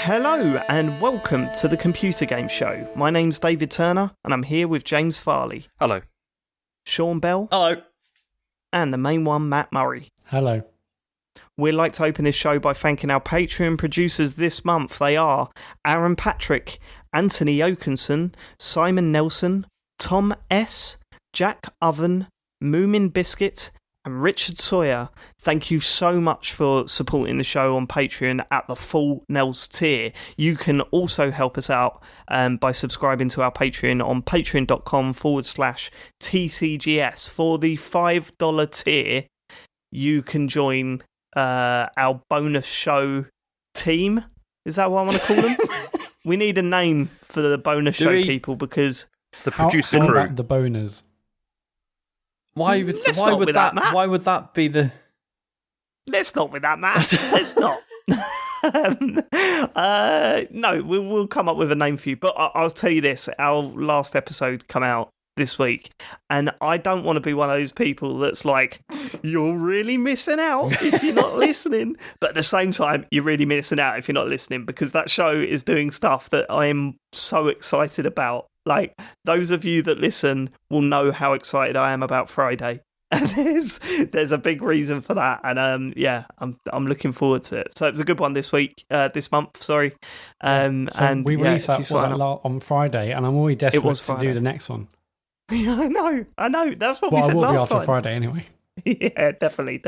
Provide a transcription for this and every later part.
Hello and welcome to the Computer Game Show. My name's David Turner and I'm here with James Farley. Hello. Sean Bell. Hello. And the main one, Matt Murray. Hello. We'd like to open this show by thanking our Patreon producers this month. They are Aaron Patrick, Anthony Oakenson, Simon Nelson, Tom S., Jack Oven, Moomin Biscuit, and Richard Sawyer. Thank you so much for supporting the show on Patreon at the full Nels tier. You can also help us out by subscribing to our Patreon on patreon.com/TCGS. For the $5 tier, you can join our bonus show team. Is that what I want to call them? We need a name for the bonus show people because it's the producer how crew. about the boners? Why would that be the? Let's not with that, Matt. Let's not. No, we'll come up with a name for you. But I'll tell you this: our last episode come out this week, and I don't want to be one of those people that's like, you're really missing out if you're not listening. But at the same time, you're really missing out if you're not listening, because that show is doing stuff that I am so excited about. Like, those of you that listen will know how excited I am about Friday. And there's a big reason for that. And I'm looking forward to it. So it was a good one this month, sorry. And we released that on Friday, and I'm already desperate to do the next one. Yeah, I know. That's what we said last time. I will be after Friday anyway. Yeah, definitely.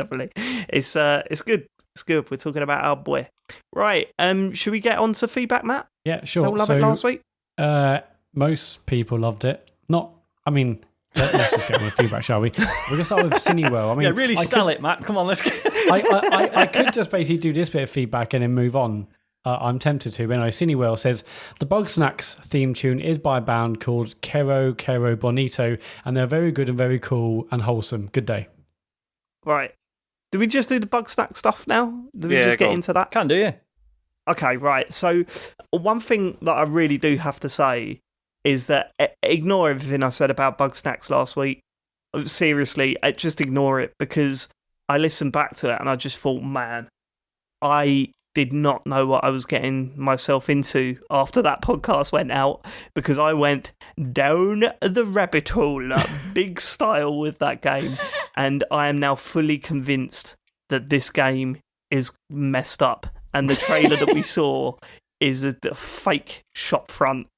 It's good. It's good. We're talking about our boy. Right. Should we get on to feedback, Matt? Yeah, sure. People love it last week? Most people loved it. Let's just get on with feedback, shall we? We're going to start with Cineworld. Yeah, really sell it, Matt. Come on, let's go. I could just basically do this bit of feedback and then move on. I'm tempted to. But anyway, Cineworld says, the Bug Snacks theme tune is by a band called Quero Quero Bonito, and they're very good and very cool and wholesome. Good day. Right. Do we just do the Bug Snack stuff now? Do we just get into that? Can do, yeah. Okay, right. So one thing that I really do have to say is that ignore everything I said about Bug Snacks last week. Seriously, just ignore it, because I listened back to it and I just thought, man, I did not know what I was getting myself into after that podcast went out, because I went down the rabbit hole, big style with that game. And I am now fully convinced that this game is messed up. And the trailer that we saw is a fake shop front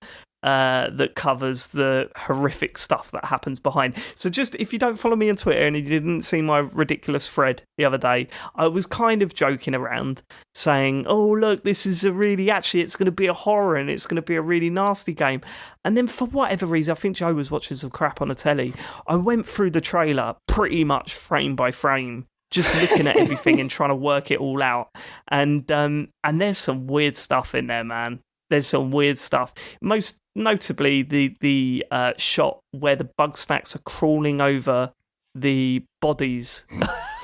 that covers the horrific stuff that happens behind. So just, if you don't follow me on Twitter and you didn't see my ridiculous thread the other day, I was kind of joking around saying, oh, look, this is it's going to be a horror and it's going to be a really nasty game. And then for whatever reason, I think Joe was watching some crap on the telly. I went through the trailer pretty much frame by frame, just looking at everything and trying to work it all out. And there's some weird stuff in there, man. There's some weird stuff. Most notably, the shot where the Bug Snacks are crawling over the bodies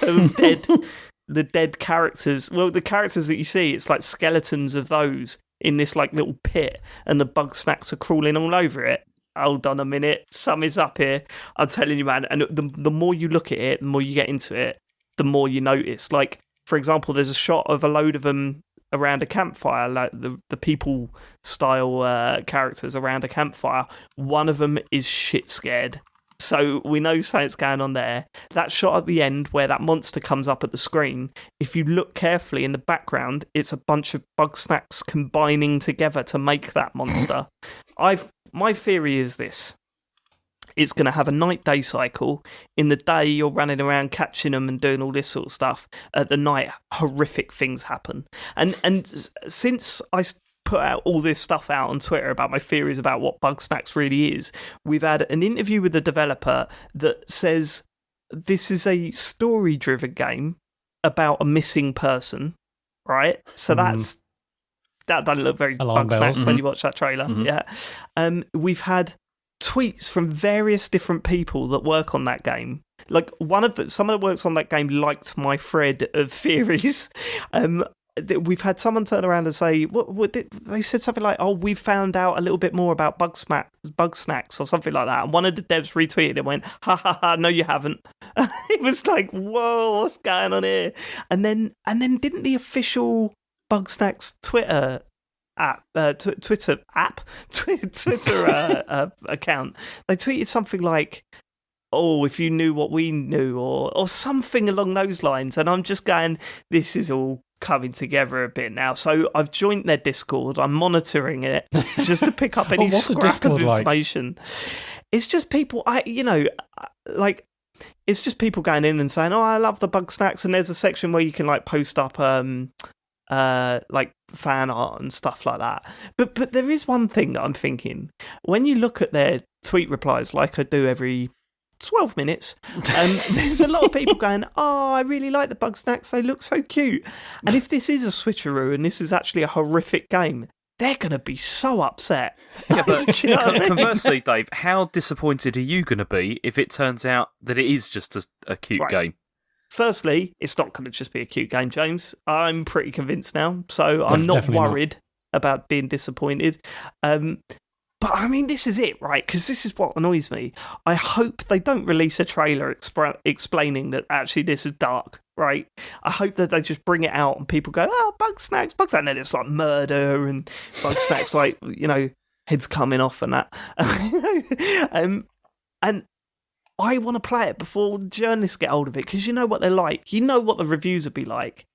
of the dead characters. Well, the characters that you see, it's like skeletons of those in this like little pit, and the Bug Snacks are crawling all over it. Hold on a minute, something's up here. I'm telling you, man. And the more you look at it, the more you get into it, the more you notice. Like, for example, there's a shot of a load of them around a campfire, like the people style characters around a campfire. One of them is shit scared, so we know something's going on there. That shot at the end where that monster comes up at the screen, if you look carefully in the background, it's a bunch of Bug Snacks combining together to make that monster. My theory is this: it's going to have a night-day cycle. In the day, you're running around catching them and doing all this sort of stuff. At the night, horrific things happen. And since I put out all this stuff out on Twitter about my theories about what Bug Snacks really is, we've had an interview with the developer that says this is a story-driven game about a missing person, right? So that doesn't look very Alarm Bug Snacks bells. when you watch that trailer. Yeah. We've had tweets from various different people that work on that game. Like, someone that works on that game liked my thread of theories. We've had someone turn around and say, they said something like, oh, we found out a little bit more about Bug Snacks or something like that. And one of the devs retweeted and went, ha ha ha, no, you haven't. It was like, whoa, what's going on here? And then didn't the official Bug Snacks Twitter Twitter account. They tweeted something like, "Oh, if you knew what we knew," or something along those lines. And I'm just going, this is all coming together a bit now. So I've joined their Discord. I'm monitoring it just to pick up any scrap of information. Like? It's just people, it's just people going in and saying, "Oh, I love the Bugsnax," and there's a section where you can like post up like fan art and stuff like that. But there is one thing that I'm thinking. When you look at their tweet replies, like I do every 12 minutes, there's a lot of people going, "Oh, I really like the Bugsnax. They look so cute." And if this is a switcheroo and this is actually a horrific game, they're going to be so upset. Yeah, but conversely, Dave, how disappointed are you going to be if it turns out that it is just a cute game? Firstly, it's not going to just be a cute game, James. I'm pretty convinced now, so I'm not worried about being disappointed. But I mean, this is it, right? Because this is what annoys me. I hope they don't release a trailer explaining that actually this is dark, right? I hope that they just bring it out and people go, "Oh, Bugsnax, Bugsnax," and then it's like murder and Bugsnax, like, heads coming off and that. And I want to play it before journalists get hold of it, because you know what they're like. You know what the reviews would be like.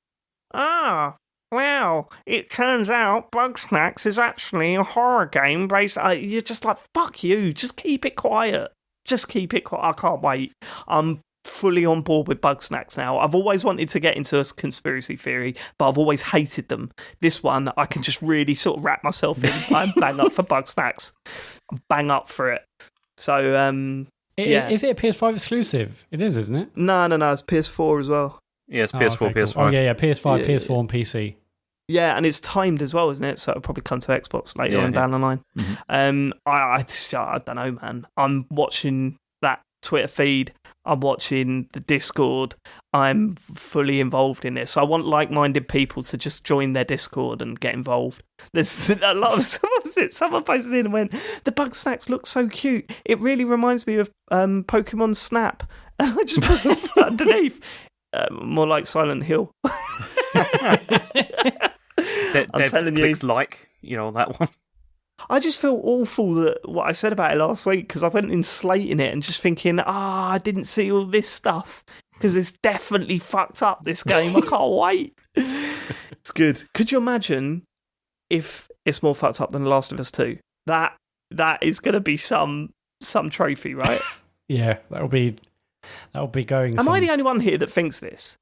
Well, it turns out Bugsnax is actually a horror game based... you're just like, fuck you, just keep it quiet. Just keep it quiet. I can't wait. I'm fully on board with Bugsnax now. I've always wanted to get into a conspiracy theory, but I've always hated them. This one, I can just really sort of wrap myself in. I'm bang up for Bugsnax. I'm bang up for it. So, yeah. Is it a PS5 exclusive? It is, isn't it? No, it's PS4 as well. Yeah, it's PS4, okay, PS5. Cool. Oh, yeah, PS5, PS4 and PC. Yeah, and it's timed as well, isn't it? So it'll probably come to Xbox later on down the line. Mm-hmm. I don't know, man. I'm watching that Twitter feed. I'm watching the Discord. I'm fully involved in this. I want like-minded people to just join their Discord and get involved. There's a lot of someone posted in and went, "The Bugsnax look so cute. It really reminds me of Pokemon Snap." And I just put underneath, more like Silent Hill. I'm telling you, that one. I just feel awful that what I said about it last week, because I went in slating it and just thinking, I didn't see all this stuff, because it's definitely fucked up, this game. I can't wait. It's good. Could you imagine if it's more fucked up than The Last of Us 2? That is going to be some trophy, right? Yeah, that'll be going. Am I the only one here that thinks this?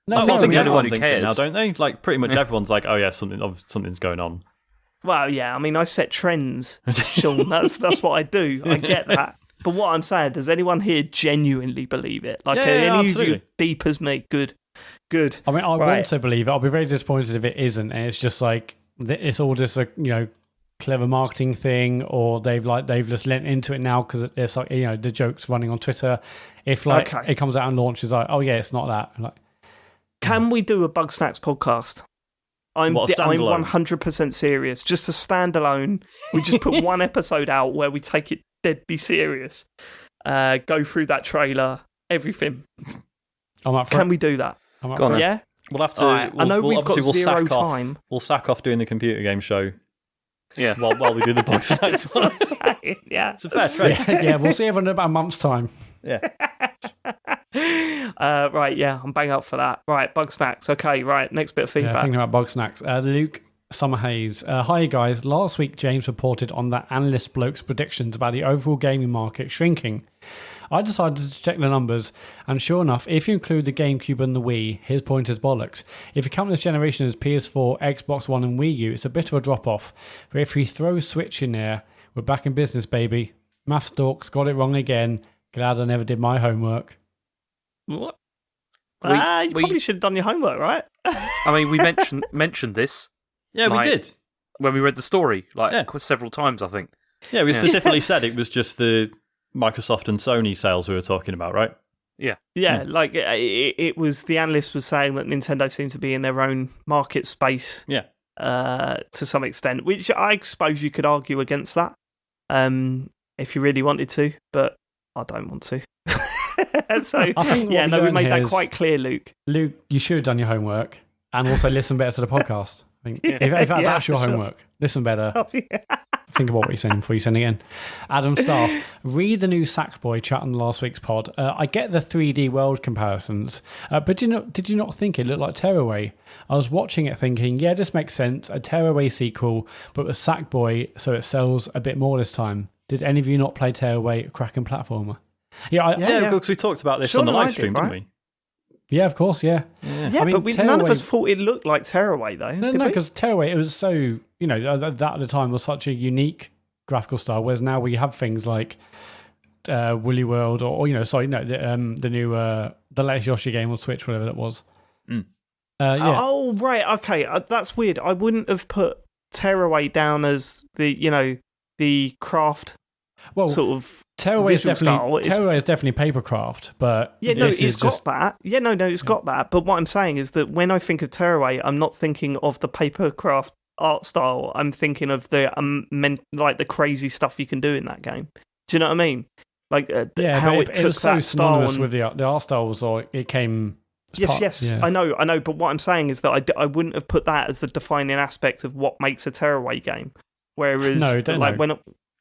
No, I think everyone thinks it now, don't they? Like, pretty much everyone's like, "Oh yeah, something's going on." Well, yeah, I mean, I set trends, Sean. That's what I do. I get that. But what I'm saying, does anyone here genuinely believe it? Like, any of you deep as me? Good. I mean, I want to believe it. I'll be very disappointed if it isn't. And it's just like, it's all just a clever marketing thing, or they've just lent into it now because it's like, the joke's running on Twitter. If it comes out and launches, like, oh yeah, it's not that. Like, can we do a Bugsnax podcast? I'm 100% serious. Just a standalone. We just put one episode out where we take it deadly serious. Go through that trailer, everything. I'm up for Can we do that? I'm up for Yeah? We'll have to. Right. I know we've got zero time. We'll sack off doing the computer game show. Yeah, while we do the Bugsnax one. That's what I'm saying, yeah. It's a fair trade. Yeah, we'll see everyone in about a month's time. Yeah. Right, yeah, I'm bang up for that. Right, Bugsnax. Okay, right, next bit of feedback. Thinking about Bugsnax. Luke Summerhaze. Hi, guys. Last week, James reported on that analyst bloke's predictions about the overall gaming market shrinking. I decided to check the numbers, and sure enough, if you include the GameCube and the Wii, his point is bollocks. If you count this generation as PS4, Xbox One and Wii U, it's a bit of a drop-off. But if we throw Switch in there, we're back in business, baby. Math dorks got it wrong again. Glad I never did my homework. What? You probably should have done your homework, right? I mean, we mentioned this. Yeah, we did. When we read the story, several times, I think. Yeah, we specifically said it was just the Microsoft and Sony sales we were talking about, right? Yeah. Yeah, like it was, the analyst was saying that Nintendo seemed to be in their own market space. Yeah. To some extent, which I suppose you could argue against that if you really wanted to, but I don't want to. So, we made that quite clear, Luke. Luke, you should have done your homework and also listen better to the podcast. I think if that's your homework, listen better. Oh, yeah. Think about what you're saying before you send again. Adam Staff, read the new Sackboy chat on last week's pod. I get the 3D world comparisons, but did you not think it looked like Tearaway? I was watching it thinking, yeah, this makes sense. A Tearaway sequel, but with Sackboy, so it sells a bit more this time. Did any of you not play Tearaway, a cracking platformer? Yeah, because we talked about this on the live stream, didn't we? Yeah, of course, yeah. Yeah, I mean, but none of us thought it looked like Tearaway, though. No, because Tearaway, it was so, that at the time was such a unique graphical style, whereas now we have things like Woolly World the new, the latest Yoshi game on Switch, whatever that was. Mm. Yeah. Oh, right, okay, that's weird. I wouldn't have put Tearaway down as the craft sort of Tearaway is definitely papercraft, but it's got that. Yeah, it's got that. But what I'm saying is that when I think of Tearaway, I'm not thinking of the papercraft art style. I'm thinking of the the crazy stuff you can do in that game. Do you know what I mean? Like how it took was so that style with the art style was like it came. Yes, yeah. I know. But what I'm saying is that I wouldn't have put that as the defining aspect of what makes a Tearaway game. Whereas,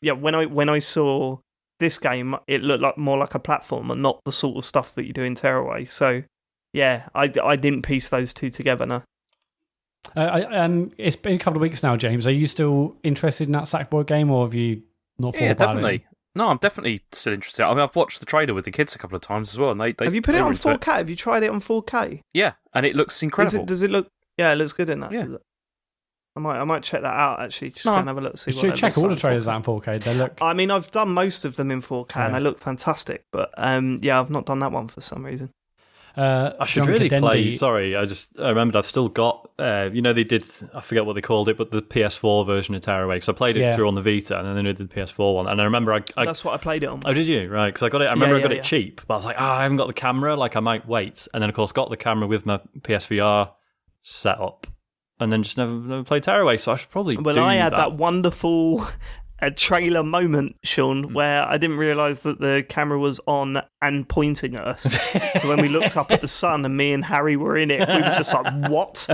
when I saw this game, it looked more like a platformer, not the sort of stuff that you do in Tearaway. So, yeah, I didn't piece those two together, no. It's been a couple of weeks now, James. Are you still interested in that Sackboy game, or have you not thought about definitely. it? No, I'm definitely still interested. I mean, I've watched the trailer with the kids a couple of times as well. And have you put it on 4K? Have you tried it on 4K? Yeah, and it looks incredible. Does it look... Yeah, it looks good in that. Yeah. I might check that out, actually. Just go and have a look. See what check all the trailers out in 4K. They look... I mean, I've done most of them in 4K, and they look fantastic. But, I've not done that one for some reason. I should really play. Sorry, I remembered I've still got. They did. I forget what they called it, but the PS4 version of Tearaway. Because I played it through on the Vita, and then they did the PS4 one. And I remember that's what I played it on. Oh, did you? Right? Because I got it. I remember I got it cheap, but I was like, I haven't got the camera. Like I might wait. And then of course got the camera with my PSVR set up, and then just never played Tearaway. So I should probably. Well, I had that wonderful. A trailer moment, Sean, where I didn't realise that the camera was on and pointing at us. So when we looked up at the sun and me and Harry were in it, we were just like, what?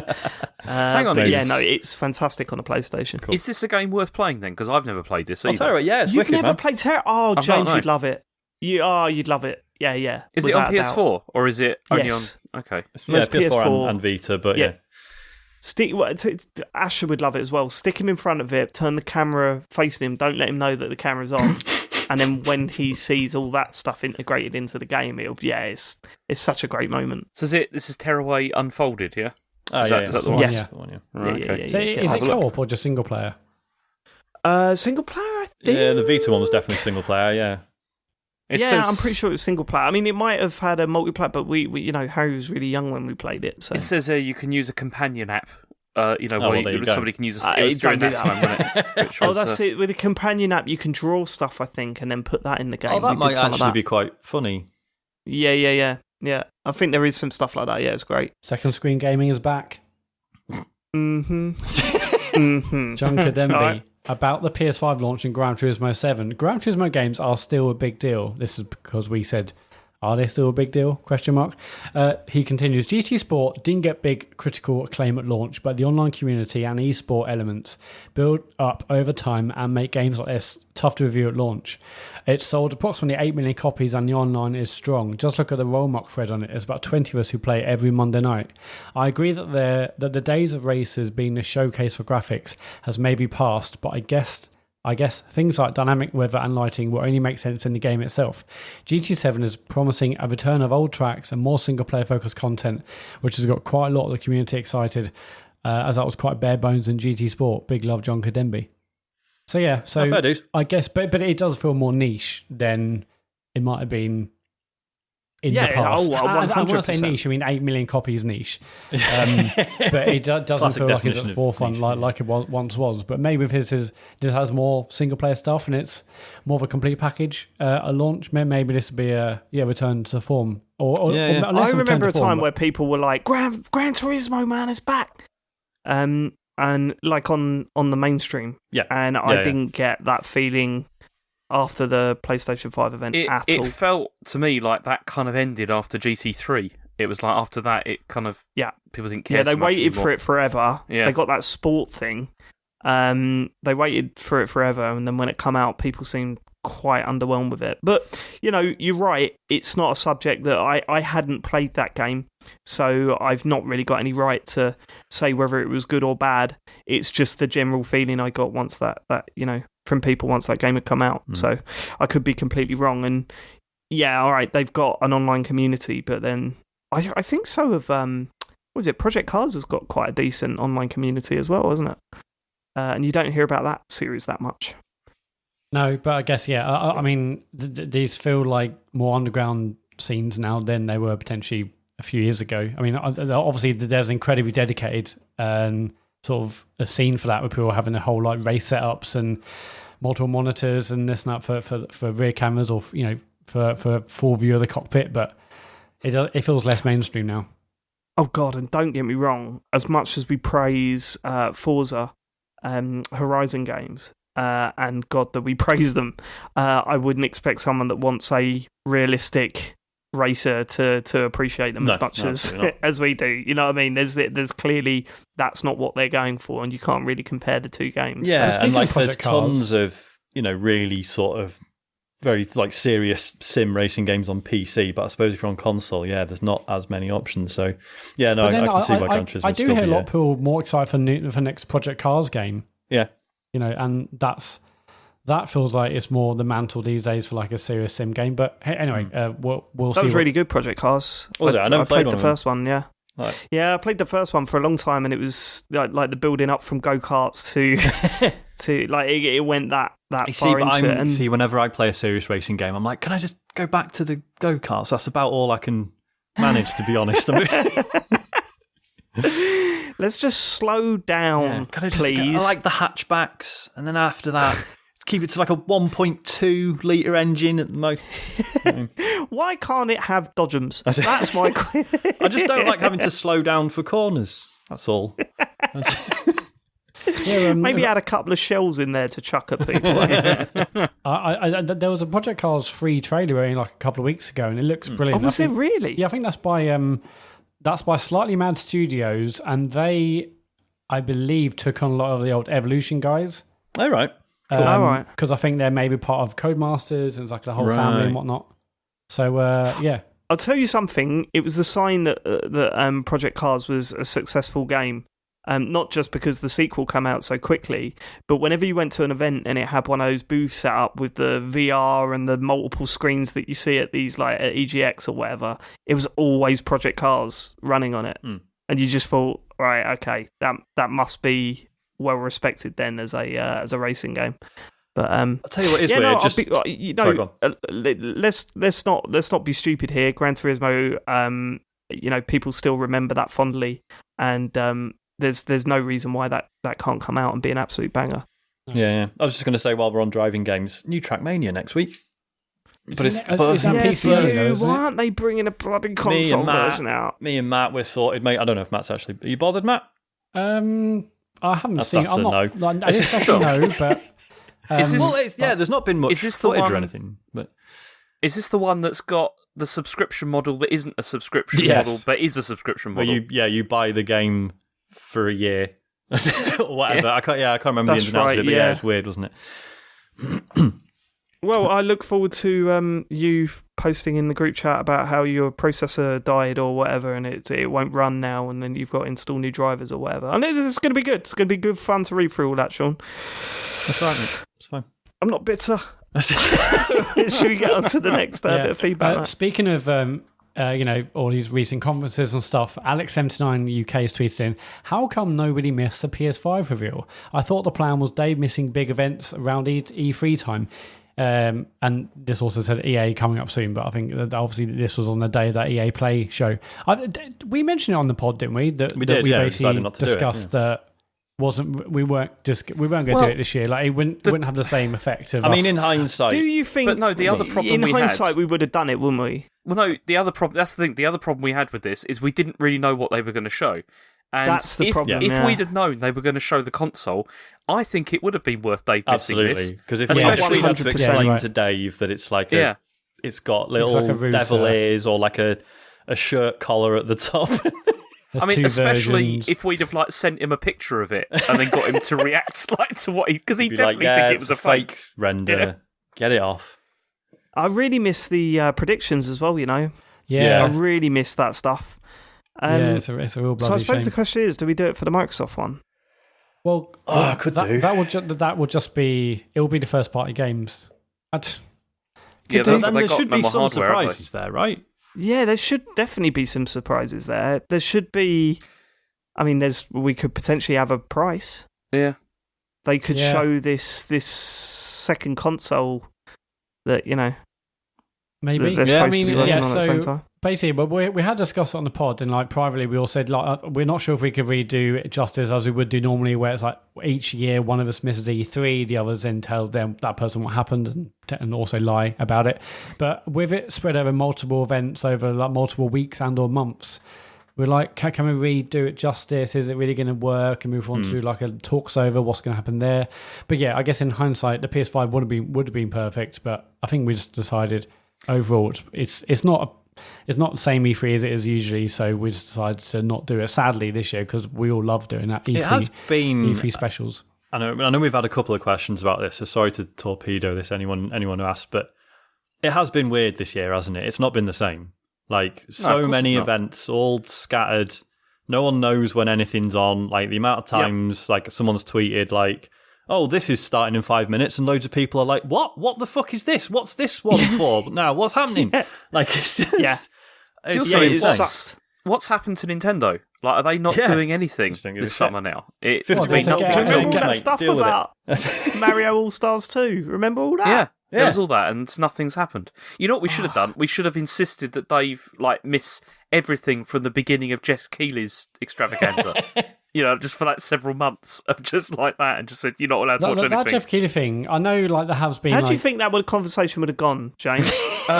Hang on. It's fantastic on a PlayStation. Cool. Is this a game worth playing then? Because I've never played this either. Tearaway, it's You've wicked, never man. played Tearaway? Oh, James, you'd love it. You'd love it. Yeah. Is it on PS4 or is it only on... Okay. It's PS4 and Vita, but yeah. Asher would love it as well. Stick him in front of it, turn the camera facing him, don't let him know that the camera's on. And then when he sees all that stuff integrated into the game, it's such a great moment. So this is Tearaway Unfolded, yeah? Is that the one? Yes. The one, yeah. Right, okay. So is it co-op or just single player? Single player, I think. Yeah, the Vita one was definitely single player, yeah. I'm pretty sure it was single player. I mean, it might have had a multiplayer, but we Harry was really young when we played it. So it says you can use a companion app. Somebody can use during that time, wasn't it? That's it. With a companion app, you can draw stuff, I think, and then put that in the game. Oh, that might actually be quite funny. Yeah. I think there is some stuff like that. Yeah, it's great. Second screen gaming is back. Mm-hmm. John Kadembi. About the PS5 launch in Gran Turismo 7. Gran Turismo games are still a big deal. This is because we said, are they still a big deal? ? He continues, GT Sport didn't get big critical acclaim at launch, but the online community and esport elements build up over time and make games like this tough to review at launch. It sold approximately 8 million copies and the online is strong. Just look at the Rollmock thread on it. There's about 20 of us who play it every Monday night. I agree that the days of races being the showcase for graphics has maybe passed, but I guess things like dynamic weather and lighting will only make sense in the game itself. GT7 is promising a return of old tracks and more single-player focused content, which has got quite a lot of the community excited, as that was quite bare bones in GT Sport. Big love, John Kadembi. So yeah, fair dude. I guess, but it does feel more niche than it might have been in the past. I want to say niche, I mean 8 million copies niche. But it doesn't feel like it's at the forefront like it once was. But maybe with this has more single player stuff and it's more of a complete package at launch. Maybe this would be a return to form. Or I remember a time where people were like, Gran Turismo, man, it's back. And like on the mainstream. Yeah. And I didn't get that feeling after the PlayStation 5 event at all. It felt to me like that kind of ended after GT3. it was like after that, it kind of people didn't care. Yeah, they so much waited anymore. for it forever. Yeah. They got that sport thing. They waited for it forever, and then when it come out, people seemed quite underwhelmed with it. But you're right. It's not a subject that I hadn't played that game, so I've not really got any right to say whether it was good or bad. It's just the general feeling I got once that from people once that game had come out. So I could be completely wrong. And yeah, all right, they've got an online community, but then I think so of what was it? Project Cars has got quite a decent online community as well, hasn't it? And you don't hear about that series that much. No, but I guess, I mean, these feel like more underground scenes now than they were potentially a few years ago. I mean, obviously, there's incredibly dedicated sort of a scene for that, with people having a whole like race setups and multiple monitors and this and that for rear cameras, or for full view of the cockpit. But it feels less mainstream now. Oh God, and don't get me wrong. As much as we praise Forza, Horizon games, and God that we praise them, I wouldn't expect someone that wants a realistic racer to appreciate them as much as we do. You know what I mean? There's clearly that's not what they're going for, and you can't really compare the two games. Yeah, so and like there's tons of really sort of very like serious sim racing games on PC, but I suppose if you're on console, there's not as many options. So I can see why countries would I do still hear be a lot of people more excited for next Project Cars game. Yeah, and that feels like it's more the mantle these days for like a serious sim game. But hey, anyway, we'll see. That was really good, Project Cars. Was it? I never played the first one. Yeah. Right. Yeah, I played the first one for a long time, and it was like the building up from go-karts to like it went that far into it. And see, whenever I play a serious racing game, I'm like, can I just go back to the go-karts? That's about all I can manage, to be honest. Let's just slow down, please. I like the hatchbacks, and then after that, keep it to like a 1.2 litre engine at the most. Why can't it have dodgems? That's my question. I just don't like having to slow down for corners. That's all. Maybe add a couple of shells in there to chuck at people. There was a Project Cars free trailer only like a couple of weeks ago, and it looks brilliant. Oh, was it really? Yeah, I think that's by Slightly Mad Studios, and they, I believe, took on a lot of the old Evolution guys. Oh, right. Cool. Right. Because I think they're maybe part of Codemasters, and it's like the whole family and whatnot. So, yeah. I'll tell you something. It was the sign that Project Cars was a successful game. Not just because the sequel came out so quickly, but whenever you went to an event and it had one of those booths set up with the VR and the multiple screens that you see at these like at EGX or whatever, it was always Project Cars running on it, and you just thought, right, okay, that must be well respected then as a racing game. But I'll tell you what is weird. Let's not be stupid here. Gran Turismo, people still remember that fondly, and there's no reason why that can't come out and be an absolute banger. Yeah. I was just going to say, while we're on driving games, new Trackmania next week. But it's PC. Why aren't they bringing a bloody console version out? Me and Matt, we're sorted, mate. I don't know if Matt's actually... Are you bothered, Matt? I haven't seen... That's a no. No, but... there's not been much footage or anything. But is this the one that's got the subscription model that isn't a subscription model, but is a subscription model? You buy the game for a year or whatever. I can't remember the ins and outs of it, but it's weird, wasn't it? Well, I look forward to you posting in the group chat about how your processor died or whatever, and it won't run now, and then you've got to install new drivers or whatever. And it's going to be good. It's going to be good fun to read through all that, Sean. That's right, mate. It's fine. I'm not bitter. Should we get on to the next bit of feedback? Speaking of all these recent conferences and stuff, Alex79 UK has tweeted in, how come nobody missed the PS5 reveal? I thought the plan was Dave missing big events around E3 time. And this also said EA coming up soon, but I think that obviously this was on the day of that EA Play show. We mentioned it on the pod, didn't we? We basically discussed that we weren't going to do it this year. Like it wouldn't have the same effect. I mean, in hindsight, do you think? But no, the other problem in hindsight we would have done it, wouldn't we? Well, no. The other problem. That's the thing. The other problem we had with this is we didn't really know what they were going to show. And that's the problem. If we'd have known they were going to show the console, I think it would have been worth Dave missing this. Absolutely, because if we actually had to explain to Dave that it's like it's got little devil ears or like a a shirt collar at the top. There's I mean, especially versions. if we'd have like sent him a picture of it and then got him to react like to what because he Be definitely think it was a fake render. Yeah. Get it off. I really miss the predictions as well, Yeah. I really miss that stuff. It's a real bloody So I suppose shame. the question is, do we do it for the Microsoft one? Well, could do. That will just be. It will be the first party games. Yeah, do. Then they there got should no be more some hardware, have they? surprises there, right? Yeah, there should definitely be some surprises there. There should be. I mean, we could potentially have a price. Yeah. They could show this second console that Maybe. they're supposed to be working on at the same time. Basically, but we had discussed it on the pod, and like privately, we all said like we're not sure if we could redo it justice as we would do normally, where it's like each year one of us misses E3, the others then tell them that person what happened and also lie about it. But with it spread over multiple events over like multiple weeks and/or months, we're like, can we redo it justice? Is it really going to work? And we want to do like a talks over what's going to happen there. But yeah, I guess in hindsight, the PS5 would have been perfect, but I think we just decided overall it's not the same E3 as it is usually, so we just decided to not do it, sadly, this year, because we all love doing that E3, It has been E3 specials. I know we've had a couple of questions about this, so sorry to torpedo this, anyone who asked, but it has been weird this year, hasn't it? It's not been the same. Like, so many events, all scattered. No one knows when anything's on. Like, the amount of times, like, someone's tweeted, like, oh, this is starting in 5 minutes, and loads of people are like, what? What the fuck is this? What's this one for? Now, what's happening? Like, it's just... What's happened to Nintendo? Like, are they not doing anything this summer now? It's been Remember all that stuff about Mario All-Stars 2? Remember all that? Yeah. There was all that, and nothing's happened. You know what we should have done? We should have insisted that Dave miss everything from the beginning of Jeff Keighley's extravaganza. Just for like several months of just like that, and just said you're not allowed to watch anything. That Jeff Keighley thing, I know, like there has been. How do you think that conversation would have gone, James?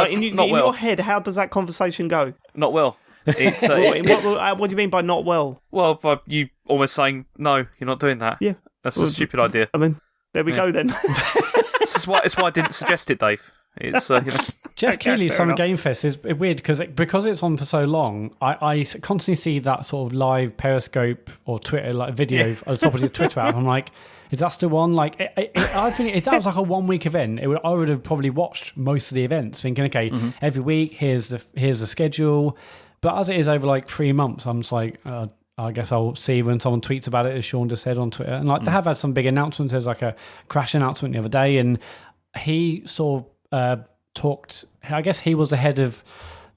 In your head, how does that conversation go? Not well. It's, what do you mean by not well? Well, by you almost saying no, you're not doing that. Yeah, that's a stupid idea. I mean, there we go then. It's why I didn't suggest it, Dave. It's Jeff Keighley's Summer Game Fest is weird because it's on for so long. I constantly see that sort of live Periscope or Twitter like video at the top of the Twitter app. I'm like, is that still on? Like, I think if that was like a 1 week event, I would have probably watched most of the events, thinking, okay, every week here's the schedule. But as it is over like 3 months, I'm just like, I guess I'll see when someone tweets about it, as Sean just said on Twitter. And like they have had some big announcements. There's like a Crash announcement the other day, and he sort of talked. I guess he was ahead of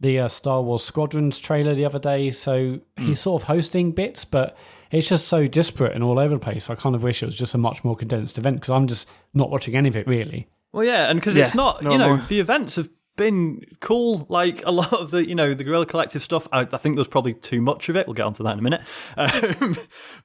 the Star Wars Squadrons trailer the other day, so he's sort of hosting bits, but it's just so disparate and all over the place. I kind of wish it was just a much more condensed event because I'm just not watching any of it really. Well, yeah, and because it's not, the events have been cool. Like a lot of the the Guerrilla Collective stuff, I think there's probably too much of it. We'll get onto that in a minute.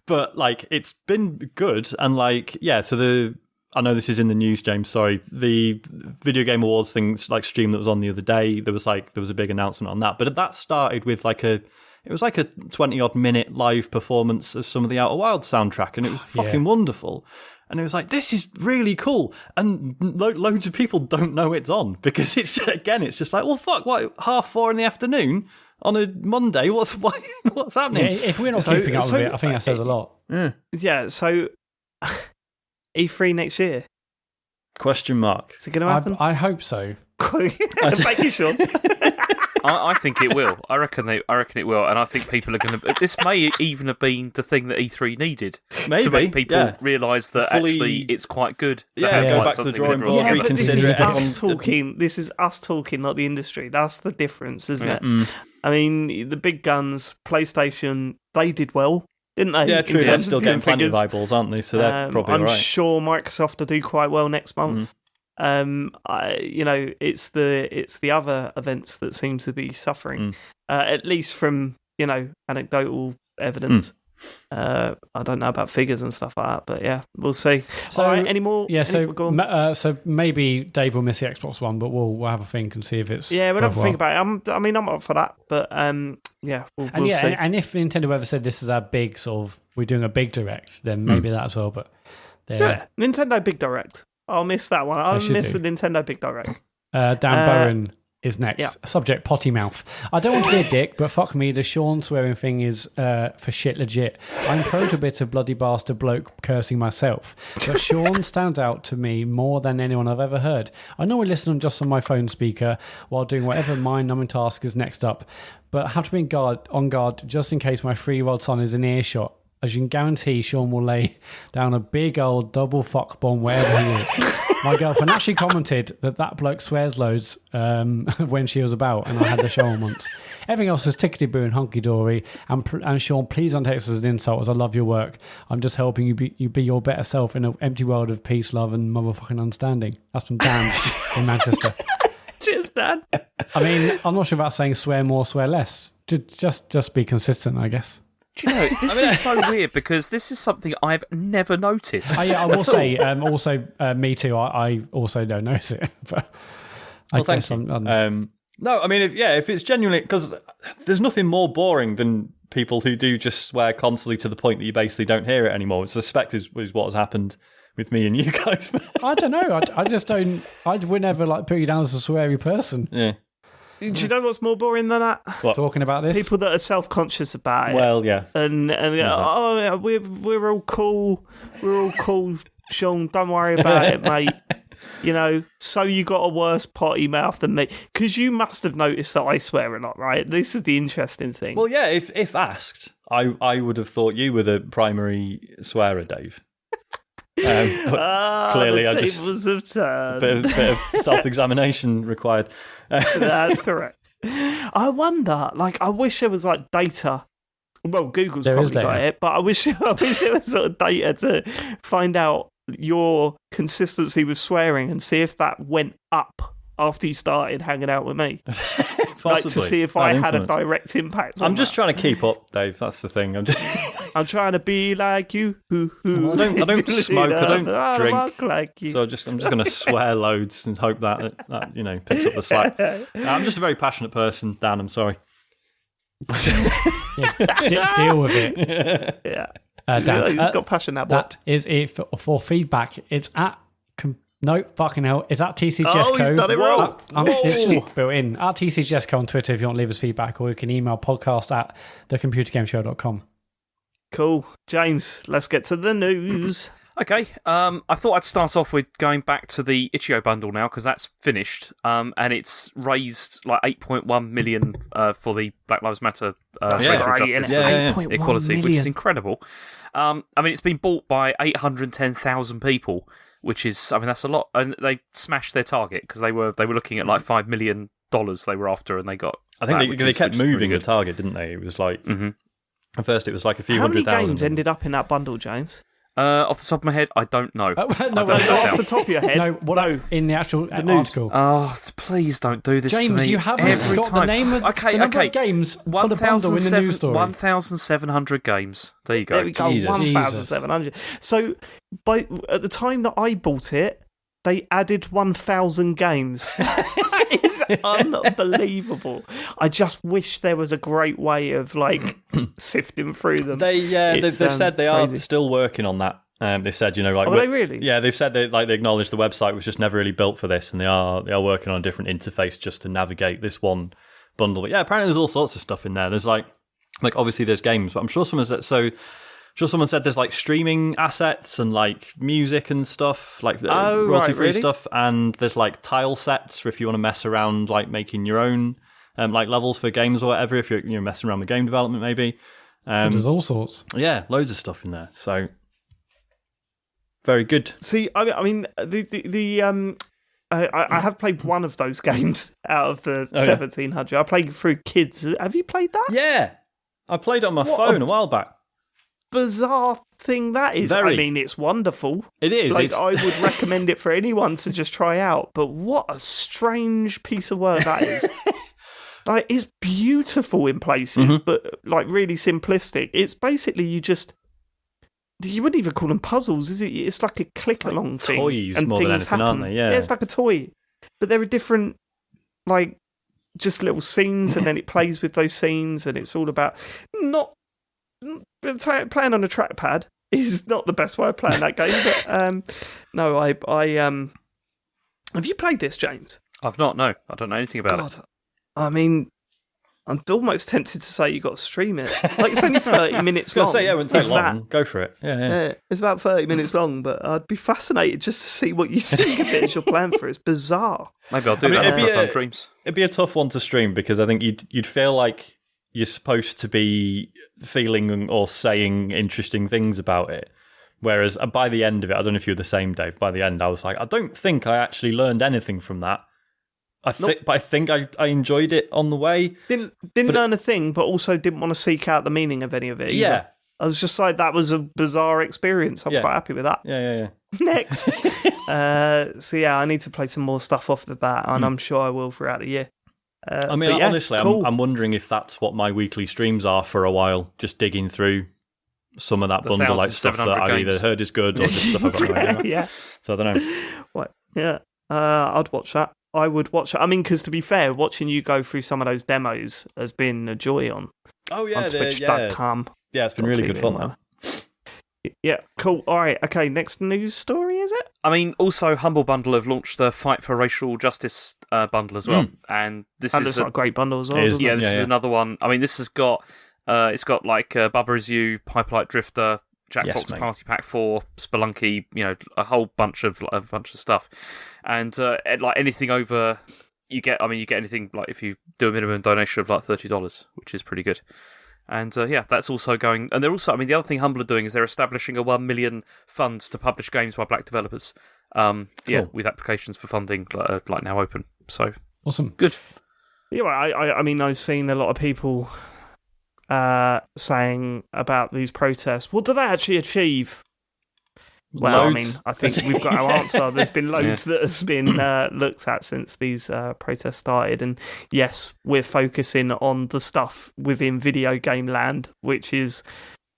But like it's been good, and like so I know this is in the news, James, sorry, the Video Game Awards things like stream that was on the other day, there was a big announcement on that, but that started with it was like a 20 odd minute live performance of some of the Outer Wilds soundtrack, and it was fucking wonderful. And it was like, this is really cool. And loads of people don't know it's on because it's just like, well, fuck, what, 4:30 in the afternoon on a Monday? What's happening? Yeah, if we're not keeping up with it, I think that says a lot. Yeah, so E3 next year? Question mark. Is it going to happen? I hope so. Thank you, Sean. I think it will. I reckon it will, and I think people are going to. This may even have been the thing that E3 needed to make people realise that actually it's quite good to have go back to the drawing board. Yeah, but this is us talking. This is us talking, not the industry. That's the difference, isn't it? I mean, the big guns, PlayStation, they did well, didn't they? Yeah, true. They're still getting plenty of eyeballs, aren't they? So they're probably I'm right. sure Microsoft will do quite well next month. It's the other events that seem to be suffering, at least from anecdotal evidence. I don't know about figures and stuff like that, but yeah, we'll see. So, all right, any more? So maybe Dave will miss the Xbox One, but we'll have a think and see if it's we'll have a think about it. I'm up for that, but we'll see. And if Nintendo ever said this is our big we're doing a big direct, then maybe that as well. But Nintendo Big Direct. I'll miss that one. I'll miss the Nintendo Big Direct. Dan Bowen is next. Subject, potty mouth. I don't want to be a dick, but fuck me, the Sean swearing thing is for shit legit. I'm prone to a bit of bloody bastard bloke cursing myself, but Sean stands out to me more than anyone I've ever heard. I normally listen just on my phone speaker while doing whatever mind-numbing task is next up, but I have to be on guard just in case my 3-year-old son is in earshot. As you can guarantee, Sean will lay down a big old double fuck bomb wherever he is. My girlfriend actually commented that bloke swears loads when she was about, and I had to show him once. Everything else is tickety-boo and honky-dory. And Sean, please don't take this as an insult, as I love your work. I'm just helping you be your better self in an empty world of peace, love, and motherfucking understanding. That's from Dan in Manchester. Cheers, Dan. I mean, I'm not sure about saying swear more, swear less. Just be consistent, I guess. Do you know, this is so weird because this is something I've never noticed. I will say, also, me too, I also don't notice it. But thank you. No, I mean, if it's genuinely... Because there's nothing more boring than people who do just swear constantly to the point that you basically don't hear it anymore. I suspect is what has happened with me and you guys. I don't know. I just don't... I would never put you down as a sweary person. Yeah. Do you know what's more boring than that? What? Talking about this? People that are self-conscious about it. Well, yeah. And we're all cool. We're all cool, Sean. Don't worry about it, mate. You know, so you got a worse potty mouth than me. Because you must have noticed that I swear a lot, right? This is the interesting thing. Well, yeah, if asked, I would have thought you were the primary swearer, Dave. But clearly, I just a bit of self-examination required. That's correct. I wonder, I wish there was data. Well, Google's probably got it, but I wish there was sort of data to find out your consistency with swearing and see if that went up after you started hanging out with me. Possibly. To see if I had a direct impact on I'm just trying to keep up, Dave. That's the thing. I'm trying to be like you. Well, I don't smoke. I don't drink. Like you. So I'm just going to swear loads and hope that picks up the slack. I'm just a very passionate person, Dan. I'm sorry. Deal with it. Yeah. Dan, he's got passion. That is it for feedback. It's at. No, fucking hell. Is that TCGS code? Oh, he's done it wrong. It's just built in. At TCGS on Twitter if you want to leave us feedback, or you can email podcast@thecomputergameshow.com. Cool. James, let's get to the news. Okay, I thought I'd start off with going back to the Itch.io bundle now, because that's finished, and it's raised 8.1 million for the Black Lives Matter social justice equality, million. Which is incredible. I mean, it's been bought by 810,000 people, which is, that's a lot, and they smashed their target, because they were looking at $5 million they were after, and they got... I think they kept moving the target, didn't they? It was at first it was a few hundred thousand. How many games ended up in that bundle, James? Off the top of my head, I don't know. Off the top of your head? No, in the actual the news. article. Oh, please don't do this James, to me. James, you haven't every got time. the name of the number of games for the bundle in the news story. 1,700 games. There you go. There we go, 1,700. So, at the time that I bought it, they added 1,000 games. It's unbelievable. I just wish there was a great way of sifting through them. They've said they are still working on that. They said, are they really? Yeah, they've said they acknowledged the website was just never really built for this, and they are working on a different interface just to navigate this one bundle. But yeah, apparently there's all sorts of stuff in there. There's obviously there's games, but I'm sure someone said there's streaming assets and music and stuff, royalty-free stuff, and there's tile sets for if you want to mess around making your own levels for games or whatever, if you're messing around with game development maybe. There's all sorts. Yeah, loads of stuff in there. So very good. See, I mean I have played one of those games out of the 1,700. I played through Kids. Have you played that? Yeah, I played it on my phone a while back. Bizarre thing that is. Very. I mean, it's wonderful. It is. I would recommend it for anyone to just try out. But what a strange piece of work that is. It's beautiful in places, but really simplistic. It's basically you wouldn't even call them puzzles, is it? It's like a click along thing. Toys and more than anything, aren't they? Yeah, it's like a toy, but there are different just little scenes, and then it plays with those scenes, and it's all about playing on a trackpad is not the best way of playing that game. But no, I have you played this, James? I've not. No, I don't know anything about it. I mean, I'm almost tempted to say you got to stream it. Like, it's only 30 minutes long. It wouldn't take long. Go for it. Yeah. It's about 30 minutes long, but I'd be fascinated just to see what you think of it as your plan for it. It's bizarre. Maybe I'll do that after I've done dreams. It'd be a tough one to stream because I think you'd feel like you're supposed to be feeling or saying interesting things about it. Whereas by the end of it, I don't know if you're the same, Dave, by the end I was like, I don't think I actually learned anything from that. But I think I enjoyed it on the way. Didn't learn a thing, but also didn't want to seek out the meaning of any of it either. Yeah. I was just like, that was a bizarre experience. I'm quite happy with that. Yeah. Next. So yeah, I need to play some more stuff off of that, and I'm sure I will throughout the year. Honestly, cool. I'm wondering if that's what my weekly streams are for a while, just digging through some of that bundle, like stuff that I either heard is good or just stuff I've got no idea. Yeah. So I don't know. What? Yeah. I'd watch that. I would watch it. I mean, because to be fair, watching you go through some of those demos has been a joy on Twitch.com. Yeah, it's been really good fun. Yeah, cool. All right, okay, next news story, is it? I mean, also, Humble Bundle have launched the Fight for Racial Justice bundle as well. And this is a great bundle as well. This is another one. I mean, this has got, it's got like Bubba Is You, Hyperlight Drifter, Jackbox Party Pack 4, Spelunky, a whole bunch of stuff. And like anything over, you get anything like if you do a minimum donation of like $30, which is pretty good. And that's also going. And they're also, the other thing Humble are doing is they're establishing a 1 million funds to publish games by black developers. Cool. With applications for funding like now open. So awesome, good. Yeah, I mean, I've seen a lot of people saying about these protests. What do they actually achieve? Well, loads. I think we've got our answer. There's been loads that has been looked at since these protests started. And yes, we're focusing on the stuff within video game land, which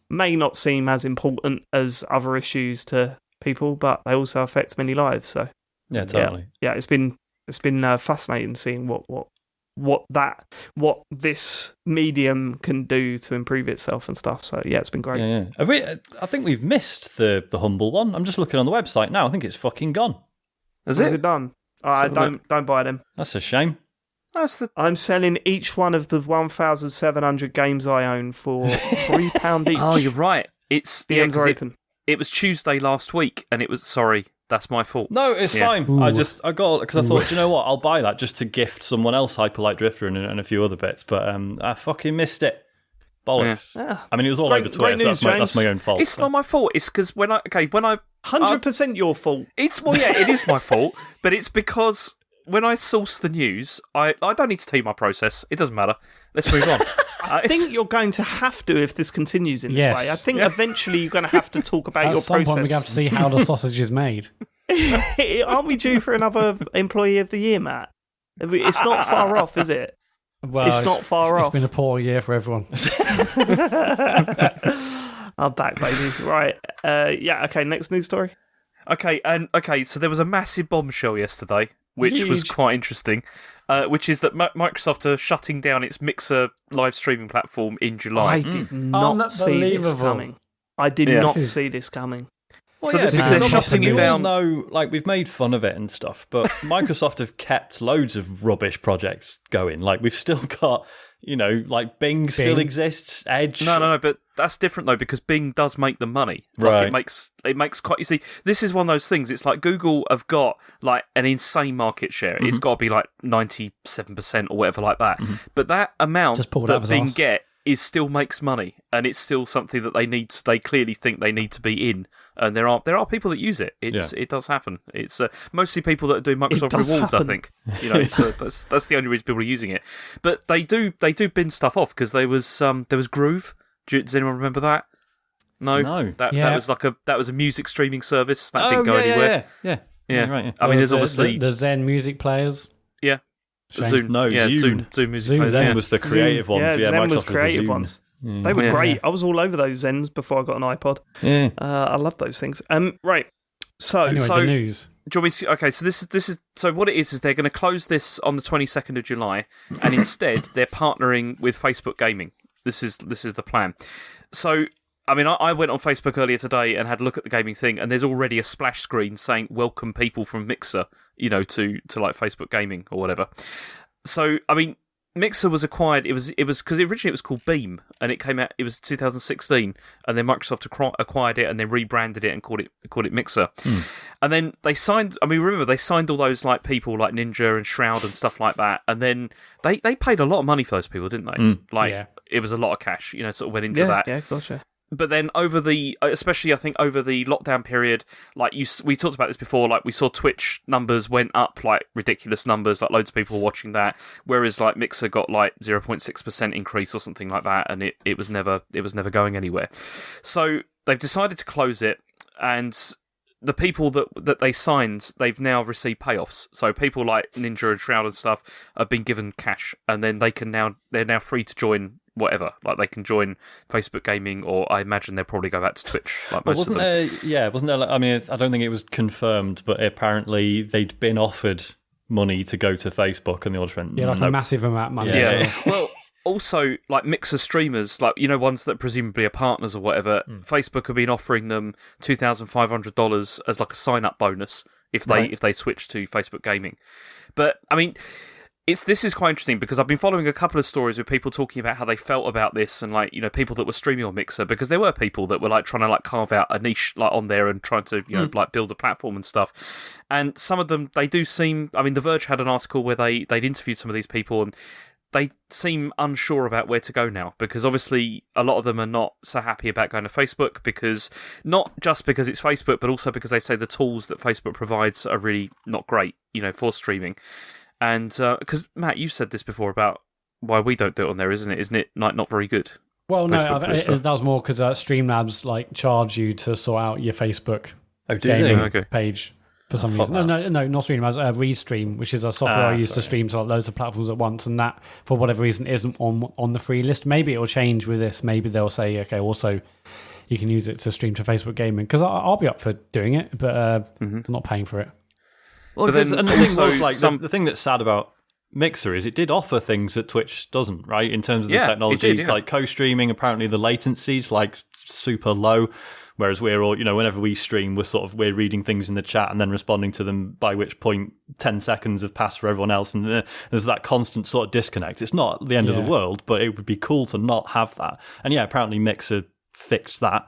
may not seem as important as other issues to people, but they also affect many lives. So yeah, totally. Yeah, it's been fascinating seeing what this medium can do to improve itself and stuff. So yeah, it's been great. Yeah. I think we've missed the Humble one. I'm just looking on the website now. I think it's fucking gone. Is it done? Don't buy them. That's a shame. I'm selling each one of the 1,700 games I own for £3 each. Oh, you're right. DMs are open. It was Tuesday last week, and it was sorry. That's my fault. No, it's fine. Ooh. I got because I thought, do you know what? I'll buy that just to gift someone else Hyperlight Drifter and a few other bits. But I fucking missed it. Bollocks. Yeah. I mean, it was all over Twitter, news, so that's my own fault. It's not my fault. It's because when I 100% your fault. It is my fault. But it's because when I source the news, I don't need to tell you my process. It doesn't matter. Let's move on. I think you're going to have to if this continues in this way. I think eventually you're going to have to talk about your process. At some point we have to see how the sausage is made. Aren't we due for another Employee of the Year, Matt? It's not far off, is it? Well, it's not far off. It's been a poor year for everyone. I'm back, baby. Right. Okay, next news story. So there was a massive bombshell yesterday, which was quite interesting, which is that Microsoft are shutting down its Mixer live streaming platform in July. I did not see this coming. I did not see this coming. Well, so they're shutting it down. We all know, we've made fun of it and stuff, but Microsoft have kept loads of rubbish projects going. Like, we've still got, Bing still exists, Edge. No, but that's different though, because Bing does make the money. Right. It makes quite. You see, this is one of those things. It's like Google have got an insane market share. Mm-hmm. It's got to be 97% or whatever like that. Mm-hmm. But that amount that Bing get is still makes money, and it's still something that they clearly think they need to be in. And there are people that use it. It does happen. It's mostly people that are doing Microsoft Rewards. Happen. I think that's the only reason people are using it. But they do bin stuff off because there was Groove. Does anyone remember that? No. That was a music streaming service that didn't go anywhere. Yeah. Right. Yeah. I mean, there's obviously the Zen music players. Yeah. Zoom. No, Zoom music players. Zen was the creative ones. Yeah, Zen Microsoft was creative ones. They were great. I was all over those Zens before I got an iPod. Yeah. I love those things. Right. So the news. Do you want me to, okay, so this is so what it is they're going to close this on the 22nd of July, and instead they're partnering with Facebook Gaming. This is the plan. So I mean, I went on Facebook earlier today and had a look at the gaming thing, and there's already a splash screen saying "Welcome people from Mixer," to like Facebook Gaming or whatever. So, I mean, Mixer was acquired. It was because originally it was called Beam, and it came out. It was 2016, and then Microsoft acquired it and then rebranded it and called it Mixer. And then they signed. I mean, remember they signed all those like people like Ninja and Shroud and stuff like that. And then they paid a lot of money for those people, didn't they? It was a lot of cash. Sort of went into that. Yeah, gotcha. But then especially I think over the lockdown period, like we talked about this before, like we saw Twitch numbers went up like ridiculous numbers, like loads of people were watching that, whereas like Mixer got like 0.6% increase or something like that, and it was never going anywhere. So they've decided to close it, and the people that they signed, they've now received payoffs. So people like Ninja and Shroud and stuff have been given cash, and then they're now free to join whatever. Like they can join Facebook Gaming, or I imagine they'll probably go back to Twitch. Like most of them. Wasn't there? I mean, I don't think it was confirmed, but apparently they'd been offered money to go to Facebook, and the audience went, a massive amount of money. Yeah. Well, also like Mixer streamers, like ones that presumably are partners or whatever. Facebook have been offering them $2,500 as like a sign-up bonus if they switch to Facebook Gaming. But I mean, this is quite interesting because I've been following a couple of stories with people talking about how they felt about this, and like people that were streaming on Mixer, because there were people that were like trying to like carve out a niche like on there and trying to like build a platform and stuff. And some of them, they do seem. I mean, The Verge had an article where they'd interviewed some of these people, and they seem unsure about where to go now, because obviously a lot of them are not so happy about going to Facebook, because not just because it's Facebook, but also because they say the tools that Facebook provides are really not great, for streaming. And because Matt, you said this before about why we don't do it on there, isn't it? Isn't it like not very good? Well, no, that was more because Streamlabs like charge you to sort out your Facebook gaming page for some reason. No, not Streamlabs. Restream, which is a software I use to stream to loads of platforms at once, and that for whatever reason isn't on the free list. Maybe it'll change with this. Maybe they'll say, okay, also you can use it to stream to Facebook Gaming, because I'll be up for doing it, but I'm not paying for it. Well, the thing was, the thing that's sad about Mixer is it did offer things that Twitch doesn't, right? In terms of the technology, like co-streaming, apparently the latency's like super low, whereas we're all, whenever we stream, we're reading things in the chat and then responding to them, by which point 10 seconds have passed for everyone else, and there's that constant sort of disconnect. It's not the end of the world, but it would be cool to not have that. And apparently Mixer fixed that.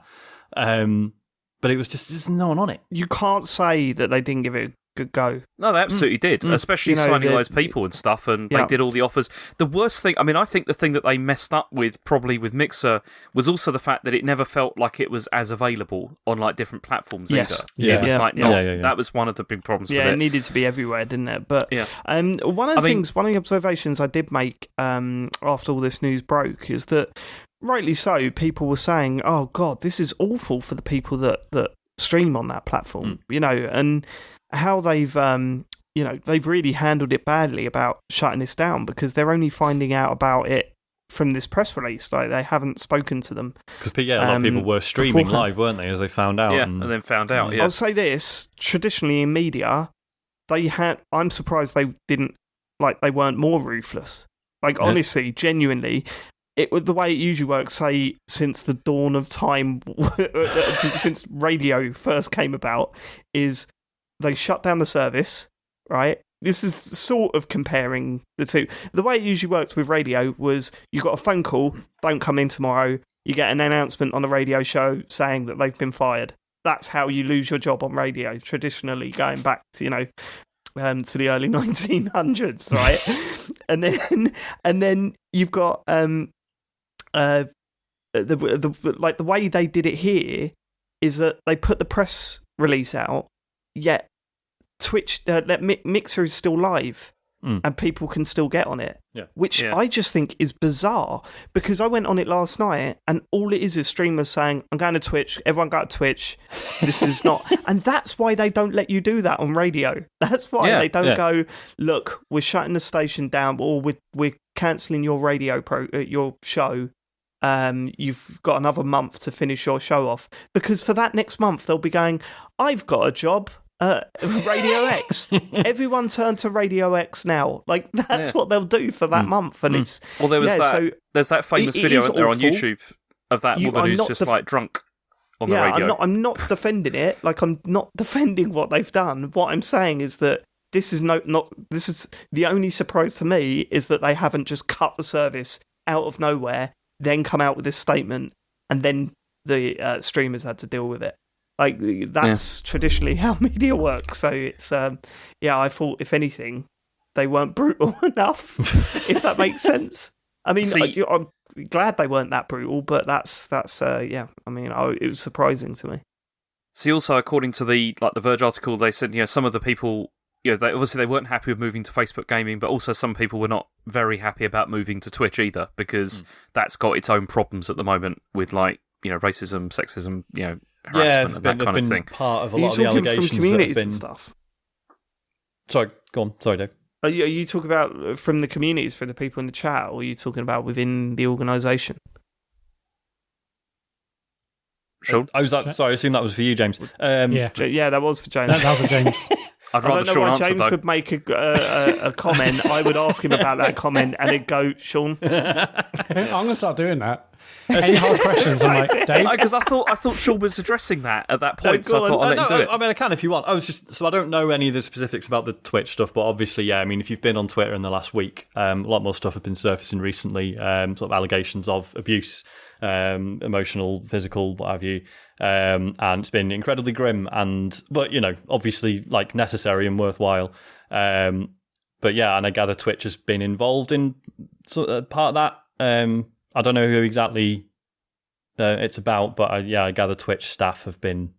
But it was just no one on it. You can't say that they didn't give it a good go. No, they absolutely did, especially signing those people and stuff, and they did all the offers. The worst thing, I mean, I think the thing that they messed up with, probably with Mixer, was also the fact that it never felt like it was as available on like different platforms either. It was that was one of the big problems with it. Yeah, it needed to be everywhere, didn't it? But one of the observations I did make after all this news broke is that, rightly so, people were saying, oh God, this is awful for the people that stream on that platform, and how they've really handled it badly about shutting this down, because they're only finding out about it from this press release. Like, they haven't spoken to them. Because a lot of people were streaming live, weren't they, as they found out? Yeah, and then found out, I'll say this, traditionally in media, I'm surprised they weren't more ruthless. Like, honestly, genuinely, the way it usually works, say, since the dawn of time, since radio first came about, is they shut down the service, right? This is sort of comparing the two. The way it usually works with radio was you got a phone call, don't come in tomorrow, you get an announcement on the radio show saying that they've been fired. That's how you lose your job on radio, traditionally, going back to, to the early 1900s, right? and then you've got the way they did it here is that they put the press release out, yet Twitch, Mixer is still live, and people can still get on it, which I just think is bizarre, because I went on it last night, and all it is streamers saying, I'm going to Twitch, everyone go to Twitch, this is not... And that's why they don't let you do that on radio. That's why they don't go, look, we're shutting the station down, or we're cancelling your your show. You've got another month to finish your show off, because for that next month they'll be going, I've got a job at Radio X. Everyone turn to Radio X now. Like, that's what they'll do for that month. And it's there's that famous video there on YouTube of that woman who's just like drunk on the radio. I'm not defending it. Like, I'm not defending what they've done. What I'm saying is that this is this is the only surprise to me is that they haven't just cut the service out of nowhere, then come out with this statement, and then the streamers had to deal with it. Like, that's traditionally how media works. So it's I thought, if anything, they weren't brutal enough, if that makes sense. I mean, I'm glad they weren't that brutal, but that's I mean, it was surprising to me. See, also, according to the Verge article, they said, some of the people, they weren't happy with moving to Facebook gaming, but also some people were not very happy about moving to Twitch either, because that's got its own problems at the moment with racism, sexism, harassment, and that kind of thing. Part of a lot of the allegations from communities that have been... and stuff. Sorry, go on. Sorry, Dave. Are you talking about from the communities, for the people in the chat, or are you talking about within the organisation? Sean? Sorry, I assume that was for you, James. Yeah, that was for James. That was for James. I'd rather I don't know Sean why answer, James though. would make a comment. I would ask him about that comment, and he'd go, Sean. I'm going to start doing that. Any hard questions? I'm like, Dave? Because I thought Sean was addressing that at that point, so I thought I'll let him do it. I mean, I can if you want. I don't know any of the specifics about the Twitch stuff, but obviously, I mean, if you've been on Twitter in the last week, a lot more stuff has been surfacing recently, sort of allegations of abuse, emotional, physical, what have you, and it's been incredibly grim, but obviously, like, necessary and worthwhile. But yeah, and I gather Twitch has been involved in part of that. I don't know who exactly it's about, but I gather Twitch staff have been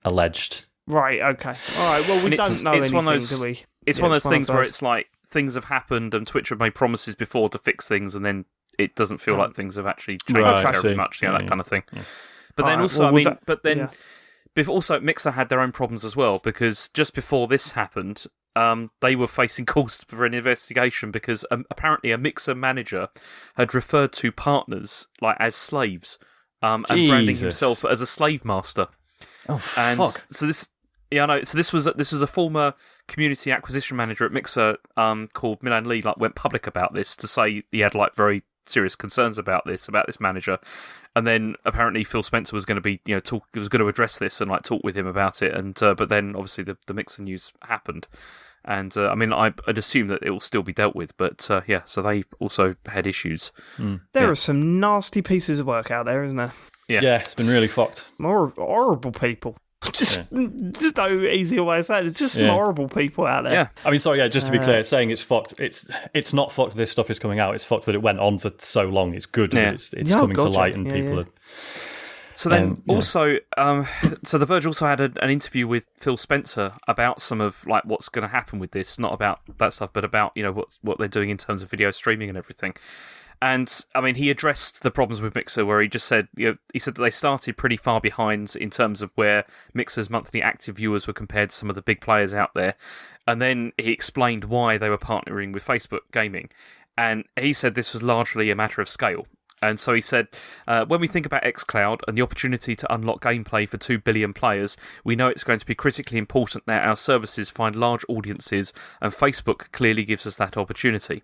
alleged. Right, okay. All right, well, we don't know anything, do we? It's one of those things where it's like, things have happened and Twitch have made promises before to fix things, and then it doesn't feel like things have actually changed terribly much, that kind of thing. Yeah. But then also, also Mixer had their own problems as well, because just before this happened, they were facing calls for an investigation because apparently a Mixer manager had referred to partners as slaves, and branding himself as a slave master. Oh, fuck. So this, So this was a former community acquisition manager at Mixer called Milan Lee. Went public about this to say he had very serious concerns about this manager, and then apparently Phil Spencer was going to be was going to address this and talk with him about it, and but then obviously the Mixer news happened. And I mean, I'd assume that it will still be dealt with, but so they also had issues. There are some nasty pieces of work out there, isn't there? Yeah, it's been really fucked. More horrible people. Just no easier way of saying it. It's just some horrible people out there. Yeah, I mean, sorry, just to be clear, saying it's fucked. It's not fucked. This stuff is coming out. It's fucked that it went on for so long. It's good that it's coming to light and people are. So then also, so The Verge also had an interview with Phil Spencer about some of what's going to happen with this, not about that stuff, but about what they're doing in terms of video streaming and everything. And I mean, he addressed the problems with Mixer, where he just said, he said that they started pretty far behind in terms of where Mixer's monthly active viewers were compared to some of the big players out there. And then he explained why they were partnering with Facebook Gaming, and he said this was largely a matter of scale. And so he said, when we think about xCloud and the opportunity to unlock gameplay for 2 billion players, we know it's going to be critically important that our services find large audiences, and Facebook clearly gives us that opportunity.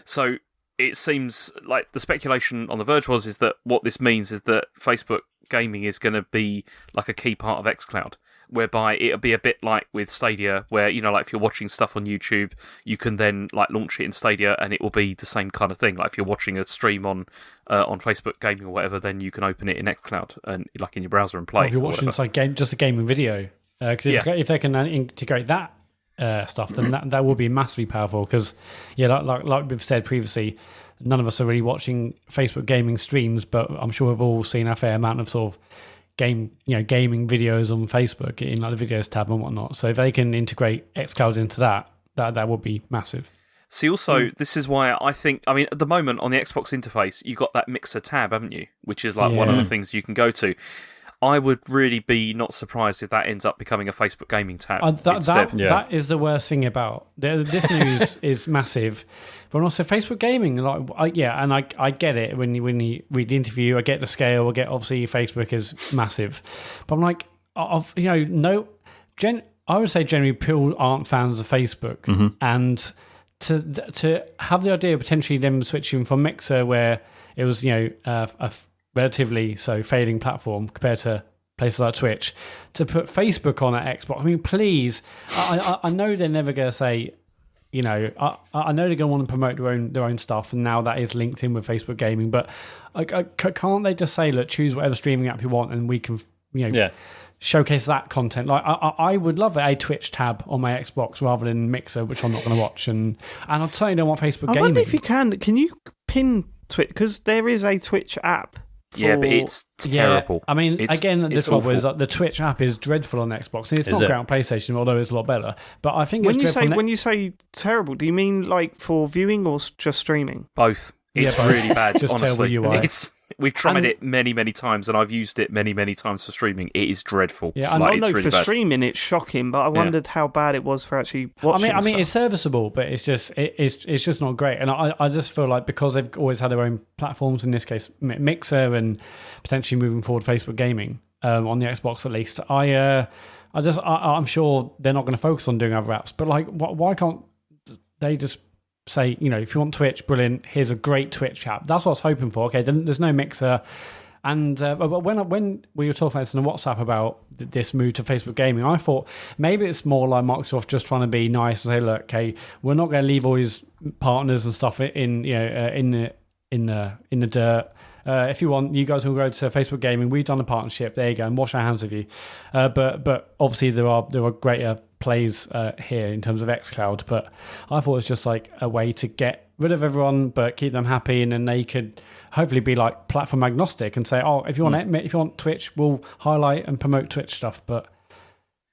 So it seems like the speculation on The Verge is that what this means is that Facebook Gaming is going to be a key part of xCloud, whereby it'll be a bit like with Stadia, where if you're watching stuff on YouTube, you can then launch it in Stadia, and it will be the same kind of thing. If you're watching a stream on Facebook Gaming or whatever, then you can open it in xCloud and in your browser and play. Or if you're watching just a gaming video, because if they can integrate that stuff, then that will be massively powerful. Because like we've said previously, none of us are really watching Facebook Gaming streams, but I'm sure we've all seen a fair amount of sort of gaming videos on Facebook in the videos tab and whatnot. So if they can integrate xCloud into that would be massive. See, also, this is why I think, at the moment on the Xbox interface, you got that Mixer tab, haven't you? Which is one of the things you can go to. I would really be not surprised if that ends up becoming a Facebook Gaming tab instead. That is the worst thing about this news is massive. But also Facebook Gaming, I get it when you read the interview. I get the scale. I get obviously Facebook is massive, but I'm I would say generally people aren't fans of Facebook, and to have the idea of potentially them switching from Mixer, where it was relatively failing platform compared to places like Twitch, to put Facebook on at Xbox. I mean, please, I know they're never going to say, you know, I know they're going to want to promote their own stuff, and now that is linked in with Facebook Gaming, but can't they just say, look, choose whatever streaming app you want, and we can, you know, showcase that content? Like, I would love a Twitch tab on my Xbox rather than Mixer, which I'm not going to watch, and I'll tell you, don't want Facebook Gaming. I wonder if you can you pin Twitch, because there is a Twitch app. Yeah, but it's terrible. Yeah, I mean, this one was the Twitch app is dreadful on Xbox. It's not great on PlayStation, although it's a lot better. But I think when you say terrible, do you mean like for viewing or just streaming? Both. It's really bad. Just honestly. terrible UI. We've tried it many, many times, and I've used it many, many times for streaming. It is dreadful. Yeah, I know really for bad. Streaming it's shocking, but I wondered how bad it was for actually watching. I mean, it's serviceable, but it's just not great. And I just feel like because they've always had their own platforms, in this case Mixer, and potentially moving forward Facebook Gaming on the Xbox at least, I'm sure they're not going to focus on doing other apps. But like, why can't they just say, you know, if you want Twitch, brilliant, here's a great Twitch app. That's what I was hoping for. Okay, then there's no Mixer. And but when we were talking about this in WhatsApp about this move to Facebook Gaming, I thought maybe it's more like Microsoft just trying to be nice and say, look, okay, we're not going to leave all these partners and stuff in the dirt. If you want, you guys will go to Facebook Gaming. We've done a partnership. There you go, and wash our hands with you. But obviously there are greater plays here in terms of xCloud. But I thought it was just like a way to get rid of everyone, but keep them happy, and then they could hopefully be like platform agnostic and say, oh, if you want Twitch, we'll highlight and promote Twitch stuff. But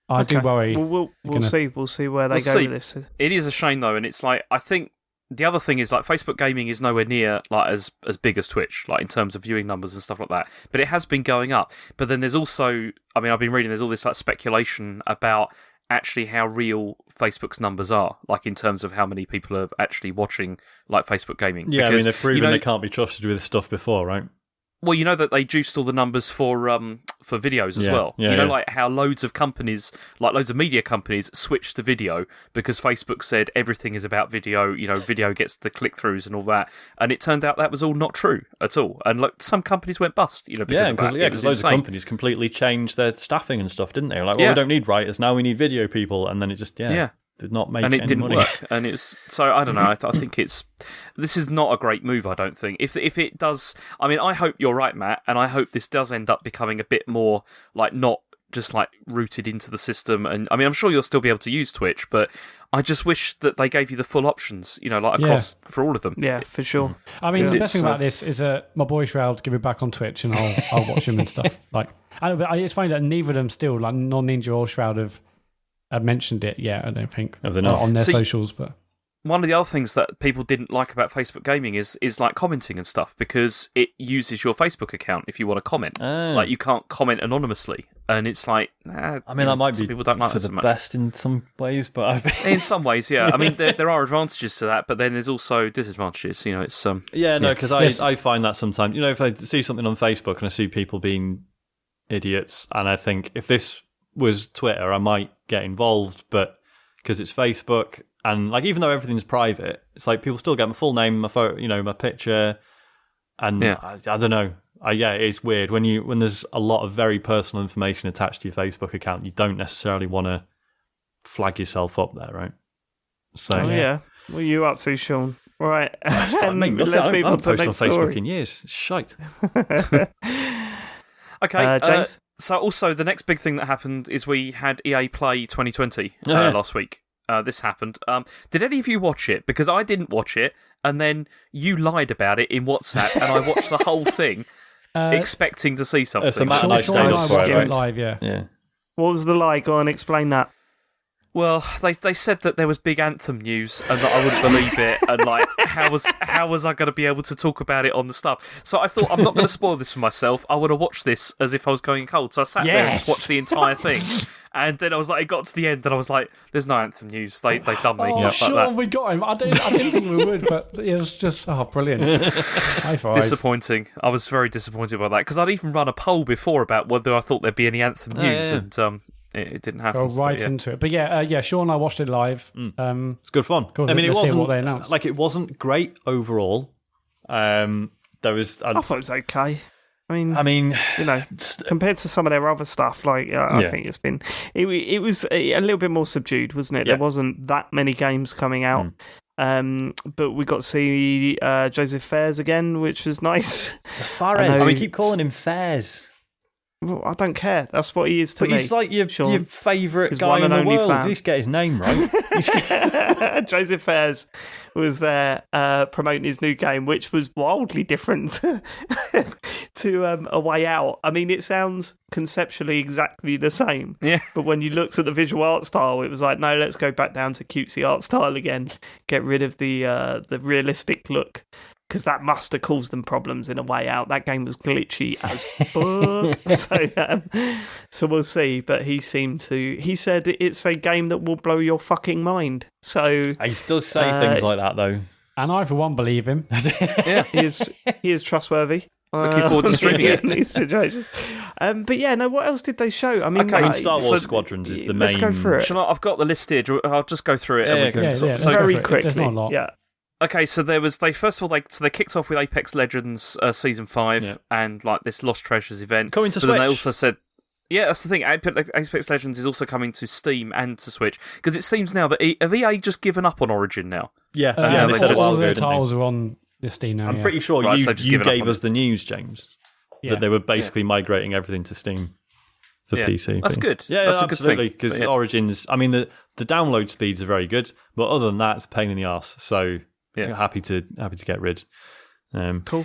I do worry. We'll see. We'll see where they go with this. It is a shame though, and it's like, I think the other thing is, like, Facebook Gaming is nowhere near like as big as Twitch, like in terms of viewing numbers and stuff like that. But it has been going up. But then there's also, I mean, I've been reading, there's all this like speculation about actually how real Facebook's numbers are, like in terms of how many people are actually watching like Facebook Gaming. Yeah, because, I mean, they've proven they can't be trusted with stuff before, right? Well, you know that they juiced all the numbers for videos as well. Yeah, like how loads of companies, like loads of media companies, switched to video because Facebook said everything is about video. You know, video gets the click-throughs and all that. And it turned out that was all not true at all. And like some companies went bust. You know, because loads of companies completely changed their staffing and stuff, didn't they? Like, we don't need writers now; we need video people. And then it just did not make any money. And it didn't work. And it's so I don't know. I think this is not a great move. I don't think if it does. I mean, I hope you're right, Matt, and I hope this does end up becoming a bit more like not just like rooted into the system. And I mean, I'm sure you'll still be able to use Twitch, but I just wish that they gave you the full options. You know, like across for all of them. Yeah, for sure. I mean, the best thing about this is my boy Shroud give it back on Twitch, and I'll watch him and stuff. Like, it's funny that neither of them still, like Non-Ninja or Shroud, have mentioned it yet. I don't think on their socials, but. One of the other things that people didn't like about Facebook Gaming is like commenting and stuff, because it uses your Facebook account if you want to comment. Like, you can't comment anonymously, and it's like, I mean, that might be people don't like for that so the much. best in some ways, but in some ways, yeah. I mean, there are advantages to that, but then there's also disadvantages. You know, it's because I find that sometimes, you know, if I see something on Facebook and I see people being idiots, and I think if this was Twitter, I might get involved, but because it's Facebook. And like, even though everything's private, it's like people still get my full name, my photo, you know, my picture, and I don't know. It's weird when there's a lot of very personal information attached to your Facebook account. You don't necessarily want to flag yourself up there, right? So what are you up to, Sean? Right, let's move on to the next story. Facebook in years. It's shite. Okay, James. So also the next big thing that happened is we had EA Play 2020 last week. This happened. Did any of you watch it? Because I didn't watch it, and then you lied about it in WhatsApp, and I watched the whole thing, expecting to see something. So Matt and I stayed up for it, right? Live, yeah. What was the lie? Go on, explain that. Well, they said that there was big Anthem news and that I wouldn't believe it, and like how was I going to be able to talk about it on the stuff? So I thought, I'm not going to spoil this for myself. I want to watch this as if I was going cold. So I sat there and just watched the entire thing, and then I was like, it got to the end, and I was like, "There's no Anthem news. They've done me." Oh, sure, we got him. I didn't think we would, but it was just brilliant. High five. Disappointing. I was very disappointed by that, because I'd even run a poll before about whether I thought there'd be any Anthem news, and it didn't happen. Go right into it. But Sean and I watched it live. It's good fun. Cool. I mean, it wasn't what they announced. It wasn't great overall. There was. I thought it was okay. I mean, compared to some of their other stuff, I think it's been it was a little bit more subdued, wasn't it? Yeah. There wasn't that many games coming out. But we got to see Joseph Fares again, which was nice. Fares. We keep calling him Fares. Well, I don't care. That's what he is to me. But he's like your favourite guy in the world. At least get his name right. Joseph Fares was there promoting his new game, which was wildly different to A Way Out. I mean, it sounds conceptually exactly the same. Yeah. But when you looked at the visual art style, it was like, no, let's go back down to cutesy art style again. Get rid of the realistic look. Because that must have caused them problems in A Way Out. That game was glitchy as fuck. So we'll see. But he said it's a game that will blow your fucking mind. So he does say things like that, though. And I, for one, believe him. Yeah, he is trustworthy. Looking forward to streaming it in these situations. But yeah, no. What else did they show? I mean, Star Wars Squadrons is the main. Let's go through it. I've got the list here. I'll just go through it. Very quickly. There's not a lot. Yeah. Okay, so they kicked off with Apex Legends Season 5 and like this Lost Treasures event. Coming to Switch. Then they also said, that's the thing. Apex Legends is also coming to Steam and to Switch because it seems now that have EA just given up on Origin now? Yeah, they said all their titles are on the Steam now. I'm pretty sure you gave us the news, James, that they were basically migrating everything to Steam for PC. That's good. Yeah, that's absolutely. A good Because Origins, I mean, the download speeds are very good, but other than that, it's a pain in the arse. So. Yeah, happy to get rid. Cool.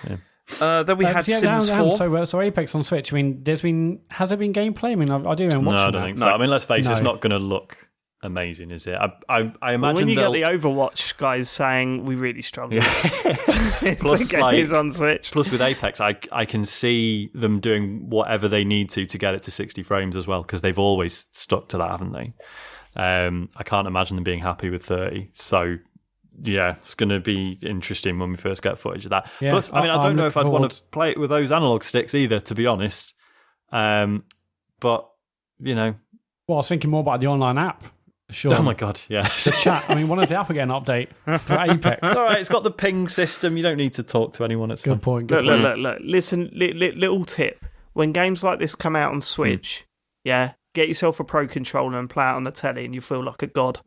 Yeah. Then we had Sims 4. So Apex on Switch. I mean, has there been gameplay? I mean, I do remember watching No, I don't think so. I mean, let's face it, it's not going to look amazing, is it? I imagine when you get the Overwatch guys saying we really struggle plus, to get these on Switch. Plus with Apex, I can see them doing whatever they need to get it to 60 frames as well, because they've always stuck to that, haven't they? I can't imagine them being happy with 30. So yeah, it's going to be interesting when we first get footage of that. Yeah, plus, I mean, I don't know if I'd want to play it with those analog sticks either, to be honest. But, Well, I was thinking more about the online app. Sure. Oh my God, yes. The chat. I mean, one of the app will get an update for Apex. It's all right, it's got the ping system. You don't need to talk to anyone. It's good fine. Point. Look. Listen, little tip. When games like this come out on Switch, get yourself a Pro Controller and play it on the telly and you feel like a god.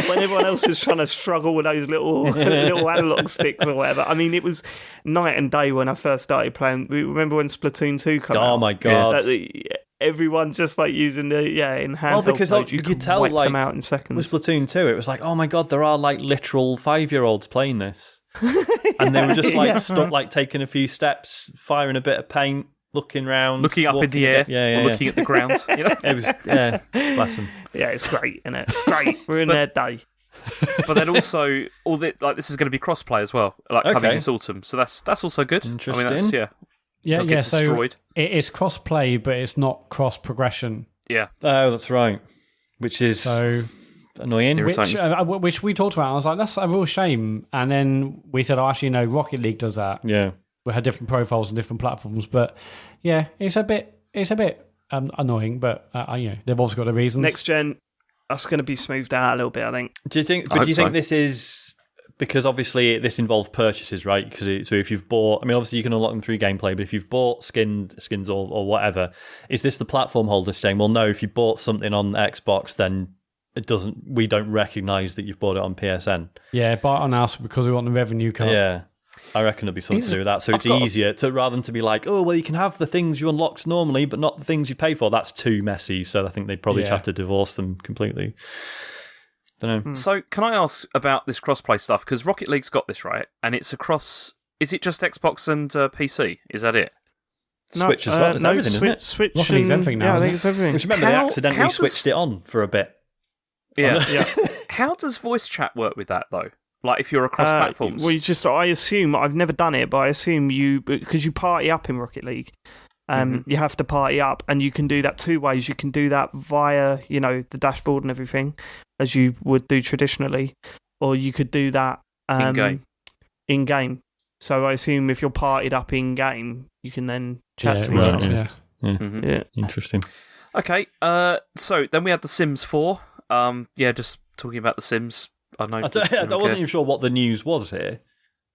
When everyone else is trying to struggle with those little analog sticks or whatever. I mean, it was night and day when I first started playing. Remember when Splatoon 2 came out? Oh my God. Everyone just like using in handheld well, because mode, you could tell like them out in seconds. With Splatoon 2, it was like, oh my God, there are like literal 5-year-olds playing this. And they were just like stuck like taking a few steps, firing a bit of paint, looking round, looking up in the air, looking at the ground. It was, bless them. Yeah, it's great, isn't it? It's great. We're in their day. But then also, this is going to be cross-play as well, coming this autumn. So that's also good. Interesting. I mean, that's, so it's cross-play, but it's not cross-progression. Yeah. Oh, that's right. Which is annoying. Which we talked about. I was like, that's a real shame. And then we said, actually, no, Rocket League does that. Yeah. We had different profiles on different platforms, but it's a bit annoying. But they've also got the reasons. Next gen, that's going to be smoothed out a little bit, I think. Do you think? But do you think this is because obviously this involves purchases, right? So if you've bought, I mean, obviously you can unlock them through gameplay, but if you've bought skins or whatever, is this the platform holder saying, well, no, if you bought something on Xbox, then we don't recognise that you've bought it on PSN. Yeah, buy it on us because we want the revenue cut. Yeah. I reckon it'll be something to do with that. So it's easier rather than to be like, oh, well, you can have the things you unlocked normally, but not the things you pay for. That's too messy. So I think they'd probably have to divorce them completely. Don't know. So can I ask about this crossplay stuff? Because Rocket League's got this, right? And it's across... Is it just Xbox and PC? Is that it? Switch as well. It's everything, isn't it? Switch Rocket League's everything now. Yeah, I think it's everything. Which remember, they accidentally switched it on for a bit. Yeah. How does voice chat work with that, though? Like if you're across platforms? Well, I assume, I've never done it, but I assume because you party up in Rocket League, you have to party up, and you can do that two ways. You can do that via, the dashboard and everything, as you would do traditionally, or you could do that in-game. So I assume if you're partied up in-game, you can then chat to each other. Yeah. Interesting. Okay, so then we had The Sims 4. Just talking about The Sims. I wasn't even sure what the news was here.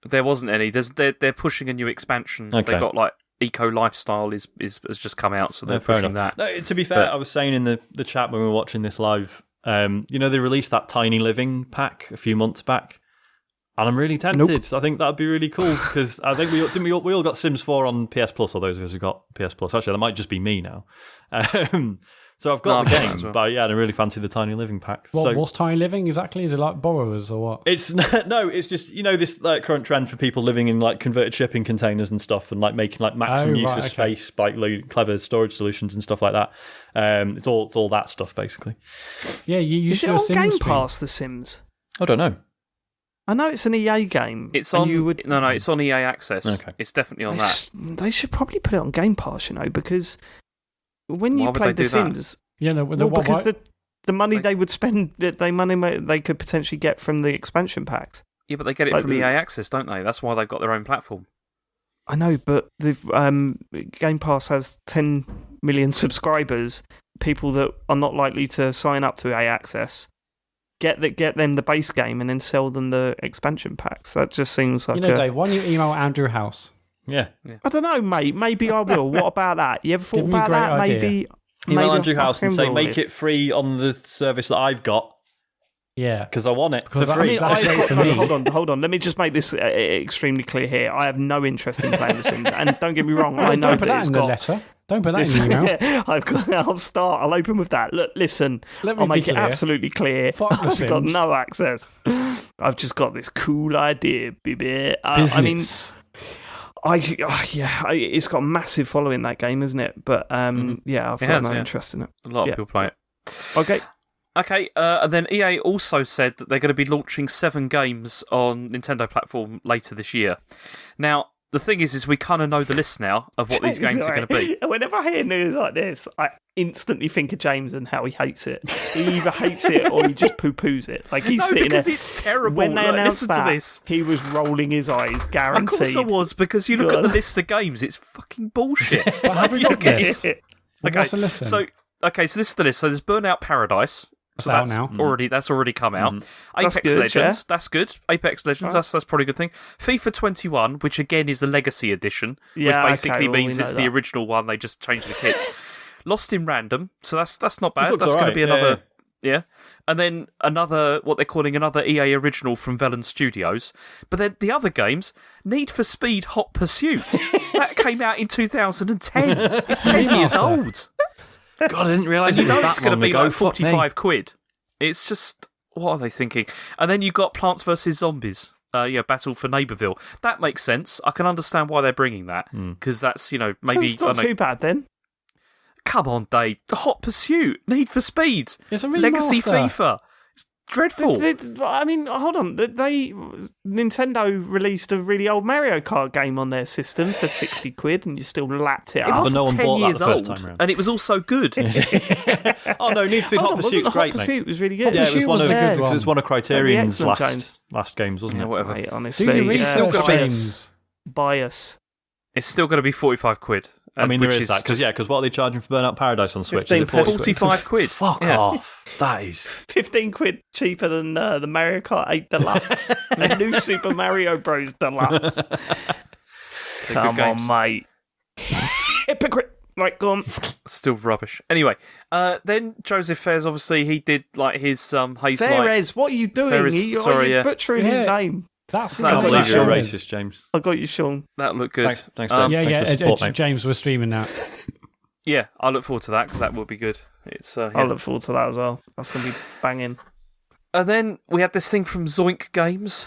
There wasn't any. They're pushing a new expansion. Okay. They got eco lifestyle has just come out, so they're pushing that. No, to be fair, I was saying in the chat when we were watching this live, they released that Tiny Living pack a few months back, and I'm really tempted. Nope. I think that'd be really cool because I think we all got Sims 4 on PS Plus, or those of us who got PS Plus. Actually, that might just be me now. So I've got the game, but I really fancy the Tiny Living pack. What's Tiny Living exactly? Is it like borrowers or what? It's just this current trend for people living in like converted shipping containers and stuff, and like making like maximum use of space by clever storage solutions and stuff like that. It's all that stuff basically. Yeah, you is it on Game Pass? The Sims? I don't know. I know it's an EA game. It's on. No, it's on EA Access. Okay. It's definitely on that. They should probably put it on Game Pass, because when you play The Sims, because the money they would spend, they could potentially get from the expansion packs. Yeah, but they get it from EA Access, don't they? That's why they've got their own platform. I know, but the Game Pass has 10 million subscribers, people that are not likely to sign up to EA Access. Get them the base game and then sell them the expansion packs. That just seems like Dave, why don't you email Andrew House? Yeah. I don't know, mate. Maybe I will. What about that? You ever thought about that? Idea. Maybe Andrew House and say, make it free on the service that I've got. Yeah. Because I want it for free. Hold on. Let me just make this extremely clear here. I have no interest in playing The Sims. And don't get me wrong, I know that it's got... letter. Don't put that in the email. I'll open with that. Look, listen, I'll make it absolutely clear. I've got no access. I've just got this cool idea, baby. It's got a massive following, that game, isn't it? But I've got no interest in it. A lot of people play it. Okay, and then EA also said that they're going to be launching 7 games on Nintendo platform later this year. Now, the thing is we kind of know the list now of what these games are going to be. Whenever I hear news like this, I instantly think of James and how he hates it. He either hates it or he just poo-poos it. Like he's sitting there. Because it's terrible. When they announced that, to this. He was rolling his eyes, guaranteed. Of course I was, because you look at the list of games, it's fucking bullshit. But have we got this? Okay, so this is the list. So there's Burnout Paradise. So that's out now. That's already come out. Apex Legends, that's good. Apex Legends, that's probably a good thing. FIFA 21, which again is the Legacy Edition, which basically means it's the original one. They just changed the kits. Lost in Random, so that's not bad. That's going to be another, and then another what they're calling another EA original from Velen Studios. But then the other games, Need for Speed Hot Pursuit, that came out in 2010. It's 10 years old. God, I didn't realise it was that it's going to be ago. like 45 quid. It's just, what are they thinking? And then you've got Plants vs. Zombies. Battle for Neighbourville. That makes sense. I can understand why they're bringing that. Because that's, maybe... So it's not too bad then. Come on, Dave. The Hot Pursuit. Need for Speed. It's a remaster. Legacy FIFA. It's dreadful. Hold on. Nintendo released a really old Mario Kart game on their system for 60 quid and you still lapped it up. It was no one 10 bought years that the first old, time round. And it was also good. Oh no, Need for Speed Hot Pursuit's great, Hot Pursuit was really good. Yeah, it was one of Criterion's last games, wasn't it? Whatever. Mate, honestly, it's still going to be bias. It's still going to be 45 quid. I mean, there is that, because what are they charging for Burnout Paradise on Switch? 45 quid. Fuck off. That is 15 quid cheaper than the Mario Kart 8 Deluxe. The new Super Mario Bros. Deluxe. Come on, mate. Hypocrite. Right, go on. Still rubbish. Anyway, then Joseph Fares, obviously, he did like his Haze Fares, what are you doing? You're butchering his name. That's I can't believe you're racist, James. I got you, Sean. That looked good. Thanks, Dave. James, we're streaming that. Yeah, I look forward to that because that will be good. I look forward to that as well. That's going to be banging. And then we had this thing from Zoink Games,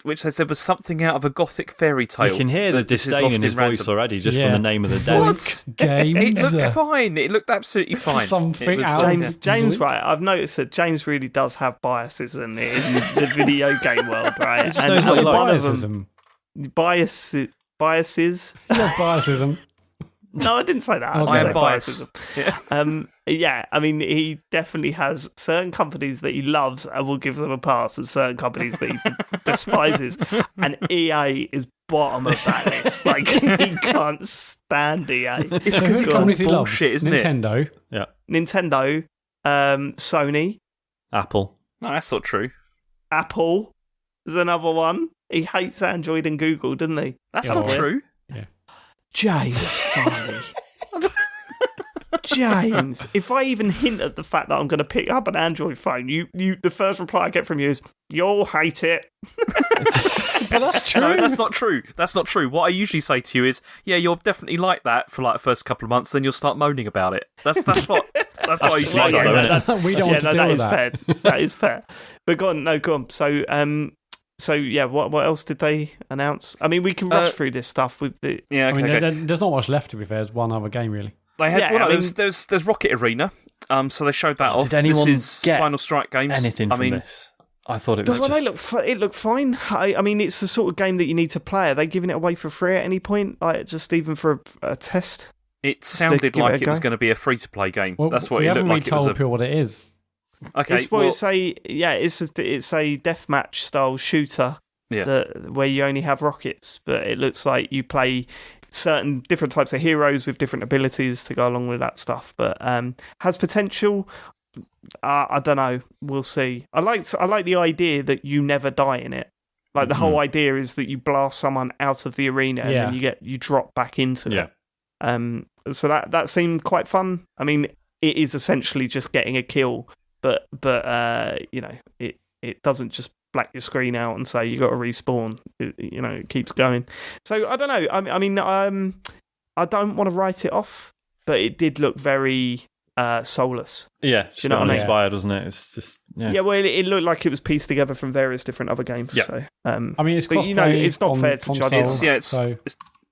which they said was something out of a gothic fairy tale. You can hear the disdain in his voice already just from the name of the day. What? Games? It looked fine. It looked absolutely fine. James, right? I've noticed that James really does have biases in the video game world, right? He just knows what one of them. Biases. He has biasism. No, I didn't say that. I am biased. Yeah. I mean, he definitely has certain companies that he loves and will give them a pass, and certain companies that he despises. And EA is bottom of that list. Like, he can't stand EA. It's because it's all bullshit, isn't it? Nintendo. Yeah. Nintendo, Sony. Apple. No, that's not true. Apple is another one. He hates Android and Google, doesn't he? That's not true. Yeah. James Farley. James, if I even hint at the fact that I'm going to pick up an Android phone, the first reply I get from you is, "You'll hate it." But that's true. No, that's not true. That's not true. What I usually say to you is, "Yeah, you'll definitely like that for like the first couple of months, then you'll start moaning about it." That's what I usually say. We don't want to deal with that. Fair. That is fair. But go on. So yeah, what else did they announce? I mean, we can rush through this stuff with the. Yeah, okay, I mean, there's not much left, to be fair. There's one other game really. They had there's Rocket Arena. So they showed that off. Did anyone this is get Final Strike Games. anything from this? I thought it was it looked fine. I mean, it's the sort of game that you need to play. Are they giving it away for free at any point? Like, just even for a test? It sounded like it was going to be a free-to-play game. Well, that's what it looked like. We haven't really told people what it is. Okay, it's a deathmatch style shooter. Yeah. Where you only have rockets, but it looks like you play certain different types of heroes with different abilities to go along with that stuff. But has potential. I don't know. We'll see. I like the idea that you never die in it. Like the whole idea is that you blast someone out of the arena and then you drop back into it. So that seemed quite fun. I mean, it is essentially just getting a kill, but it doesn't just black your screen out and say you got to respawn. It keeps going. So I don't know. I mean, I don't want to write it off, but it did look very soulless. Yeah, just uninspired, wasn't it? It's just well, it looked like it was pieced together from various different other games. Yeah. So, I mean, it's crossplay. It's not fair to judge it.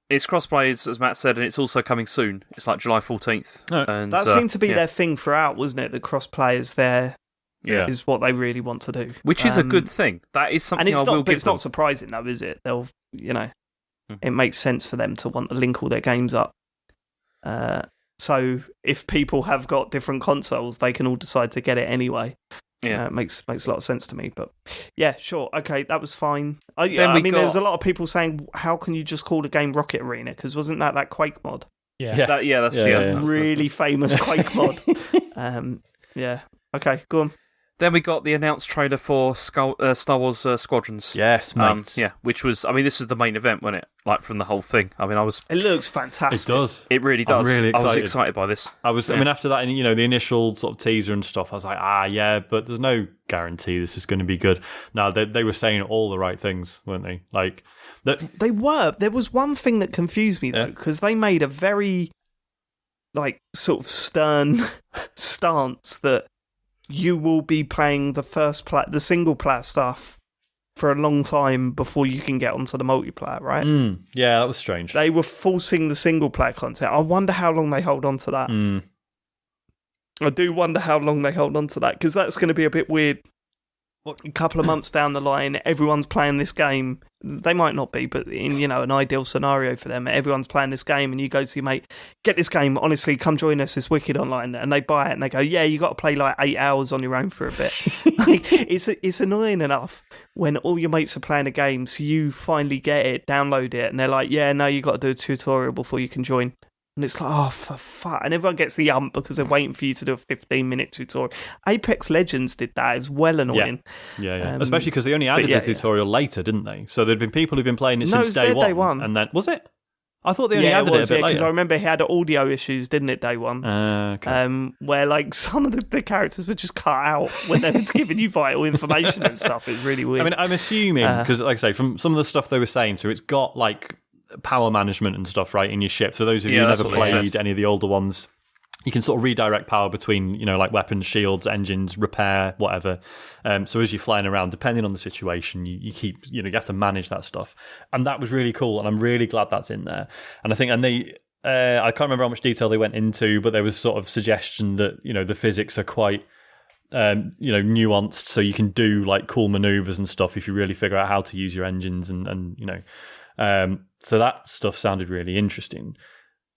It's crossplay, as Matt said, and it's also coming soon. It's like July 14th. No, and that seemed to be their thing throughout, wasn't it? The crossplay is there. Yeah, is what they really want to do, which is a good thing. That is something I will give them. It's not surprising, though, is it? They'll, it makes sense for them to want to link all their games up. So if people have got different consoles, they can all decide to get it anyway. Yeah, it makes a lot of sense to me. But yeah, sure, okay, that was fine. I mean, there was a lot of people saying, "How can you just call the game Rocket Arena?" Because wasn't that Quake mod? Yeah, that's really famous Quake mod. Yeah. Okay, go on. Then we got the announced trailer for Star Wars Squadrons. Yes, mate. Which was, I mean, this is the main event, wasn't it? Like, from the whole thing. I mean, It looks fantastic. It does. It really does. I'm really excited. I was excited by this. I mean, after that, the initial sort of teaser and stuff, I was like, but there's no guarantee this is going to be good. No, they were saying all the right things, weren't they? Like, they were. There was one thing that confused me, though, because they made a very, sort of stern stance that you will be playing the single player stuff for a long time before you can get onto the multiplayer, right? Yeah, that was strange. They were forcing the single player content. I wonder how long they hold on to that. I do wonder how long they hold on to that, because that's going to be a bit weird. A couple of months down the line, everyone's playing this game. They might not be, but in an ideal scenario for them, everyone's playing this game, and you go to your mate, "Get this game, honestly, come join us, it's wicked online," and they buy it, and they go, "Yeah, you got to play like 8 hours on your own for a bit." It's annoying enough when all your mates are playing a game, so you finally get it, download it, and they're like, "Yeah, no, you got to do a tutorial before you can join." And it's like, oh, for fuck. And everyone gets the ump because they're waiting for you to do a 15-minute tutorial. Apex Legends did that. It was well annoying. Yeah. Especially because they only added the tutorial later, didn't they? So there'd been people who'd been playing it since day one. And then, was it? I thought they only added it a bit later. Because I remember he had audio issues, didn't it, day one? Okay. Where some of the characters were just cut out when they were giving you vital information and stuff. It was really weird. I mean, I'm assuming, because like I say, from some of the stuff they were saying, so it's got power management and stuff, right, in your ship. So those of you who never played any of the older ones, you can sort of redirect power between, weapons, shields, engines, repair, whatever. So as you're flying around, depending on the situation, you keep, you have to manage that stuff. And that was really cool, and I'm really glad that's in there. And I think, they, I can't remember how much detail they went into, but there was sort of suggestion that, the physics are quite nuanced, so you can do cool maneuvers and stuff if you really figure out how to use your engines and so that stuff sounded really interesting.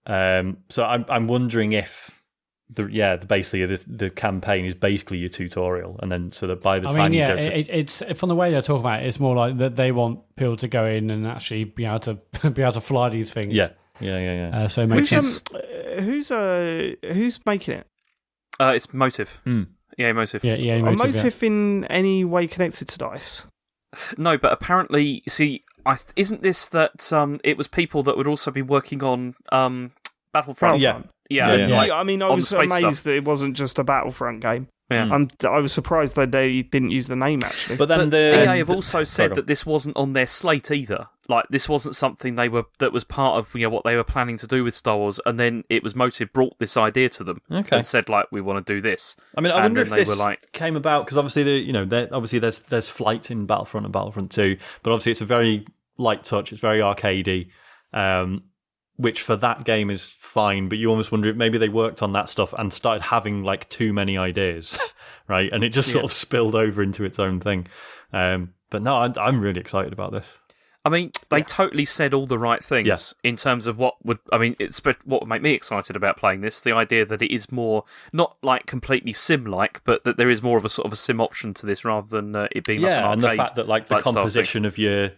So I'm wondering if the campaign is basically your tutorial, and then so that by the time you go to it's from the way they're talking about it, it's more like that they want people to go in and actually be able to fly these things. Yeah. So it makes sense. Who's making it? It's Motive. Yeah, Motive. Yeah, Motive in any way connected to DICE? No, but apparently, see, isn't this that it was people that would also be working on Battlefront? Yeah. I mean, I on was the space amazed stuff. that it wasn't just a Battlefront game. Yeah. I was surprised that they didn't use the name, actually. But then EA have also said that this wasn't on their slate either. Like, this wasn't something that was part of what they were planning to do with Star Wars, and then it was Motive brought this idea to them and said, like, we want to do this. I mean, I wonder if this came about because obviously, obviously there's flight in Battlefront and Battlefront 2, but obviously it's a very light touch, it's very arcadey, which for that game is fine, but you almost wonder if maybe they worked on that stuff and started having like too many ideas, right? And it just sort of spilled over into its own thing. But no, I'm really excited about this. I mean, they totally said all the right things in terms of what would make me excited about playing this. The idea that it is more, not like completely sim-like, but that there is more of a sort of a sim option to this rather than it being like an arcade. And the fact that like the composition of your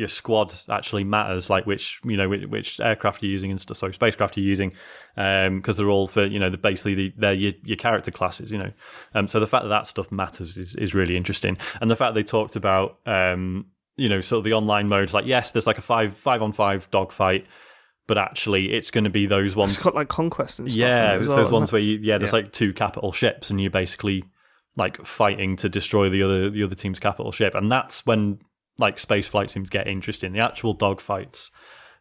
squad actually matters, like which aircraft you're using and stuff, so spacecraft you're using, because they're all for they're your character classes, so the fact that stuff matters is really interesting, and the fact they talked about sort of the online modes, like yes, there's like a 5-on-5 dogfight, but actually it's going to be those ones. It's got like conquest and stuff. Yeah, it's those ones where there's like 2 capital ships, and you're basically like fighting to destroy the other team's capital ship, and that's when like space flight seems to get interesting. The actual dogfights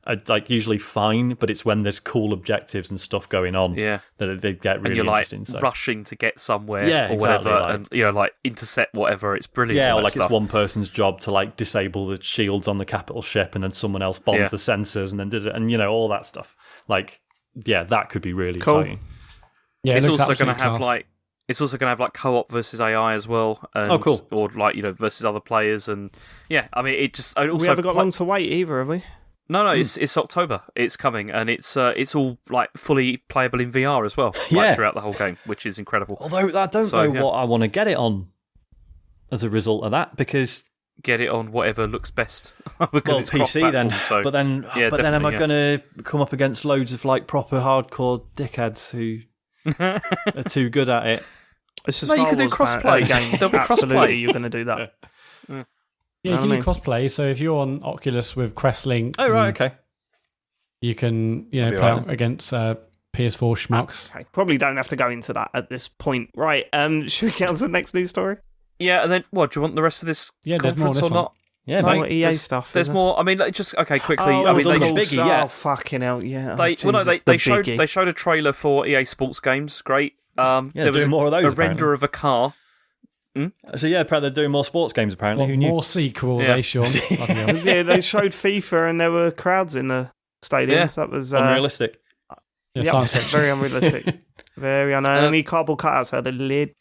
are like usually fine, but it's when there's cool objectives and stuff going on that they get really interesting. And you're like rushing to get somewhere or whatever, and like intercept whatever. It's brilliant. Yeah, or like it's one person's job to like disable the shields on the capital ship, and then someone else bombs the sensors, and then did it, and all that stuff. Like, that could be really exciting. Yeah, it's also going to have like. It's also going to have like co-op versus AI as well. And, cool. Or like versus other players, and I mean it just. Also we haven't got long to wait either, have we? No, it's October. It's coming, and it's all like fully playable in VR as well, throughout the whole game, which is incredible. Although I don't know what I want to get it on as a result of that, because get it on whatever looks best. Because it's PC then. So, but then am I going to come up against loads of like proper hardcore dickheads who are too good at it? It's a Star you can do Wars crossplay. game. There'll be Absolutely, crossplay. you're going to do that. Yeah, you can do crossplay. So if you're on Oculus with Questlink, okay, you can play out against PS4 schmucks. Okay. Probably don't have to go into that at this point, right? Should we get on to the next news story? Yeah, and then what? Do you want the rest of this conference or not? Yeah, more EA stuff. There's more. I mean, just quickly. Oh, I mean, they biggie, Oh, fucking hell, yeah. They showed a trailer for EA Sports games. Great. There was more of those. A render of a car. So apparently they're doing more sports games. Apparently, who knew? More sequels, Sean? Yeah, they showed FIFA and there were crowds in the stadiums. Yeah. That was unrealistic. Very unrealistic. Very only cardboard cutouts had a lid.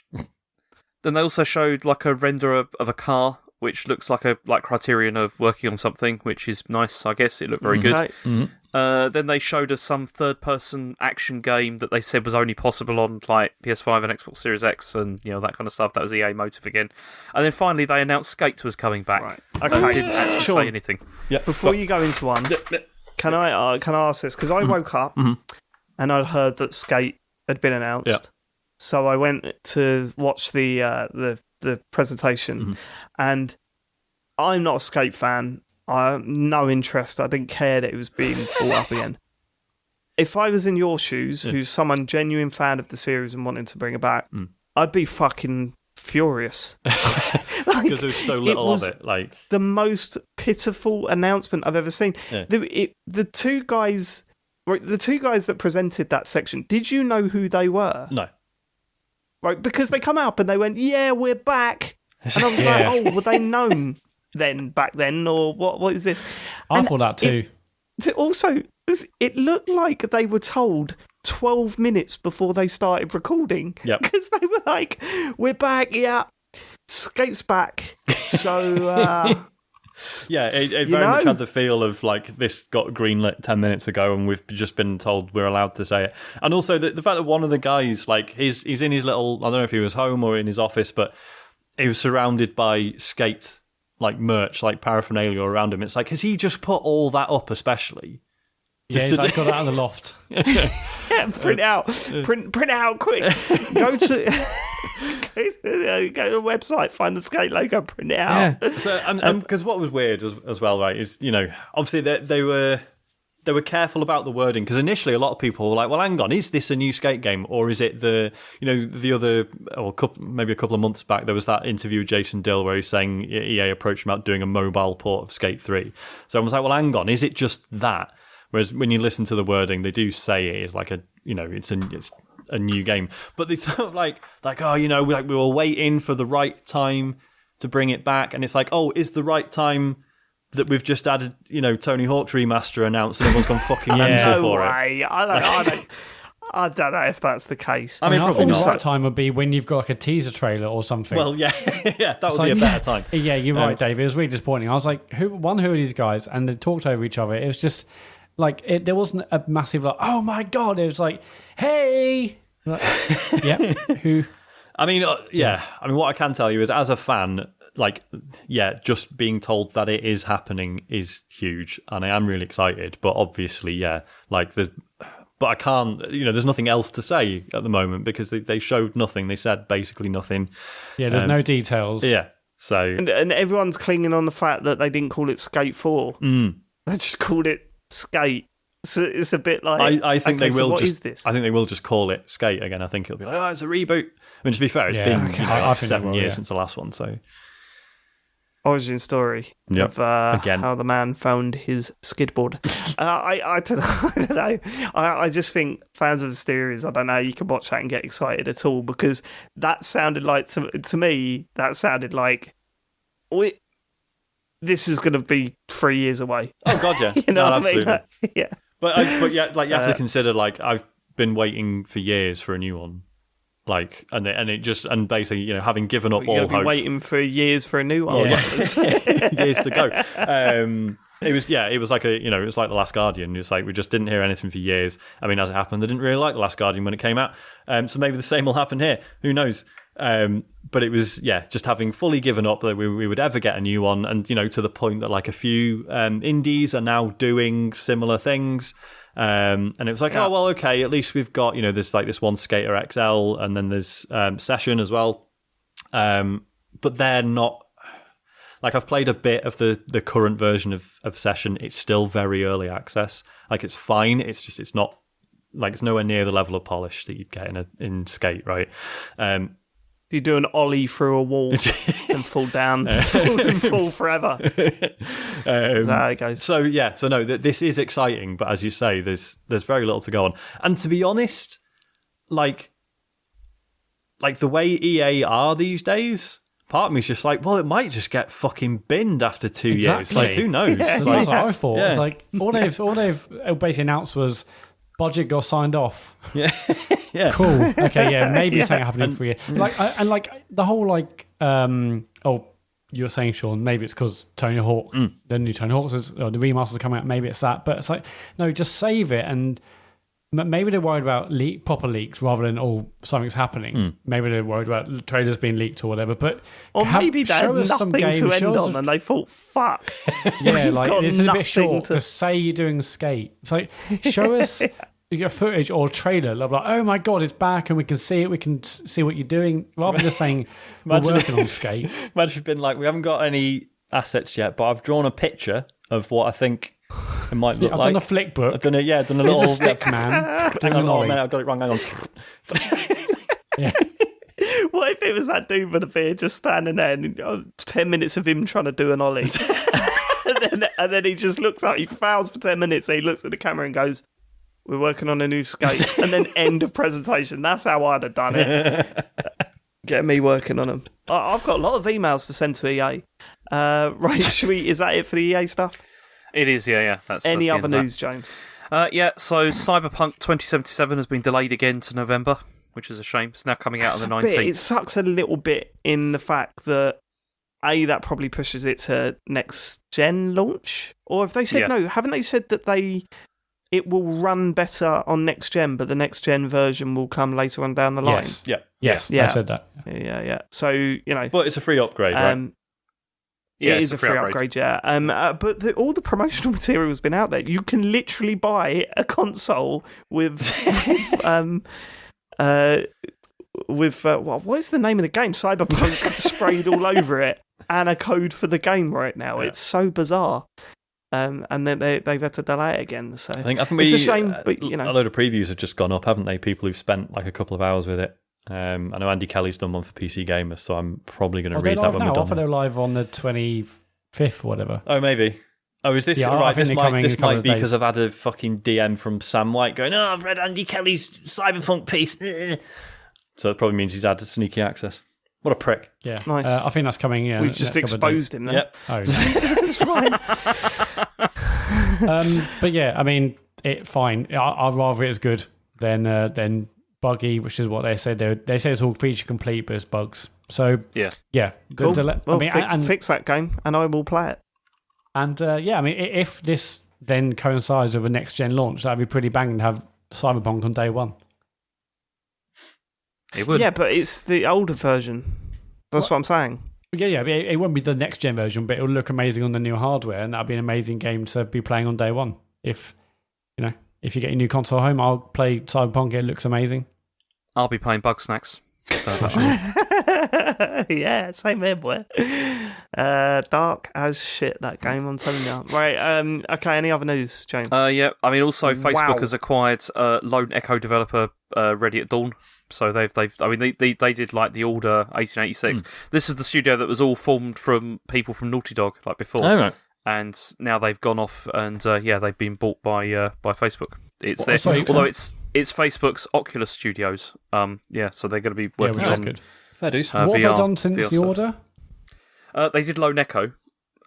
Then they also showed like a render of a car, which looks like a criterion of working on something, which is nice. I guess it looked very good. Mm-hmm. Then they showed us some third-person action game that they said was only possible on like PS5 and Xbox Series X, and that kind of stuff. That was EA Motive again. And then finally they announced Skate was coming back. Right. Okay, they didn't actually say anything. Yeah. Before you go into one, can I ask this? Because I woke up and I'd heard that Skate had been announced. Yeah. So I went to watch the presentation, and I'm not a Skate fan. I have no interest. I didn't care that it was being brought up again. If I was in your shoes, who's someone genuine fan of the series and wanting to bring it back, I'd be fucking furious. Because there's so little of it. Like the most pitiful announcement I've ever seen. Yeah. The two guys that presented that section, did you know who they were? No. Right, because they come up and they went, "Yeah, we're back," and I was like, "Oh, were they known back then, or what is this?" I thought that too. It looked like they were told 12 minutes before they started recording. Yep. Because they were like, "We're back, yeah, Skate's back." So yeah, it very much had the feel of like this got greenlit 10 minutes ago and we've just been told we're allowed to say it. And also the fact that one of the guys, like he's in his little, I don't know if he was home or in his office, but he was surrounded by Skate like merch, like paraphernalia around him. It's like, has he just put all that up especially? Yeah, he's like got it out of the loft. Yeah, print it out. Print it out quick. Go to Go to the website, find the Skate logo, print it out. Yeah. So, because what was weird as well, right, is obviously they were careful about the wording, because initially a lot of people were like, well, hang on, is this a new Skate game, or is it the other, maybe a couple of months back, there was that interview with Jason Dill where he's saying EA approached him about doing a mobile port of Skate 3. So I was like, well, hang on, is it just that? Whereas when you listen to the wording, they do say it is like it's a new game. But they sort of like, oh, we were waiting for the right time to bring it back. And it's like, oh, is the right time that we've just added, Tony Hawk's remaster announced and everyone's gone fucking mental for it? I don't know if that's the case. I mean, probably not. The right time would be when you've got like a teaser trailer or something. Well, yeah, that would be a better time. Yeah, you're right, Dave. It was really disappointing. I was like, who are these guys? And they talked over each other. It was just like, there wasn't a massive like, oh my God. It was like, hey. Like, yeah, who? I mean, I mean, what I can tell you is, as a fan, just being told that it is happening is huge, and I am really excited. But obviously, but I can't, there's nothing else to say at the moment, because they showed nothing. They said basically nothing. Yeah, there's no details. Yeah, so and everyone's clinging on the fact that they didn't call it Skate 4. They just called it Skate. So it's a bit like, I think they will. So what is this? I think they will just call it Skate again. I think it'll be like, oh, it's a reboot. I mean, to be fair, it's been 7 years since the last one. So, origin story of how the man found his skidboard. I don't know. I just think fans of the series, I don't know, you can watch that and get excited at all, because that sounded like, to me, that sounded like this is going to be 3 years away. Oh God, yeah. You know what absolutely. I mean? Yeah. But you have to consider, I've been waiting for years for a new one. And basically, having given up all hope. You've been waiting for years for a new one. Yeah. Years to go. It was like it was like The Last Guardian. It's like we just didn't hear anything for years. I mean, as it happened, they didn't really like The Last Guardian when it came out. So maybe the same will happen here. Who knows? But it was, just having fully given up that we would ever get a new one, and to the point that a few indies are now doing similar things. And it was like, oh well, okay, at least we've got there's this one Skater XL, and then there's Session as well. But they're not I've played a bit of the current version of Session. It's still very early access. It's fine. It's just it's not it's nowhere near the level of polish that you'd get in Skate, right? You do an ollie through a wall and fall down, fall forever. Is that how it goes? So no, this is exciting, but as you say, there's very little to go on. And to be honest, the way EA are these days, part of me is just well, it might just get fucking binned after 2 years. Who knows? Yeah. That's what I thought. Yeah. It's all they've basically announced was budget got signed off. Yeah. Yeah. Cool. Okay, yeah, maybe something happening for you. The whole you were saying, Sean, maybe it's because Tony Hawk, the new Tony Hawks, or the remasters are coming out, maybe it's that. But it's no, just save it. And maybe they're worried about proper leaks rather than, something's happening. Maybe they're worried about trailers being leaked or whatever. But maybe they had nothing to end on and they thought, fuck. Yeah, it's a bit short to say you're doing Skate. It's show us your footage or trailer. Oh my God, it's back and we can see it. We can see what you're doing. Rather than just saying, we're working on Skate. Imagine been we haven't got any assets yet, but I've drawn a picture of what I think it might look like. I've done a flick book. I've done a little stick man. Hang on, I've got it wrong. Hang on. Yeah. What if it was that dude with a beard just standing there and 10 minutes of him trying to do an ollie? and then he just looks up, he fouls for 10 minutes, and he looks at the camera and goes, we're working on a new Skate. And then end of presentation. That's how I'd have done it. Get me working on them. I've got a lot of emails to send to EA. Right, is that it for the EA stuff? It is, yeah. That's Any other news, James? So Cyberpunk 2077 has been delayed again to November, which is a shame. It's now coming out on the 19th. It sucks a little bit in the fact that, that probably pushes it to next-gen launch? Or have they said no? Haven't they said that it will run better on next-gen, but the next-gen version will come later on down the line? Yes, I said that. Yeah. So, But it's a free upgrade, right? It is a free upgrade, yeah. But all the promotional material has been out there. You can literally buy a console with with what is the name of the game? Cyberpunk sprayed all over it, and a code for the game right now. Yeah. It's so bizarre. And then they've had to delay it again. So I think it's a shame, but you know, a load of previews have just gone up, haven't they? People who've spent like a couple of hours with it. I know Andy Kelly's done one for PC Gamers, so I'm probably going to read that when we're done. I thought they're live on the 25th or whatever. Oh, maybe. Oh, is this right? This might be because I've had a fucking DM from Sam White going, "Oh, I've read Andy Kelly's Cyberpunk piece." So that probably means he's had sneaky access. What a prick. Yeah. Nice. I think that's coming, yeah. We've just exposed him then. Yep. Oh, it's fine. But yeah, I mean, fine. I'd rather it's good than buggy, which is what they said. They say it's all feature complete, but it's bugs. So, yeah. Cool. Fix that game and I will play it. And I mean, if this then coincides with a next-gen launch, that'd be pretty banging to have Cyberpunk on day one. It would. Yeah, but it's the older version. That's what I'm saying. Yeah, it won't be the next-gen version, but it'll look amazing on the new hardware, and that'll be an amazing game to be playing on day one. If you get your new console home, I'll play Cyberpunk. It looks amazing. I'll be playing Bugsnax. Yeah, same here, boy. Dark as shit, that game, I'm telling you. Right, okay, any other news, James? Yeah, I mean, also Facebook has acquired Lone Echo developer Ready at Dawn. So they did like the Order 1886. This is the studio that was all formed from people from Naughty Dog, like before. Oh, right. And now they've gone off and they've been bought by Facebook. It's although it's Facebook's Oculus Studios. So they're going to be working on good. Fair dues. What have they done since VR the Order? They did Lone Echo.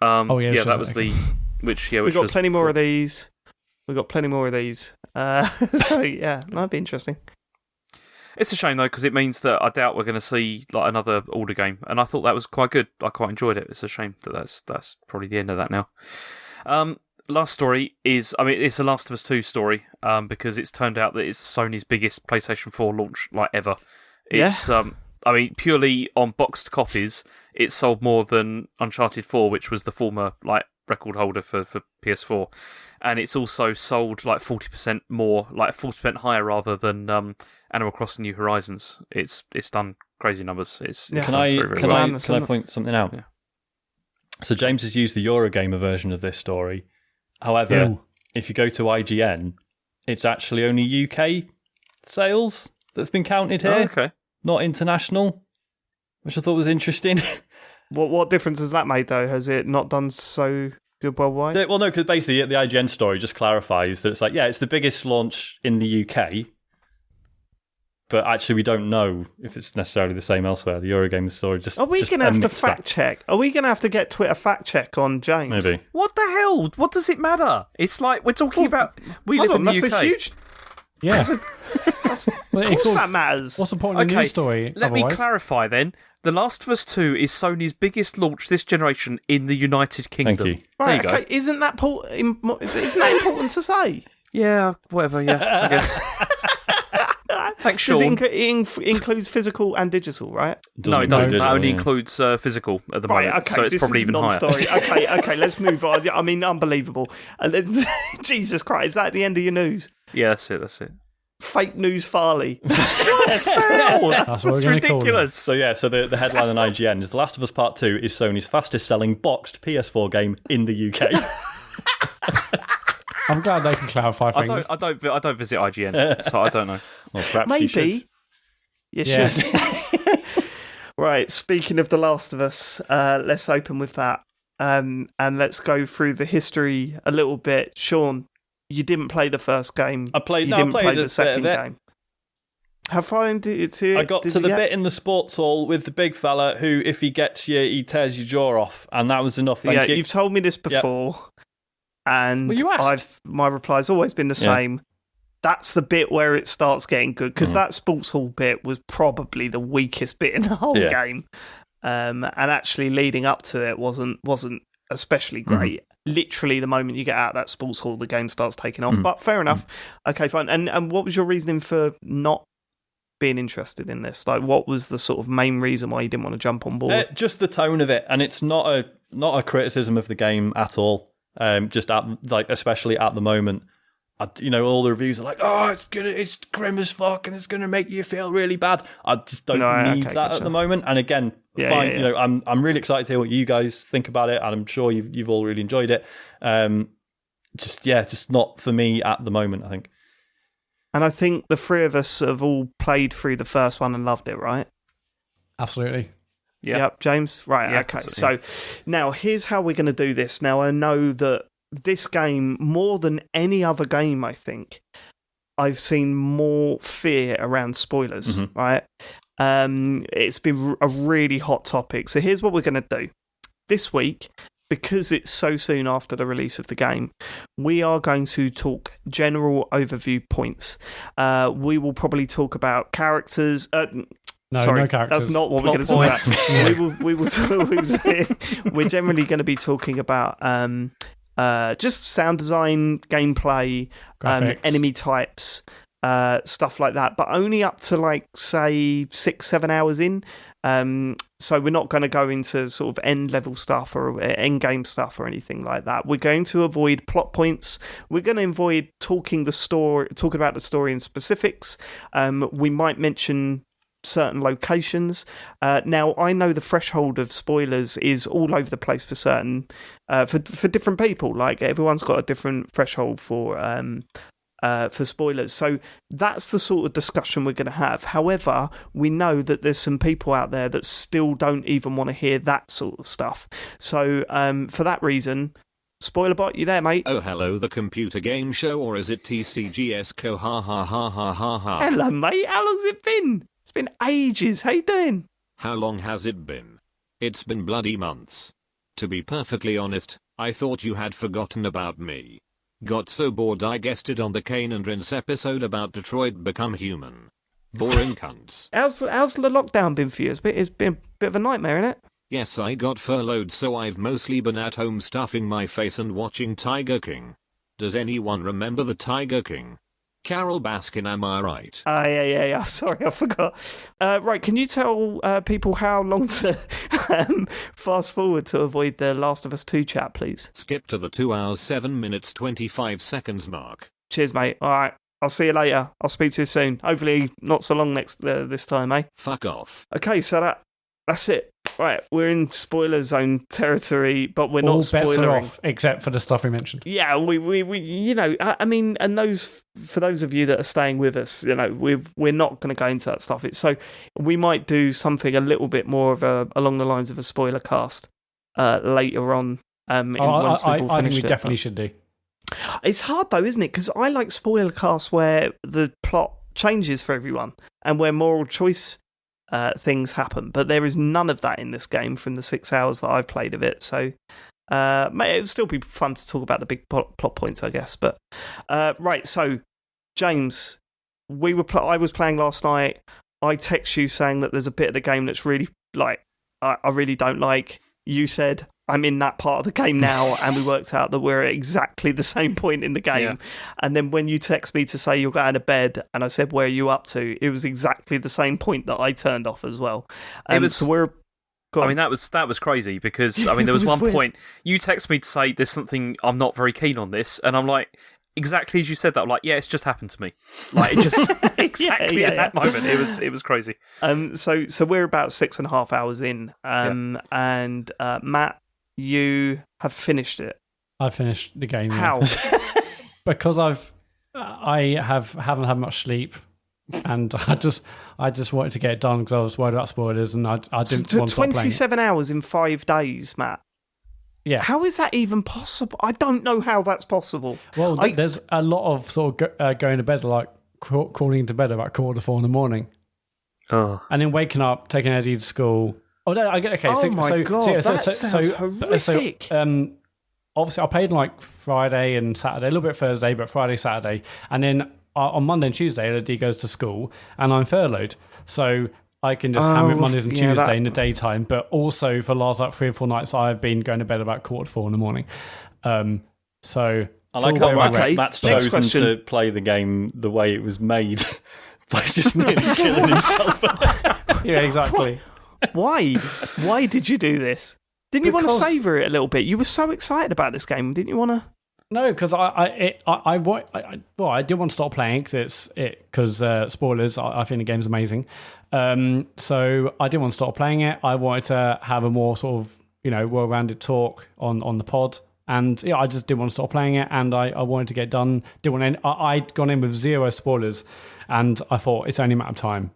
That was the which we got plenty more of these. So yeah, that'd be interesting. It's a shame though, because it means that I doubt we're going to see like another Order game, and I thought that was quite good. I quite enjoyed it. It's a shame that that's probably the end of that now. Last story is, it's a Last of Us 2 story, because it's turned out that it's Sony's biggest PlayStation 4 launch like ever. It's purely on boxed copies, it sold more than Uncharted 4, which was the former like record holder for PS4, and it's also sold like 40% more, like 40% higher rather than Animal Crossing New Horizons. It's done crazy numbers. Can I point something out? Yeah. So James has used the Eurogamer version of this story. However, if you go to IGN, it's actually only UK sales that's been counted here, not international, which I thought was interesting. What difference has that made, though? Has it not done so good worldwide? Well, no, because basically the IGN story just clarifies that it's like, it's the biggest launch in the UK, but actually we don't know if it's necessarily the same elsewhere. The Eurogamer story just... Are we going to have to fact check? Are we going to have to get Twitter fact check on James? Maybe. What the hell? What does it matter? It's like we're talking about... We live in the UK. That's a huge... Yeah. Of course that matters. What's the point of the news story? Let me clarify then. The Last of Us 2 is Sony's biggest launch this generation in the United Kingdom. Thank you. Right, there you go. Isn't that important to say? Yeah, whatever, I guess. Thanks, Sean. It includes physical and digital, right? No, it doesn't. That only includes physical at the moment. Okay, so it's probably even higher. Okay, let's move on. I mean, unbelievable. Jesus Christ, is that the end of your news? Yeah, that's it. Fake news Farley. What the hell? That's ridiculous. So the headline on IGN is The Last of Us Part 2 is Sony's fastest selling boxed PS4 game in the UK. I'm glad they can clarify things. I don't visit IGN, so I don't know. Well, perhaps maybe you should. Right, speaking of The Last of Us, let's open with that, and let's go through the history a little bit. Sean, you didn't play the first game. I played the second game. How far into it? I got to the bit in the sports hall with the big fella who, if he gets you, he tears your jaw off, and that was enough. Thank you. You've told me this before, and my reply's always been the same. That's the bit where it starts getting good, because that sports hall bit was probably the weakest bit in the whole game, and actually leading up to it wasn't especially great. Literally, the moment you get out of that sports hall, the game starts taking off. But fair enough. Okay, fine. And what was your reasoning for not being interested in this? Like, what was the sort of main reason why you didn't want to jump on board? Just the tone of it, and it's not a criticism of the game at all. Especially at the moment, all the reviews are like, oh, it's grim as fuck and it's gonna make you feel really bad. I just don't need that at the moment. And again, fine. I'm really excited to hear what you guys think about it, and I'm sure you've all really enjoyed it. Just not for me at the moment, I think. And I think the three of us have all played through the first one and loved it, right? Absolutely. Yep, James? Right, yeah, okay. So now here's how we're going to do this. Now, I know that this game, more than any other game, I think, I've seen more fear around spoilers, right? It's been a really hot topic. So here's what we're going to do. This week, because it's so soon after the release of the game, we are going to talk general overview points. We will probably talk about characters. No characters. That's not what we're going to talk about. We're generally going to be talking about just sound design, gameplay, enemy types, stuff like that, but only up to say 6-7 hours in. So we're not going to go into sort of end level stuff or end game stuff or anything like that. We're going to avoid plot points. We're going to avoid talking about the story in specifics. We might mention certain locations. Now, I know the threshold of spoilers is all over the place for certain, for different people. Like, everyone's got a different threshold for spoilers. So that's the sort of discussion we're going to have. However, we know that there's some people out there that still don't even want to hear that sort of stuff. So for that reason, spoilerbot, you there, mate? Oh, hello, the computer game show, or is it TCGS co? Ha ha ha ha ha ha. Hello, mate. How long's it been? It's been ages. How you doing? How long has it been? It's been bloody months. To be perfectly honest, I thought you had forgotten about me. Got so bored I guested on the Kane and Rince episode about Detroit Become Human. Boring cunts. How's the lockdown been for you? It's been a bit of a nightmare, isn't it? Yes, I got furloughed, so I've mostly been at home stuffing my face and watching Tiger King. Does anyone remember the Tiger King? Carol Baskin, am I right? Yeah. Sorry, I forgot. Right, can you tell people how long to fast forward to avoid the Last of Us 2 chat, please? Skip to the 2 hours 7 minutes 25 seconds mark. Cheers, mate. All right, I'll see you later. I'll speak to you soon. Hopefully not so long this time, eh? Fuck off. Okay, so that's it. Right, we're in spoiler zone territory, but we're not spoiling. All bets are off, except for the stuff we mentioned. Yeah, we I mean, and for those of you that are staying with us, we're not going to go into that stuff. So we might do something a little bit more of along the lines of a spoiler cast later on. Once we've all finished I think we it, definitely should do. It's hard though, isn't it? Because I like spoiler casts where the plot changes for everyone and where moral choice things happen, but there is none of that in this game from the 6 hours that I've played of it. So it would still be fun to talk about the big plot points, I guess. But right, so James, I was playing last night. I text you saying that there's a bit of the game that's really I really don't like. You said, I'm in that part of the game now, and we worked out that we're at exactly the same point in the game. Yeah. And then when you text me to say you're going to bed, and I said, where are you up to? It was exactly the same point that I turned off as well. So that was crazy because, there was one point you text me to say there's something I'm not very keen on this, and I'm like, exactly as you said that, I'm like, yeah, it's just happened to me. Like, it just exactly at that moment, it was crazy. So we're about 6.5 hours in, and Matt, you have finished it. I finished the game. How? Because I haven't had much sleep, and I just wanted to get it done because I was worried about spoilers, and I didn't want to stop playing. 27 hours in 5 days, Matt. Yeah. How is that even possible? I don't know how that's possible. Well, there's a lot of sort of going to bed, like crawling into bed about 3:45 in the morning. Oh. And then waking up, taking Eddie to school. Oh, no, I get okay. Oh, my God, that sounds horrific. Obviously, I played like Friday and Saturday, a little bit Thursday, but Friday, Saturday. And then on Monday and Tuesday, Eddie goes to school, and I'm furloughed. So I can just hammer it Mondays and Tuesday in the daytime, but also for the last 3 or 4 nights, I've been going to bed about 3:45 in the morning. So I like how Matt's chosen to play the game the way it was made by just nearly killing himself. Yeah, exactly. Why? Why did you do this? Didn't you want to savour it a little bit? You were so excited about this game, didn't you want to? No, because I did want to start playing because spoilers. I think the game's amazing. So I did want to start playing it. I wanted to have a more sort of well-rounded talk on the pod, and I just did want to start playing it, and I wanted to get done. I'd gone in with zero spoilers, and I thought it's only a matter of time,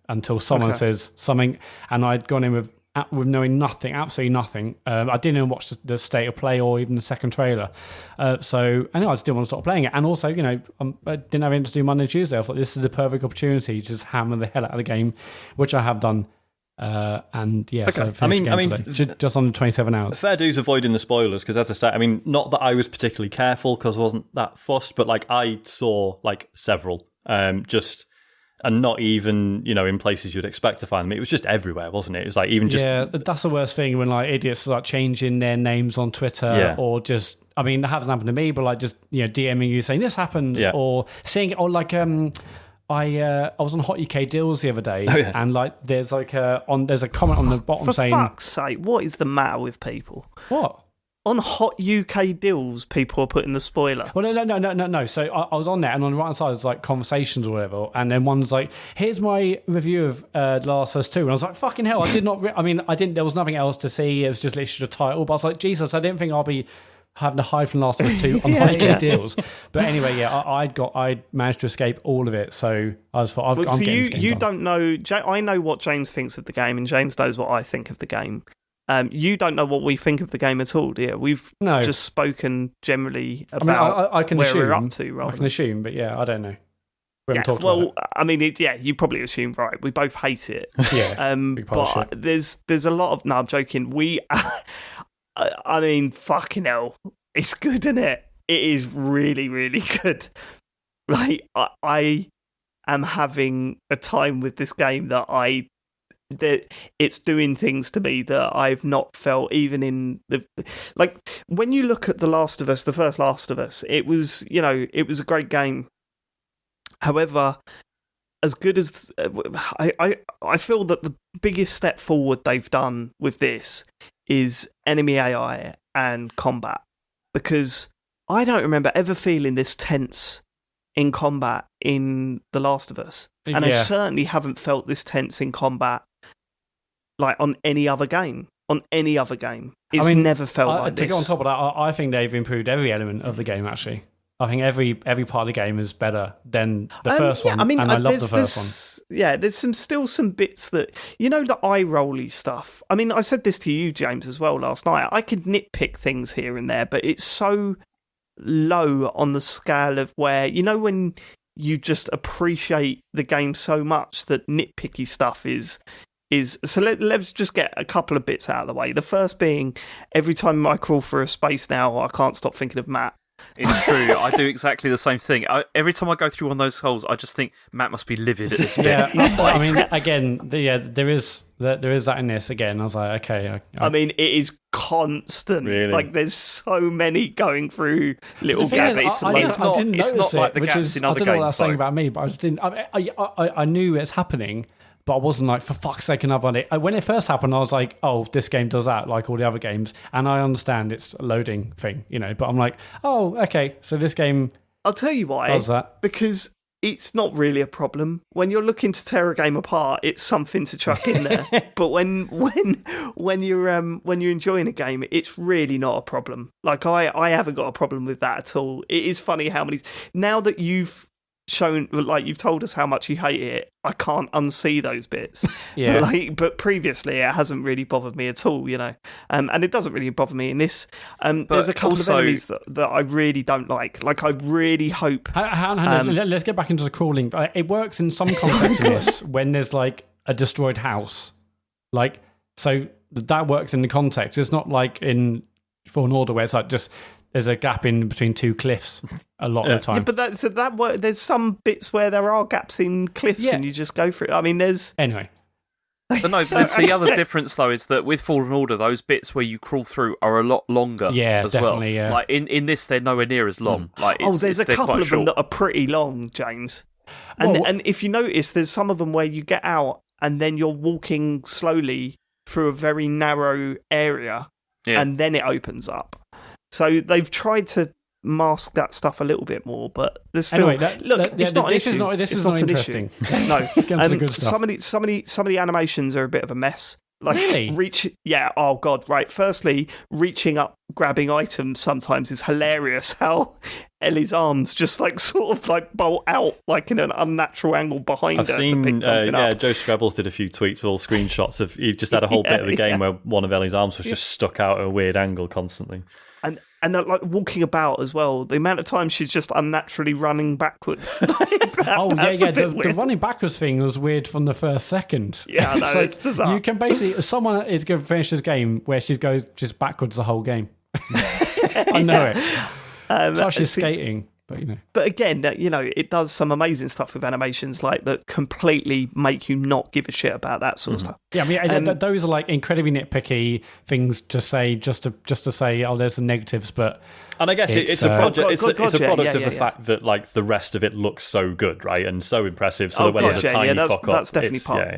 until someone says something, and I'd gone in with knowing nothing, absolutely nothing. I didn't even watch the state of play or even the second trailer. So I just didn't want to start playing it. And also, I didn't have anything to do Monday and Tuesday. I thought this is the perfect opportunity to just hammer the hell out of the game, which I have done. So I mean, just under 27 hours. Fair dues avoiding the spoilers, because as I say, not that I was particularly careful because I wasn't that fussed, but I saw several, and not even, in places you'd expect to find them. It was just everywhere, wasn't it? It was even just... Yeah, that's the worst thing when idiots start changing their names on Twitter or just... that hasn't happened to me, but just, DMing you saying this happened or seeing it, or I was on Hot UK Deals the other day and there's there's a comment on the bottom saying... For fuck's sake, what is the matter with people? What? On Hot UK Deals, people are putting the spoiler. Well, no. So I was on there, and on the right-hand side, it's conversations or whatever, and then one's here's my review of The Last of Us 2, and I was like, fucking hell, I did not... I didn't... There was nothing else to see, it was just literally the title, but I was like, Jesus, I didn't think I'll be having to hide from Last of Us 2 on Hot UK Deals. But anyway, I'd managed to escape all of it, so I was thought, I'm getting this game you done. don't know... I know what James thinks of the game, and James knows what I think of the game. You don't know what we think of the game at all, dear. We've just spoken generally about I can where assume, we're up to. I can assume, but I don't know. We haven't talked about it. You probably assume, right? We both hate it. Yeah. But there's a lot of... No, I'm joking. Fucking hell. It's good, isn't it? It is really, really good. I am having a time with this game that it's doing things to me that I've not felt even in the... when you look at The Last of Us, the first Last of Us, it was a great game. However, as good as... I feel that the biggest step forward they've done with this is enemy AI and combat. Because I don't remember ever feeling this tense in combat in The Last of Us. And I certainly haven't felt this tense in combat on any other game. It's never felt like this. To go on top of that, I think they've improved every element of the game, actually. I think every part of the game is better than the first one, and I love the first one. Yeah, there's still some bits that... the eye-rolly stuff. I said this to you, James, as well last night. I could nitpick things here and there, but it's so low on the scale of where... when you just appreciate the game so much that nitpicky stuff is so let's just get a couple of bits out of the way. The first being, every time I crawl through a space now, I can't stop thinking of Matt. It's true. I do exactly the same thing. Every time I go through one of those holes, I just think Matt must be livid at this bit. Yeah, again, there is that in this again. I was like, okay. It is constant. Really? There's so many going through little gaps. I didn't notice not like the which gaps is, in other I don't know games. what that's saying about me, but I just didn't. I knew it's happening. But I wasn't for fuck's sake, another one. When it first happened, I was like, oh, this game does that, like all the other games. And I understand it's a loading thing, but I'm like, oh, okay, so this game... I'll tell you why. Does that. Because it's not really a problem. When you're looking to tear a game apart, it's something to chuck in there. But when you're enjoying a game, it's really not a problem. I haven't got a problem with that at all. It is funny how many... Now that you've shown, you've told us how much you hate it, I can't unsee those bits. But previously it hasn't really bothered me at all, and it doesn't really bother me in this. There's a couple of enemies that I really don't like. I really hope... let's get back into the crawling. It works in some contexts when there's a destroyed house. So that works in the context. It's not like in Fallen Order where it's just... There's a gap in between two cliffs a lot of the time. Yeah, but there's some bits where there are gaps in cliffs and you just go through it. There's... Anyway. But no, the other difference, though, is that with Fallen Order, those bits where you crawl through are a lot longer as definitely, well. In this, they're nowhere near as long. There's a couple of them that are pretty long, James. And if you notice, there's some of them where you get out and then you're walking slowly through a very narrow area and then it opens up. So they've tried to mask that stuff a little bit more, but there's still it's not an issue. This is not interesting. No, and some of the animations are a bit of a mess. Like really? Oh god, right. Firstly, reaching up, grabbing items sometimes is hilarious. How Ellie's arms just like sort of like bolt out like in an unnatural angle behind her to pick something up. Joe Scrabbles did a few tweets, all screenshots of he just had a whole bit of the game where one of Ellie's arms was just stuck out at a weird angle constantly. And like walking about as well, the amount of time she's just unnaturally running backwards. The running backwards thing was weird from the first second. Yeah, I know, it's bizarre. You can basically, someone is going to finish this game where she goes just backwards the whole game. I know it. It's like she's skating. But again, it does some amazing stuff with animations like that completely make you not give a shit about that sort of stuff. Yeah, I mean, those are like incredibly nitpicky things to say, just to say, oh, there's some negatives, but. And I guess it's a project. It's a product of the fact that like the rest of it looks so good, right, and so impressive. So that when there's a tiny fuck up, that's definitely part.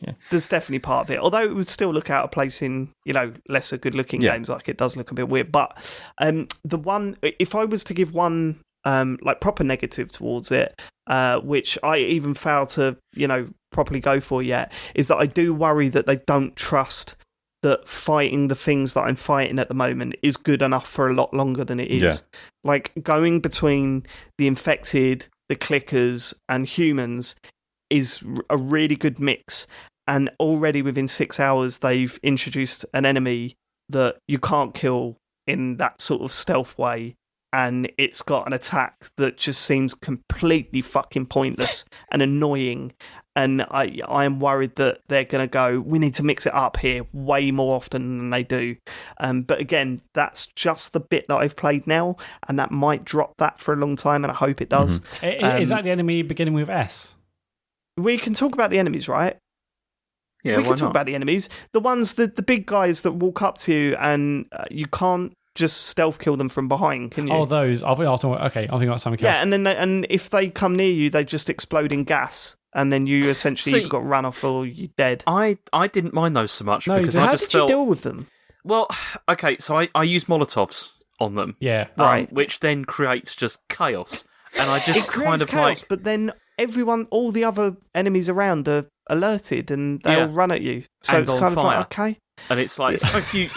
Yeah. There's definitely part of it. Although it would still look out of place in lesser good-looking games. Like it does look a bit weird. But the one, if I was to give one. Like proper negative towards it, which I even fail to, properly go for yet, is that I do worry that they don't trust that fighting the things that I'm fighting at the moment is good enough for a lot longer than it is. Yeah. Like going between the infected, the clickers, and humans is a really good mix. And already within 6 hours, they've introduced an enemy that you can't kill in that sort of stealth way. And it's got an attack that just seems completely fucking pointless and annoying. And I am worried that they're going to go, we need to mix it up here way more often than they do. But again, that's just the bit that I've played now, and that might drop that for a long time, and I hope it does. Mm-hmm. Is that the enemy beginning with S? We can talk about the enemies, right? Yeah, we can talk about the enemies. The ones, the big guys that walk up to you and you can't just stealth kill them from behind, can you? Oh, those. I'm thinking about something else. Yeah, and if they come near you, they just explode in gas, and then you essentially you've got to run off or you're dead. I didn't mind those so much because how did you deal with them? Well, okay, so I use Molotovs on them. Yeah, right. Which then creates just chaos, and I just kind of chaos, but then all the other enemies around are alerted and they all run at you. So and it's kind of like, okay, and it's like so if you.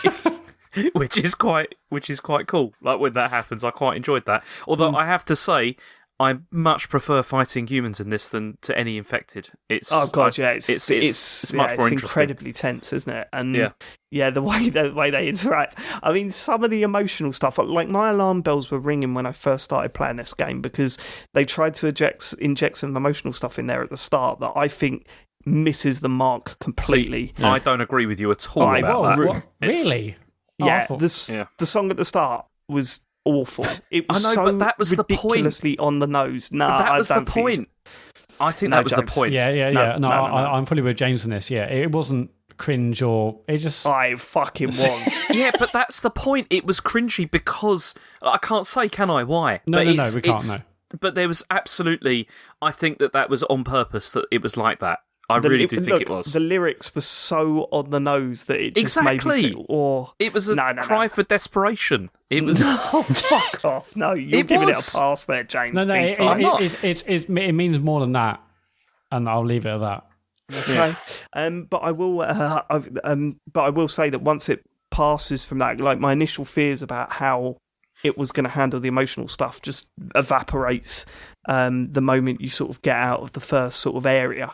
Which is quite cool. Like when that happens, I quite enjoyed that. Although I have to say, I much prefer fighting humans in this than to any infected. It's much more interesting. It's incredibly tense, isn't it? And the way they interact. I mean, some of the emotional stuff, like my alarm bells were ringing when I first started playing this game because they tried to inject some emotional stuff in there at the start that I think misses the mark completely. I don't agree with you at all about that. Really? Yeah, the song at the start was awful. It was but that was ridiculously on the nose. No, that was the point. I think that was the point. Yeah. No, I'm fully with James on this. Yeah, it wasn't cringe or it just. I fucking was. Yeah, but that's the point. It was cringy because I can't say, can I? Why? No, we can't. No. But there was absolutely. I think that was on purpose. That it was like that. I really do think it was. The lyrics were so on the nose that it just made me feel... It was a cry for desperation. It was... Oh, fuck off. No, you're giving it a pass there, James. No, it means more than that, and I'll leave it at that. Okay. But I will say that once it passes from that, like my initial fears about how it was going to handle the emotional stuff just evaporates the moment you sort of get out of the first sort of area.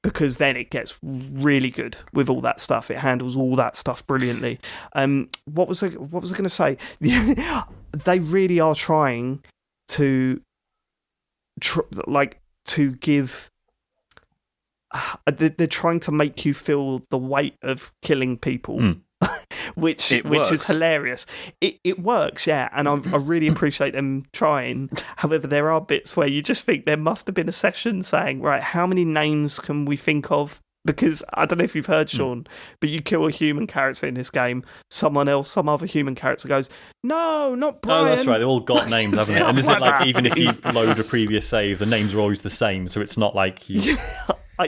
Because then it gets really good with all that stuff. It handles all that stuff brilliantly. What was I going to say? They really are trying to give. They're trying to make you feel the weight of killing people. Which is hilarious. It works, yeah, and I really appreciate them trying. However, there are bits where you just think there must have been a session saying, right, how many names can we think of? Because I don't know if you've heard, Sean, but you kill a human character in this game, some other human character goes, no, not Brian. Oh, that's right, they've all got names, haven't they? And is it like even if you load a previous save, the names are always the same, so it's not like you...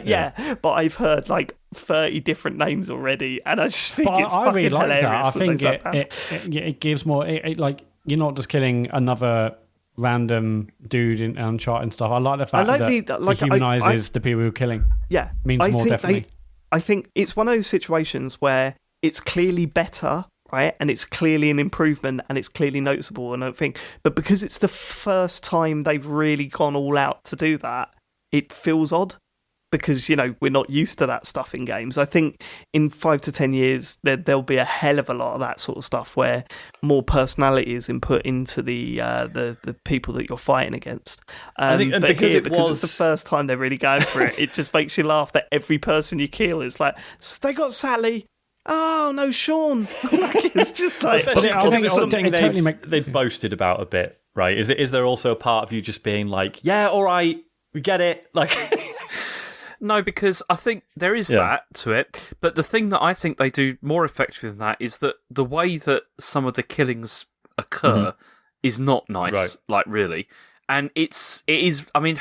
Yeah, but I've heard like 30 different names already, and I just think it's fucking really like hilarious. That. I think it gives more. Like you're not just killing another random dude in Uncharted and stuff. I like the fact that it humanises the people who are killing. Yeah. Means more, definitely. I think it's one of those situations where it's clearly better, right? And it's clearly an improvement and it's clearly noticeable and everything. But because it's the first time they've really gone all out to do that, it feels odd. Because, we're not used to that stuff in games. I think in 5 to 10 years, there'll be a hell of a lot of that sort of stuff where more personality is input into the people that you're fighting against. I think, because it's the first time they're really going for it, it just makes you laugh that every person you kill is like, they got Sally. Oh, no, Sean. It's just like... But I think it's something they've boasted about a bit, right? Is there also a part of you just being like, yeah, all right, we get it, like... No, because I think there is that to it. But the thing that I think they do more effectively than that is that the way that some of the killings occur is not nice, really. And it is. I mean,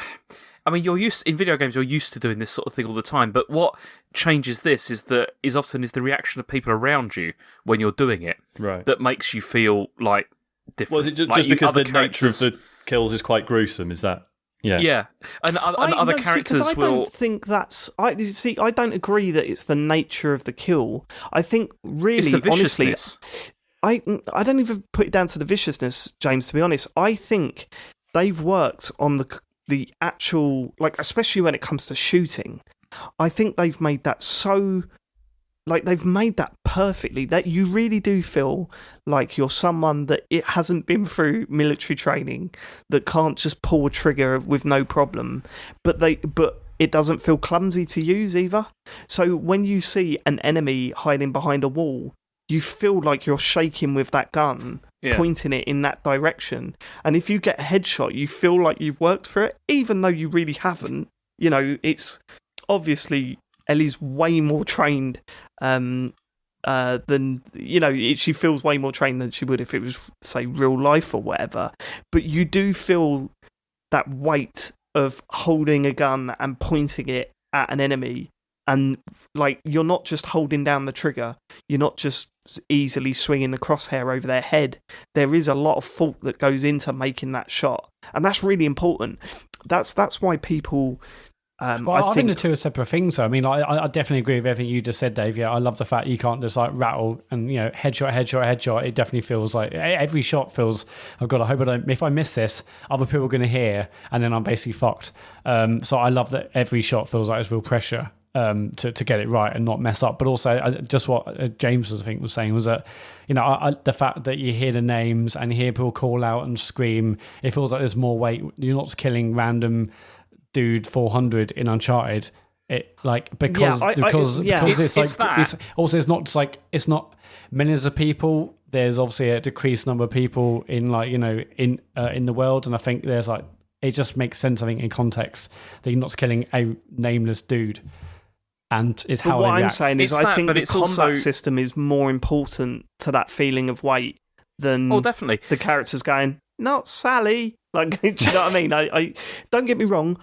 you're used in video games. You're used to doing this sort of thing all the time. But what changes this is often the reaction of people around you when you're doing it, right? That makes you feel like different. Was it just because the nature of the kills is quite gruesome? Is that? Yeah, and other characters I don't think that's... I don't agree that it's the nature of the kill. I think, really, it's the viciousness. Honestly, I don't even put it down to the viciousness, James, to be honest. I think they've worked on the actual... especially when it comes to shooting, I think they've made that so... they've made that perfectly, that you really do feel like you're someone that it hasn't been through military training, that can't just pull a trigger with no problem, but it doesn't feel clumsy to use either. So when you see an enemy hiding behind a wall, you feel like you're shaking with that gun, pointing it in that direction. And if you get a headshot, you feel like you've worked for it, even though you really haven't. It's obviously... Ellie's way more trained than she feels way more trained than she would if it was, say, real life or whatever. But you do feel that weight of holding a gun and pointing it at an enemy, and you're not just holding down the trigger, you're not just easily swinging the crosshair over their head. There is a lot of thought that goes into making that shot, and that's really important. That's why people... I think the two are separate things. So I mean, I definitely agree with everything you just said, Dave. Yeah, I love the fact you can't just rattle and headshot. It definitely feels like every shot feels. Oh God, I hope if I miss this, other people are going to hear, and then I'm basically fucked. So I love that every shot feels like there's real pressure to get it right and not mess up. But also, just what James was saying was that the fact that you hear the names and you hear people call out and scream, it feels like there's more weight. You're not just killing random dude 400 in Uncharted, because it's not just it's not millions of people. There's obviously a decreased number of people in in the world, and I think there's it just makes sense. I think in context that you're not just killing a nameless dude, and it's how. What I'm saying is, I think the combat system is more important to that feeling of weight than definitely the characters going, "Not Sally." Do you know what I mean? I don't get me wrong.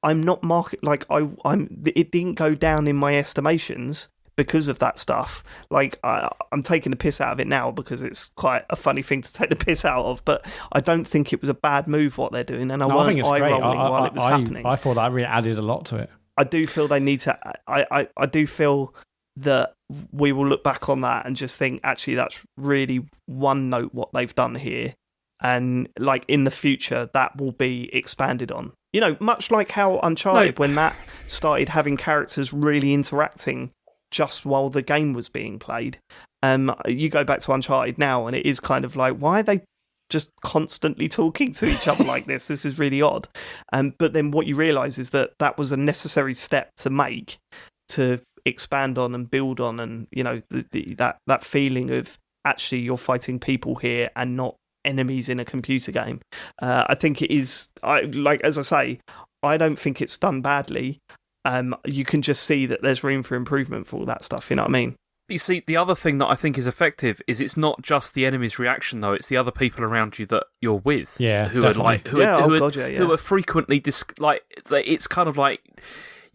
I'm not it didn't go down in my estimations because of that stuff. I'm taking the piss out of it now because it's quite a funny thing to take the piss out of, but I don't think it was a bad move what they're doing, and I weren't eye-rolling while it was happening. I thought that really added a lot to it. I do feel they need to... I do feel that we will look back on that and just think, actually, that's really one note what they've done here, and in the future, that will be expanded on. Much like how Uncharted, when that started having characters really interacting just while the game was being played. You go back to Uncharted now, and it is kind of why are they just constantly talking to each other like this? This is really odd. But then what you realise is that was a necessary step to make to expand on and build on, and that feeling of actually you're fighting people here and not enemies in a computer game. I think it is, as I say, I don't think it's done badly. You can just see that there's room for improvement for all that stuff, you know what I mean? You see, the other thing that I think is effective is it's not just the enemy's reaction, though, it's the other people around you that you're with. Yeah, who are frequently it's kind of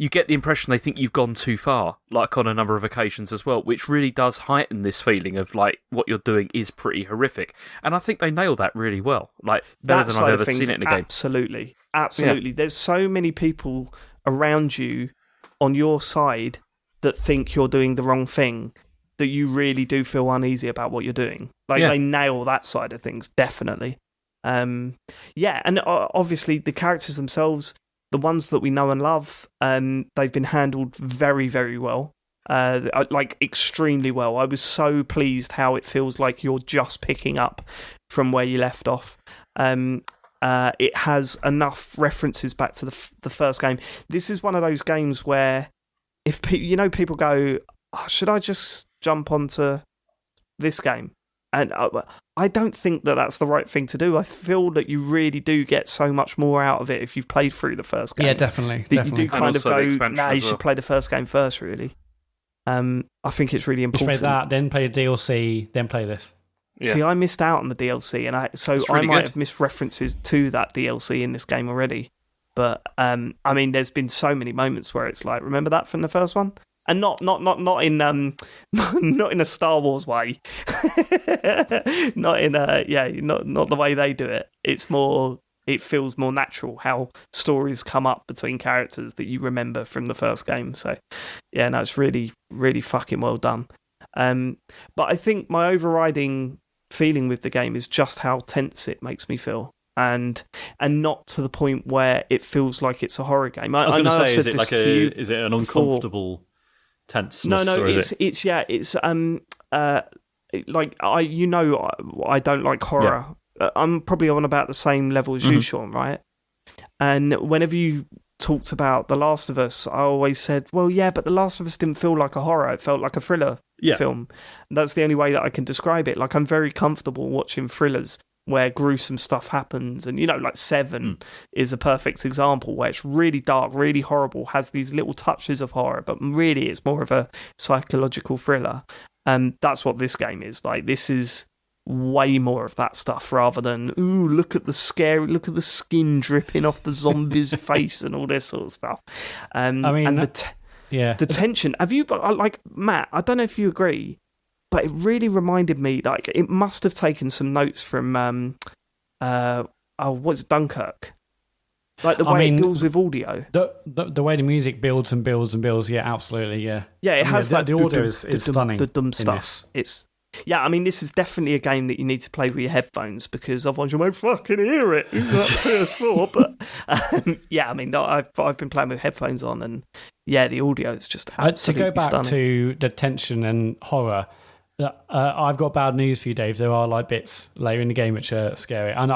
you get the impression they think you've gone too far, like on a number of occasions as well, which really does heighten this feeling of like what you're doing is pretty horrific. And I think they nail that really well, like better than I've ever seen it in a game. Absolutely. Yeah. There's so many people around you on your side that think you're doing the wrong thing that you really do feel uneasy about what you're doing. Like they nail that side of things, definitely. And obviously the characters themselves, the ones that we know and love, they've been handled very, very well. Like extremely well. I was so pleased how it feels like you're just picking up from where you left off. It has enough references back to the first game. This is one of those games where if people go, oh, should I just jump onto this game? And I don't think that that's the right thing to do. I feel that you really do get so much more out of it if you've played through the first game. Yeah, definitely. You do kind of go, you should play the first game first, really. I think it's really important. You should play that, then play a DLC, then play this. Yeah. See, I missed out on the DLC, and I might have missed references to that DLC in this game already. But, I mean, there's been so many moments where it's like, remember that from the first one? And not in not in a Star Wars way, not the way they do it. It's more, it feels more natural how stories come up between characters that you remember from the first game. So yeah, no, it's really, really fucking well done. But I think my overriding feeling with the game is just how tense it makes me feel. And not to the point where it feels like it's a horror game. I was going to say, is it an uncomfortable tenseness? No, it's like I don't like horror. Yeah. I'm probably on about the same level as you, Sean, right? And whenever you talked about The Last of Us, I always said, well, yeah, but The Last of Us didn't feel like a horror. It felt like a thriller film. And that's the only way that I can describe it. Like, I'm very comfortable watching thrillers where gruesome stuff happens, and like Seven is a perfect example where it's really dark, really horrible, has these little touches of horror, but really it's more of a psychological thriller. And that's what this game is. Like, this is way more of that stuff rather than look at the skin dripping off the zombie's face and all this sort of stuff. The tension. Have you, like, Matt, I don't know if you agree, but it really reminded me, like, it must have taken some notes from, what's Dunkirk? Like the way it builds with audio. The way the music builds and builds and builds, yeah, absolutely, yeah. Yeah, it has that. The audio is stunning. The dumb stuff. I mean, this is definitely a game that you need to play with your headphones because otherwise you won't fucking hear it. PS4, but yeah, I mean, I've been playing with headphones on, and yeah, the audio is just absolutely to go back stunning. To the tension and horror. I've got bad news for you, Dave. There are like bits later in the game which are scary, and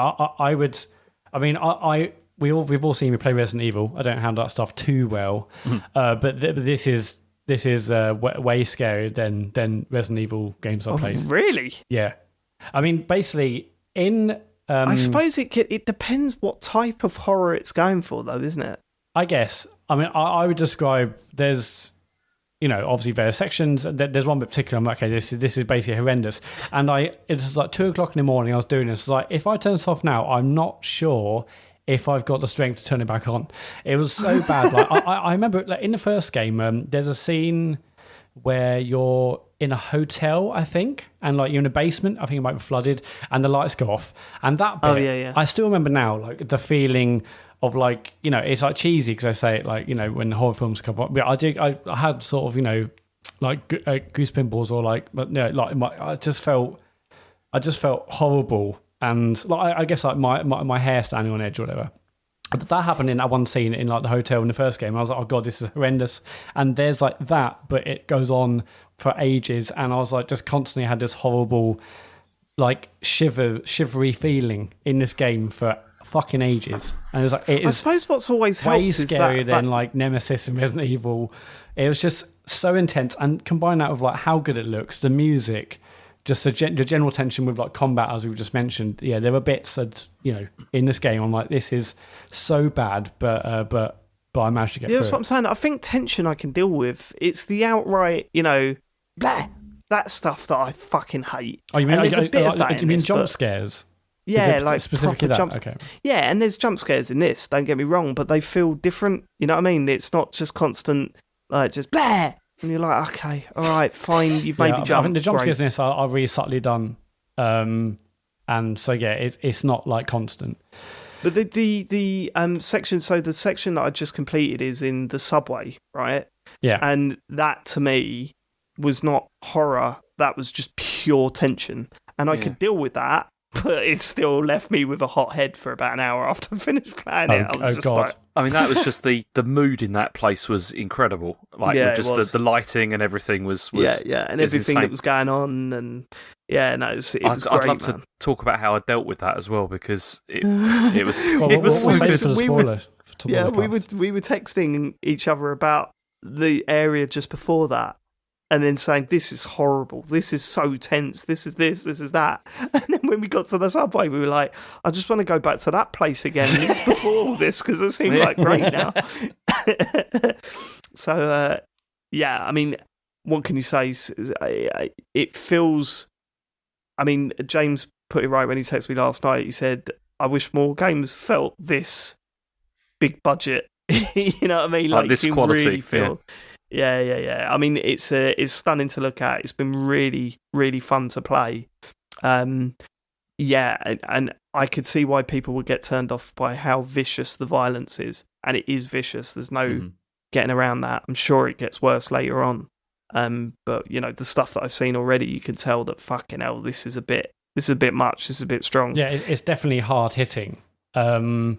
we've all seen me play Resident Evil. I don't handle that stuff too well, but this is way scarier than Resident Evil games I've played. Really? Yeah. I mean, basically, I suppose it depends what type of horror it's going for, though, isn't it? I guess. I mean, I would describe there's, obviously various sections. There's one in particular. I'm like, okay, this is basically horrendous. And it's like 2:00 in the morning. I was doing this. It's like, if I turn this off now, I'm not sure if I've got the strength to turn it back on. It was so bad. Like I remember, like, in the first game, there's a scene where you're in a hotel, I think, and like you're in a basement. I think it might be flooded, and the lights go off. And that bit, I still remember now, like the feeling of, like, it's like cheesy because I say it like, when horror films come up. But I had sort of, like goose pimples, or like, but I just felt horrible. And like, I guess like my hair standing on edge or whatever. But that happened in that one scene in like the hotel in the first game. I was like, oh god, this is horrendous. And there's like that, but it goes on for ages. And I was like, just constantly had this horrible, like shivery feeling in this game for fucking ages. And it's like, I suppose what's always helped way is scarier that than like Nemesis and Resident Evil. It was just so intense, and combine that with like how good it looks, the music. Just the general tension with like combat, as we've just mentioned. Yeah, there were bits that in this game I'm like, this is so bad, but I managed to get through. That's what I'm saying. I think tension I can deal with. It's the outright, blah, that stuff that I fucking hate. Oh, you mean there's a bit of that? Do you mean jump scares? Yeah, like specifically proper that. jump. Okay. Yeah, and there's jump scares in this. Don't get me wrong, but they feel different. You know what I mean? It's not just constant, like just blah, and you're like, okay, all right, fine, you've made me jump. I think the jump great. scares in this are really subtly done, and so yeah, it's not like constant. But the section, so the section that I just completed is in the subway, right? Yeah, and that to me was not horror. That was just pure tension, and I could deal with that. But it still left me with a hot head for about an hour after I finished playing it. I was just God. like, I mean, that was just the mood in that place was incredible. Like, Yeah, just it was. the lighting and everything was and was everything insane. that was going on, and it was I'd great, love man. to talk about how I dealt with that as well, because it was Well, it was so we'll good. save it for the we spoiler. we were texting each other about the area just before that, and then saying, this is horrible, this is so tense, this is this is that. And then when we got to the subway, we were like, I just want to go back to that place again. And it was before all this, because it seemed like great now. So, I mean, what can you say? It feels... I mean, James put it right when he texted me last night. He said, I wish more games felt this big budget. You know what I mean? Like this you quality, really feel... Yeah. I mean, it's stunning to look at. It's been really, really fun to play. And I could see why people would get turned off by how vicious the violence is. And it is vicious. There's no getting around that. I'm sure it gets worse later on. But you know, the stuff that I've seen already, you can tell that fucking hell, this is a bit much. This is a bit strong. Yeah, it's definitely hard hitting. But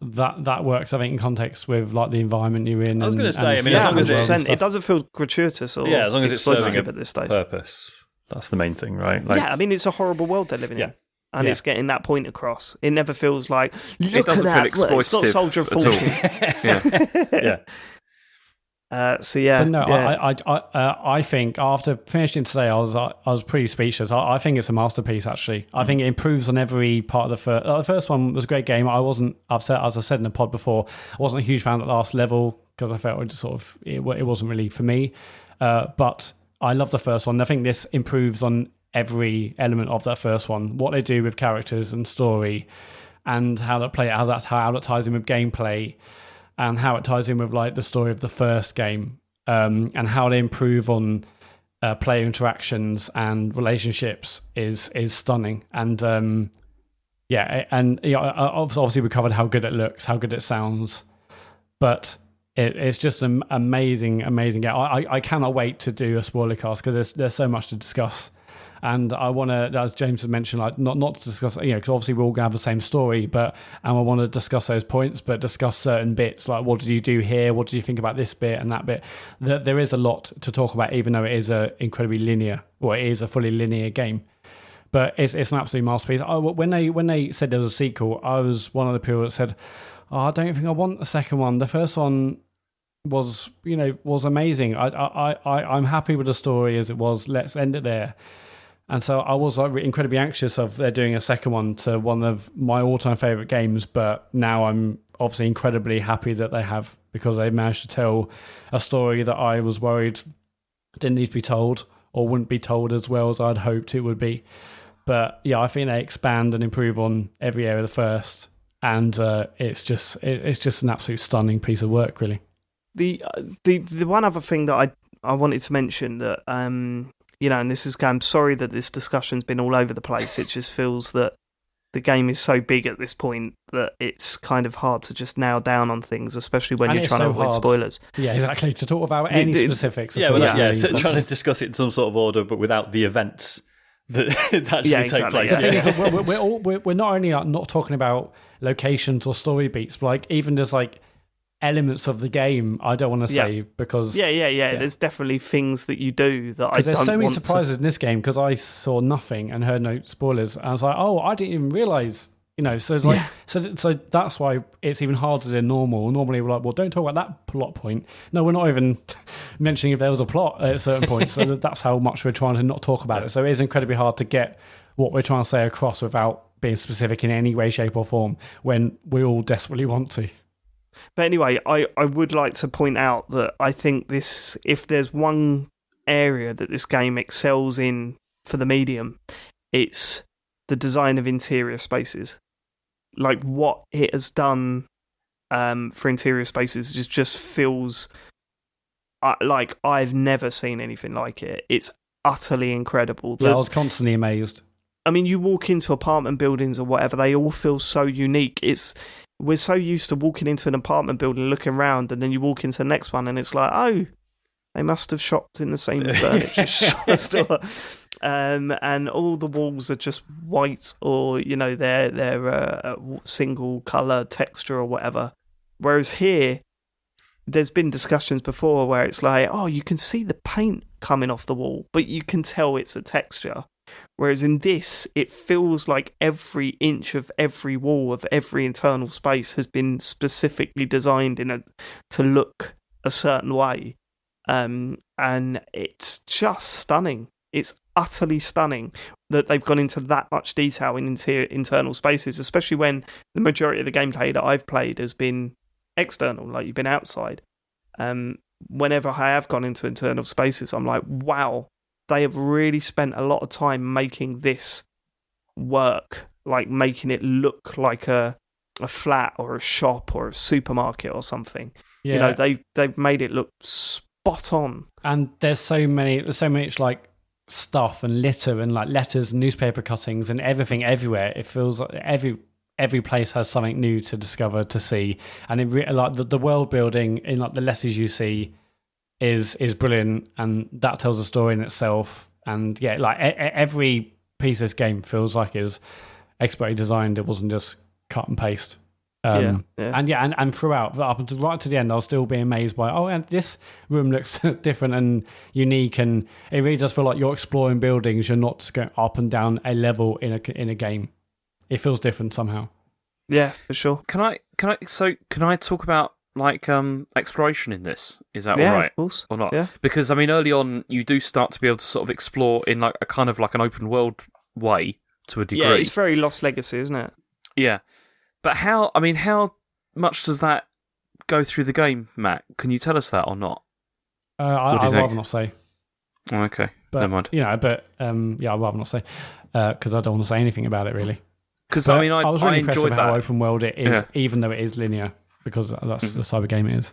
that works, I think, in context with like the environment you're in. I was going to say, I mean, Yeah, as long as 100%. It doesn't feel gratuitous or as long as it's serving exploitative at this stage. purpose, that's the main thing, right? Like, I mean, it's a horrible world they're living in. And Yeah. it's getting that point across. It never feels like, look It doesn't at that. feel It's not exploitative Soldier of at all. Fortune. yeah. But no, I think after finishing today, I was pretty speechless. I think it's a masterpiece. Actually, I think it improves on every part of the first. The first one was a great game. As I said in the pod before, I wasn't a huge fan of the last level because I felt it wasn't really for me. But I love the first one. I think this improves on every element of that first one. What they do with characters and story, and how that ties in with gameplay. And how it ties in with like the story of the first game, and how they improve on player interactions and relationships is stunning. And obviously we covered how good it looks, how good it sounds, but it's just an amazing game. I cannot wait to do a spoiler cast because there's so much to discuss. And I want to, as James has mentioned, like not to discuss, because obviously we're all going to have the same story, and I want to discuss those points, but discuss certain bits, like what did you do here? What did you think about this bit and that bit? There is a lot to talk about, even though it is it is a fully linear game. But it's an absolute masterpiece. When they said there was a sequel, I was one of the people that said, I don't think I want the second one. The first one was amazing. I'm happy with the story as it was. Let's end it there. And so I was incredibly anxious of they're doing a second one to one of my all-time favourite games, but now I'm obviously incredibly happy that they have, because they managed to tell a story that I was worried didn't need to be told or wouldn't be told as well as I'd hoped it would be. But yeah, I think they expand and improve on every area of the first, and it's just an absolute stunning piece of work, really. The one other thing that I wanted to mention that and this is, I'm sorry that this discussion's been all over the place. It just feels that the game is so big at this point that it's kind of hard to just nail down on things, especially when you're trying to avoid spoilers. Yeah, exactly. To talk about any specifics. Trying to discuss it in some sort of order, but without the events that actually take place. Yeah. We're not only not talking about locations or story beats, but like even just like elements of the game, I don't want to say because there's definitely things that you do that I don't want to. There's so many surprises in this game because I saw nothing and heard no spoilers, and I was like, I didn't even realize, so it's like so that's why it's even harder than normal. Normally we're like, well, don't talk about that plot point. No, we're not even mentioning if there was a plot at a certain point. So that's how much we're trying to not talk about it. So it is incredibly hard to get what we're trying to say across without being specific in any way, shape or form when we all desperately want to. But anyway, I would like to point out that I think this, if there's one area that this game excels in for the medium, it's the design of interior spaces. Like what it has done for interior spaces just feels like I've never seen anything like it. It's utterly incredible. I was constantly amazed. I mean, you walk into apartment buildings or whatever, they all feel so unique. We're so used to walking into an apartment building, looking around, and then you walk into the next one, and it's like, oh, they must have shopped in the same furniture store. And all the walls are just white, or they're single color texture or whatever. Whereas here, there's been discussions before where it's like, oh, you can see the paint coming off the wall, but you can tell it's a texture. Whereas in this, it feels like every inch of every wall of every internal space has been specifically designed to look a certain way. And it's just stunning. It's utterly stunning that they've gone into that much detail in internal spaces, especially when the majority of the gameplay that I've played has been external, like you've been outside. Whenever I have gone into internal spaces, I'm like, wow, they have really spent a lot of time making this work, like making it look like a flat or a shop or a supermarket or something. Yeah. They've made it look spot on. And there's so much like stuff and litter and like letters and newspaper cuttings and everything everywhere. It feels like every place has something new to discover, to see, and like the world building in like the letters you see is brilliant, and that tells a story in itself. And yeah, like every piece of this game feels like it was expertly designed. It wasn't just cut and paste. And throughout, up until right to the end, I'll still be amazed by, and this room looks different and unique, and it really does feel like you're exploring buildings. You're not just going up and down a level in a game. It feels different somehow. Yeah, for sure. Can I talk about like exploration in this? Is that all right? Of course. Or not? Yeah. Because I mean, early on, you do start to be able to sort of explore in like a kind of like an open world way to a degree. Yeah, it's very Lost Legacy, isn't it? Yeah, but how much does that go through the game, Matt? Can you tell us that or not? I'd rather not say. Oh, okay, but, never mind. I'd rather not say because I don't want to say anything about it really. Because I mean, I was really impressed with that. how open world it is, even though it is linear, because that's the cyber game it is.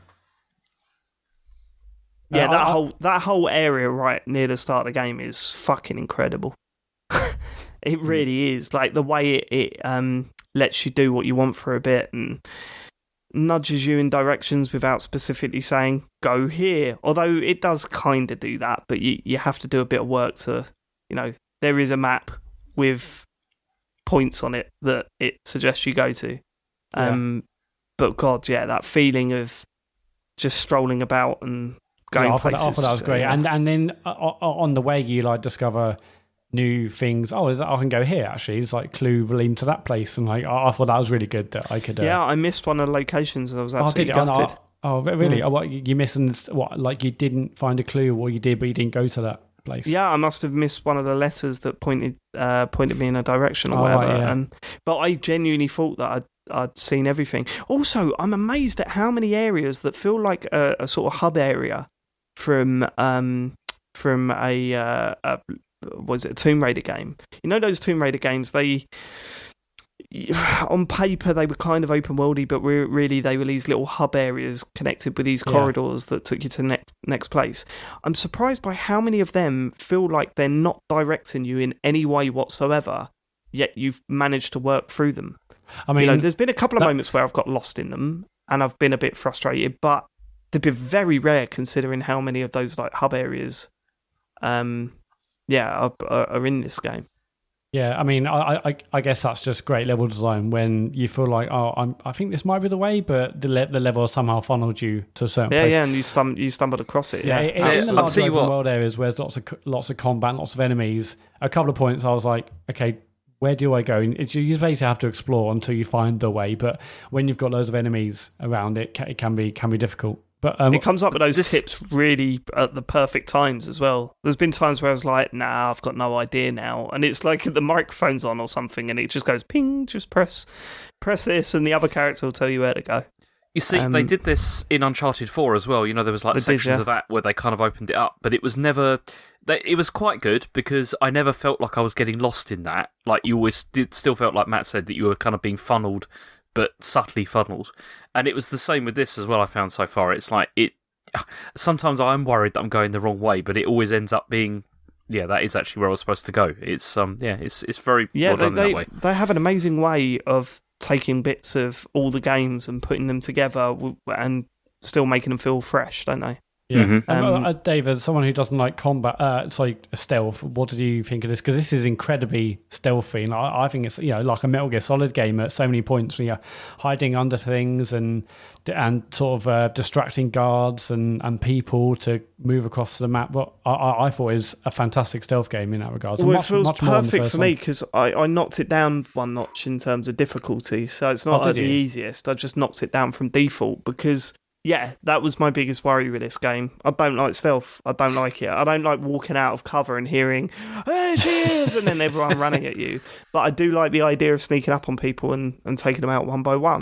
Yeah, that whole area right near the start of the game is fucking incredible. It really is. Like the way it lets you do what you want for a bit and nudges you in directions without specifically saying go here. Although it does kind of do that, but you have to do a bit of work to, there is a map with points on it that it suggests you go to. But God, yeah, that feeling of just strolling about and going places. I thought that was great. Yeah. And then on the way you like discover new things. I can go here actually. It's like clue relating to that place, and like I thought that was really good that I could. I missed one of the locations and I was absolutely gutted. Oh, really? What you missed? What, like you didn't find a clue, or you did but you didn't go to that place? Yeah, I must have missed one of the letters that pointed me in a direction or whatever. Right, yeah. But I genuinely thought that I'd seen everything. Also, I'm amazed at how many areas that feel like a sort of hub area from a was it a Tomb Raider game? You know those Tomb Raider games, they on paper they were kind of open worldy, but really they were these little hub areas connected with these corridors that took you to the next place. I'm surprised by how many of them feel like they're not directing you in any way whatsoever, yet you've managed to work through them. I mean, there's been a couple of moments where I've got lost in them and I've been a bit frustrated, but they've been very rare considering how many of those like hub areas are in this game. Yeah, I mean, I guess that's just great level design when you feel like, I think this might be the way, but the level somehow funneled you to a certain place. Yeah, and you stumbled across it. Yeah, in the large open world areas where there's lots of combat, lots of enemies, a couple of points I was like, okay, where do I go? You basically have to explore until you find the way, but when you've got loads of enemies around, it can be difficult. But it comes up with those tips really at the perfect times as well. There's been times where I was like, nah, I've got no idea now. And it's like the microphone's on or something and it just goes ping, just press this and the other character will tell you where to go. You see, they did this in Uncharted 4 as well. You know, there was like sections of that where they kind of opened it up, but it was never. It was quite good because I never felt like I was getting lost in that. Like you always still felt like Matt said that you were kind of being funneled, but subtly funneled. And it was the same with this as well. I found so far, it's like it. Sometimes I'm worried that I'm going the wrong way, but it always ends up being. Yeah, that is actually where I was supposed to go. It's it's very well done in that way. They have an amazing way of taking bits of all the games and putting them together and still making them feel fresh, don't they? Yeah. Dave, as someone who doesn't like combat, stealth, what did you think of this? Because this is incredibly stealthy, and I think it's like a Metal Gear Solid game at so many points where you're hiding under things and sort of distracting guards and people to move across the map. What I thought is a fantastic stealth game in that regard. Well, it feels perfect for me because I knocked it down one notch in terms of difficulty, so it's not the easiest. I just knocked it down from default because. Yeah, that was my biggest worry with this game. I don't like stealth. I don't like it. I don't like walking out of cover and hearing, "There she is!" and then everyone running at you. But I do like the idea of sneaking up on people and taking them out one by one.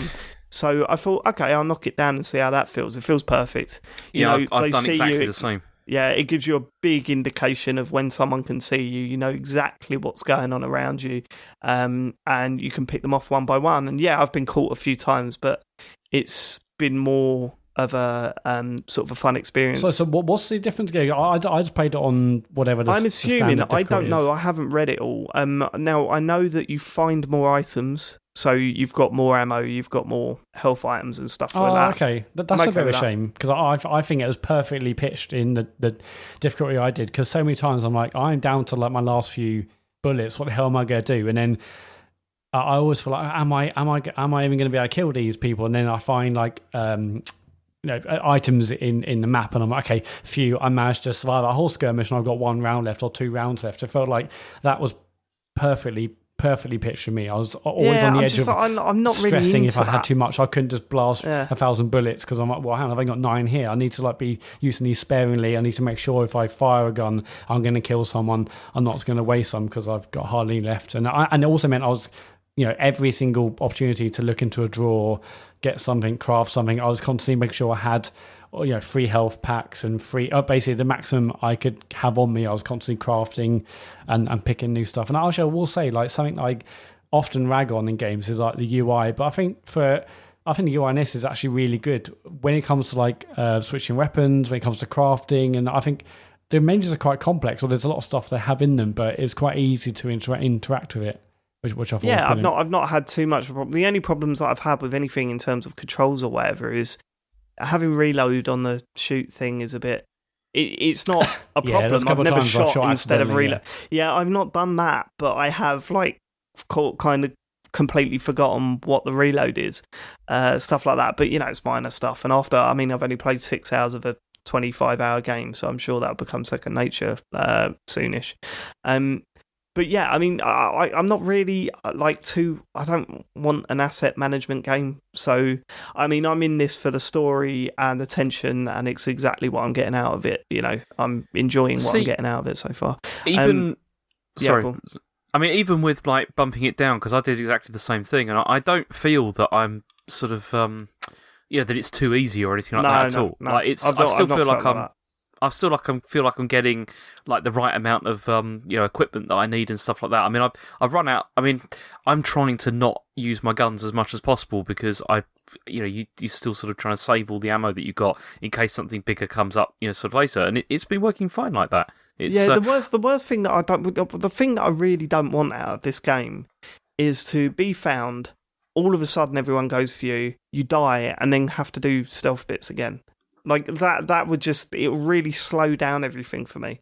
So I thought, okay, I'll knock it down and see how that feels. It feels perfect. I've done exactly the same. Yeah, it gives you a big indication of when someone can see you. You know exactly what's going on around you, and you can pick them off one by one. And yeah, I've been caught a few times, but it's been more of a sort of a fun experience. So what's the difference? I just played it on whatever. I'm assuming. I don't know. I haven't read it all. Now I know that you find more items, so you've got more ammo, you've got more health items and stuff like that. Okay, that's a bit of a shame because I think it was perfectly pitched in the difficulty I did because so many times I'm like I'm down to like my last few bullets. What the hell am I going to do? And then I always feel like am I even going to be able to kill these people? And then I find like items in the map, and I'm like, okay, I managed to survive a whole skirmish, and I've got 1 round left or 2 rounds left. It felt like that was perfectly pitched for me. I was always on the edge of I'm not stressing really if I had too much. I couldn't just blast 1,000 bullets because I'm like, well, hang on, I've only got 9 here. I need to like be using these sparingly. I need to make sure if I fire a gun, I'm going to kill someone. I'm not going to waste some because I've got hardly left. And it also meant I was, every single opportunity to look into a drawer, get something, craft something. I was constantly making sure I had, free health packs and basically the maximum I could have on me. I was constantly crafting and picking new stuff. And actually, I will say, like something I often rag on in games is like the UI. But I think the UI in this is actually really good when it comes to like switching weapons, when it comes to crafting, and I think the menus are quite complex. Or there's a lot of stuff they have in them, but it's quite easy to interact with it. Which I thought I've not had too much of a problem. The only problems that I've had with anything in terms of controls or whatever is having reload on the shoot thing is a bit. It's not a problem. I've never shot instead of reload. Yeah, I've not done that, but I have like kind of completely forgotten what the reload is, stuff like that. But it's minor stuff. And I've only played 6 hours of a 25-hour game, so I'm sure that'll become second nature soonish. But yeah, I'm not really I don't want an asset management game. So, I'm in this for the story and the tension, and it's exactly what I'm getting out of it. I'm enjoying what I'm getting out of it so far. Even with like bumping it down, because I did exactly the same thing, and I don't feel that I'm sort of that it's too easy or anything like that at all. No. Like I still feel like I'm getting like the right amount of equipment that I need and stuff like that. I've run out. I'm trying to not use my guns as much as possible because you're still sort of trying to save all the ammo that you've got in case something bigger comes up, sort of later. And it's been working fine like that. The worst thing that the thing that I really don't want out of this game is to be found. All of a sudden, everyone goes for you. You die, and then have to do stealth bits again. Like that would it will really slow down everything for me.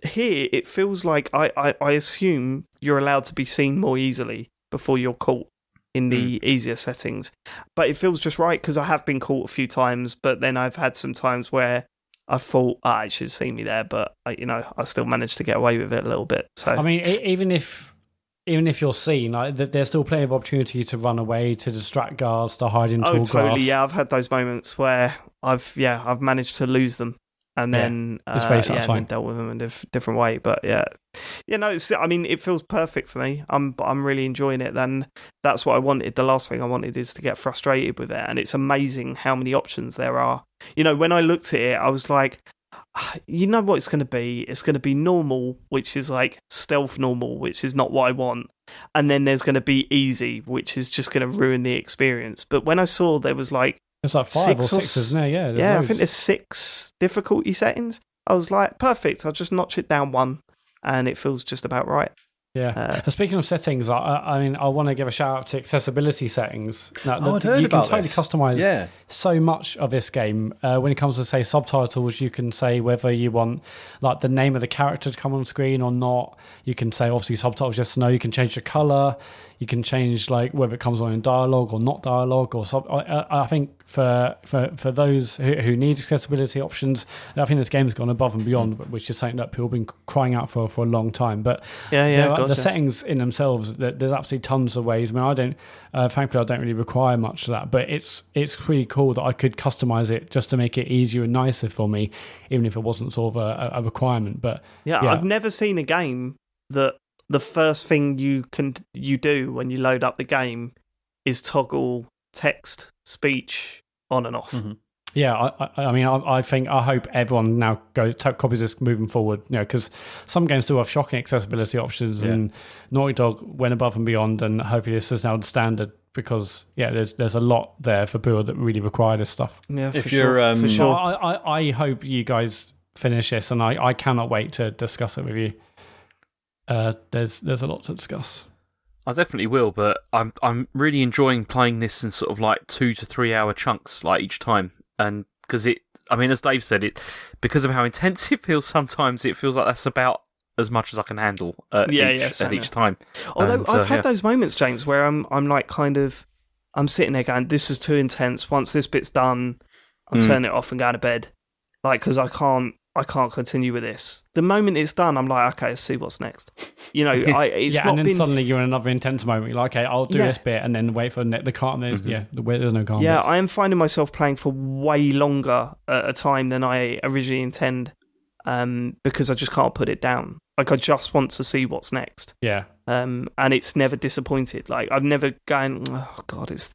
Here, it feels like I assume you're allowed to be seen more easily before you're caught in the easier settings. But it feels just right because I have been caught a few times, but then I've had some times where I thought, it should have seen me there, but I still managed to get away with it a little bit. So even if you're seen, like there's still plenty of opportunity to run away, to distract guards, to hide in tall grass. Totally. Yeah, I've had those moments where I've managed to lose them, and then dealt with them in a different way. But yeah, Yeah, no, I mean, it feels perfect for me. I'm really enjoying it. Then that's what I wanted. The last thing I wanted is to get frustrated with it, and it's amazing how many options there are. When I looked at it, I was like, you know what it's going to be? It's going to be normal, which is like stealth normal, which is not what I want. And then there's going to be easy, which is just going to ruin the experience. But when I saw there was like... It's like 5 or 6, isn't there? Yeah, yeah, I think there's 6 difficulty settings. I was like, perfect, I'll just notch it down 1, and it feels just about right. Yeah. Speaking of settings, I mean, I want to give a shout out to accessibility settings. Now, I'd heard you can about totally this. customize so much of this game. When it comes to, say, subtitles, you can say whether you want like the name of the character to come on screen or not. You can say, obviously, subtitles, yes or no. You can change the color. You can change like whether it comes on in dialogue or not dialogue. Or I think for those who need accessibility options, I think this game's gone above and beyond, which is something that people have been crying out for a long time. But gotcha. The settings in themselves, there's absolutely tons of ways. I mean, thankfully, I don't really require much of that, but it's really cool that I could customize it just to make it easier and nicer for me, even if it wasn't sort of a requirement. But I've never seen a game that the first thing you do when you load up the game is toggle text speech on and off. Mm-hmm. Yeah, I mean, I hope everyone now copies this moving forward. Because some games do have shocking accessibility options, and Naughty Dog went above and beyond, and hopefully this is now the standard. Because there's a lot there for people that really require this stuff. Yeah, for sure. I hope you guys finish this, and I cannot wait to discuss it with you. There's a lot to discuss. I definitely will, but I'm really enjoying playing this in sort of like 2 to 3 hour chunks, like each time, and because as Dave said, because of how intense it feels, sometimes it feels like that's about as much as I can handle at each time. Although I've had those moments, James, where I'm like I'm sitting there going, this is too intense. Once this bit's done, I'm turning it off and going to bed, like because I can't continue with this. The moment it's done, I'm like, okay, let's see what's next. It's not and then been... suddenly you're in another intense moment. You're like, okay, I'll do this bit, and then wait for the calm. There's no calm. Yeah, bits. I am finding myself playing for way longer at a time than I originally intend, because I just can't put it down. Like, I just want to see what's next. Yeah. And it's never disappointed. Like, I've never gone, oh God, it's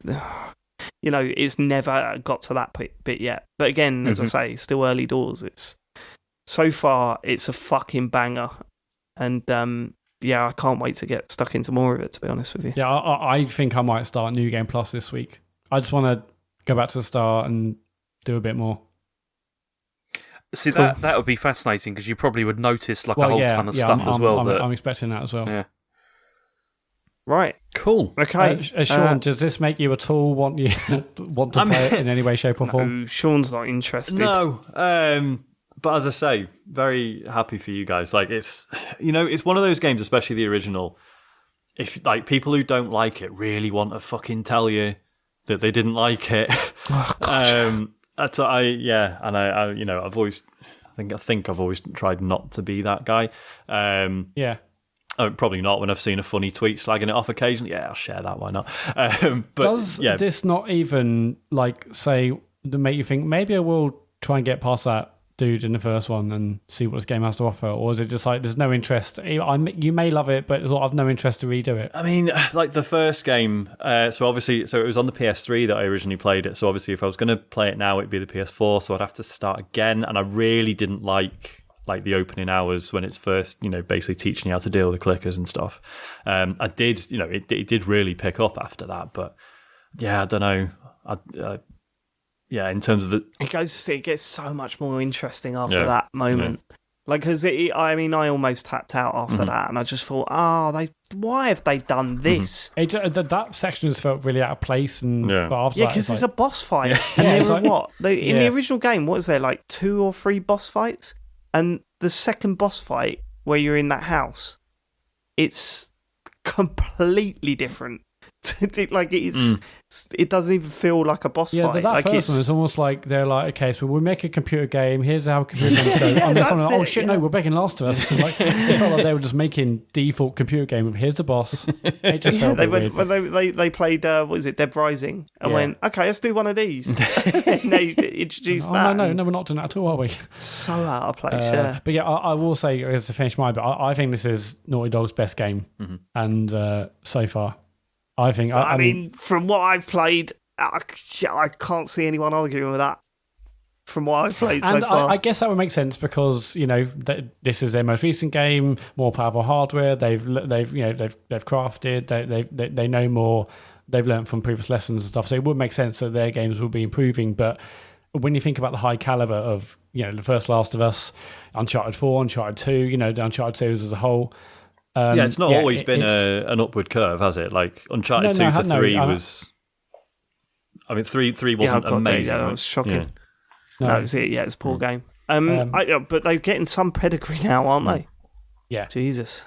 never got to that bit yet. But again, as I say, still early doors. So far, it's a fucking banger. And I can't wait to get stuck into more of it, to be honest with you. Yeah, I think I might start New Game Plus this week. I just want to go back to the start and do a bit more. See, cool. that would be fascinating, because you probably would notice like a whole ton of stuff as well. I'm expecting that as well. Yeah. Right. Cool. Okay. Sean, does this make you at all want to play it in any way, shape or form? No, Sean's not interested. No. But as I say, very happy for you guys. Like, it's one of those games, especially the original. If like people who don't like it really want to fucking tell you that they didn't like it. Oh, gotcha. I've always, I think I've always tried not to be that guy. Probably not when I've seen a funny tweet slagging it off occasionally. Yeah, I'll share that. Why not? But does this not even make you think maybe I will try and get past that dude in the first one and see what this game has to offer, or is it just like there's no interest? You may love it, but I've no interest to redo it. I mean, like the first game, so it was on the PS3 that I originally played it. So obviously, if I was going to play it now, it'd be the PS4. So I'd have to start again, and I really didn't like the opening hours when it's first, basically teaching you how to deal with the clickers and stuff. I did, it did really pick up after that, but yeah, I don't know. In terms of it gets so much more interesting after that moment. Yeah. Like, because I almost tapped out after that, and I just thought, why have they done this? That section has felt really out of place, and because it's a boss fight, and there were in the original game, what was there, like 2 or 3 boss fights, and the second boss fight where you're in that house, it's completely different Like it doesn't even feel like a boss fight. That like first one is almost like they're like, okay, so we'll make a computer game. Here's how computer games go. And then someone, oh shit, no, we're making Last of Us. Like, it felt like they were just making default computer game of here's the boss. It just felt weird. They played what is it, Dead Rising, and went, okay, let's do one of these. And they introduced that. No, we're not doing that at all, are we? So out of place. Yeah. But yeah, I will say, as to finish mine, but I think this is Naughty Dog's best game, and so far. I think. I mean, from what I've played, I can't see anyone arguing with that. From what I've played so far, I guess that would make sense because this is their most recent game, more powerful hardware. They've crafted. They know more. They've learned from previous lessons and stuff. So it would make sense that their games will be improving. But when you think about the high caliber of the first Last of Us, Uncharted 4, Uncharted 2, the Uncharted series as a whole. It's not always been an upward curve, has it? Like Uncharted 2 to 3 was. I mean, 3 wasn't amazing. That was shocking. Yeah. No, it was it. Yeah, it's a poor game. But they're getting some pedigree now, aren't they? Yeah. Jesus.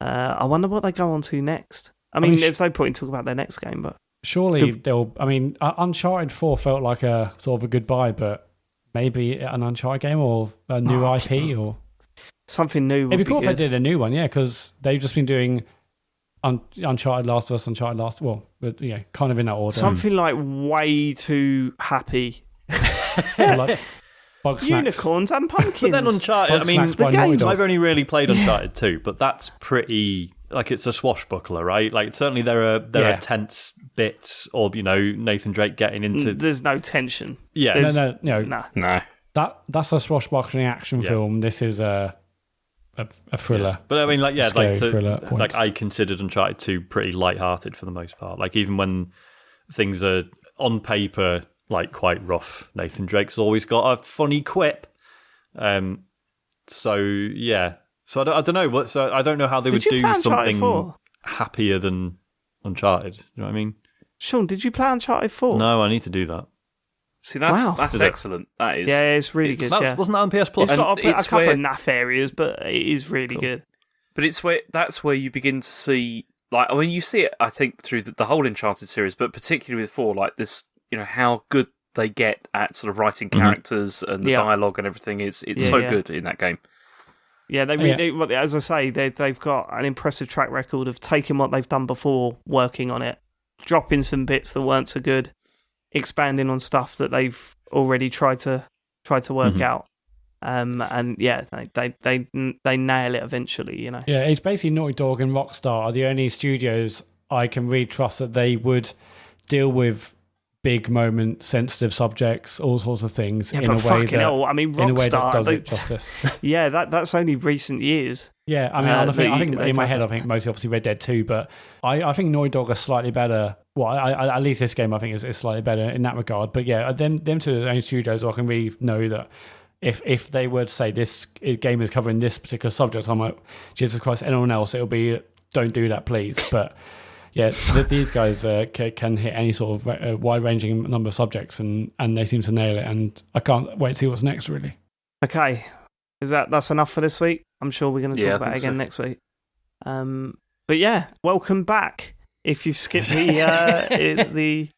I wonder what they go on to next. I mean, there's no point in talking about their next game, but surely they'll. I mean, Uncharted 4 felt like a sort of a goodbye, but maybe an Uncharted game or a new IP or. Something new would It'd be cool good. if they did a new one, because they've just been doing Uncharted, Last of Us, Uncharted, kind of in that order. Something like way too happy. Like Bug Snacks. Unicorns and pumpkins. But then Uncharted, the games, I've only really played Uncharted 2, but that's pretty, like, it's a swashbuckler, right? Like, certainly there are tense bits, or, Nathan Drake getting into... There's no tension. Yeah. No. That's a swashbuckling action film. This is a thriller. Yeah. But I mean, I considered Uncharted 2 pretty light-hearted for the most part. Like, even when things are on paper like quite rough, Nathan Drake's always got a funny quip. So I don't know. So I don't know how they would do something happier than Uncharted. You know what I mean? Sean, did you play Uncharted 4? No, I need to do that. See, that's excellent. That is. Yeah, it's really good. Wasn't that on PS Plus? It's got a couple of naff areas, but it is really good. But that's where you begin to see, like, I mean, you see it, I think, through the whole Uncharted series, but particularly with 4, like this, how good they get at sort of writing characters and the dialogue and everything. It's so good in that game. Yeah, as I say, they've got an impressive track record of taking what they've done before, working on it, dropping some bits that weren't so good, expanding on stuff that they've already tried to work out. And yeah, they nail it eventually, Yeah, it's basically Naughty Dog and Rockstar are the only studios I can really trust that they would deal with big moment, sensitive subjects, all sorts of things in a way that Rockstar does it justice. Yeah, that's only recent years. Yeah, I mean, I think in my head, I think mostly obviously Red Dead 2, but I think Naughty Dog are slightly better. Well, at least this game I think is slightly better in that regard. But yeah, them two are the only studios I can really know that if they were to say this game is covering this particular subject, I'm like, Jesus Christ, anyone else, it'll be, don't do that, please. But yeah, these guys can hit any sort of wide-ranging number of subjects, and they seem to nail it. And I can't wait to see what's next, really. Okay, that's enough for this week? I'm sure we're going to talk about it again next week. But yeah, welcome back. If you've skipped the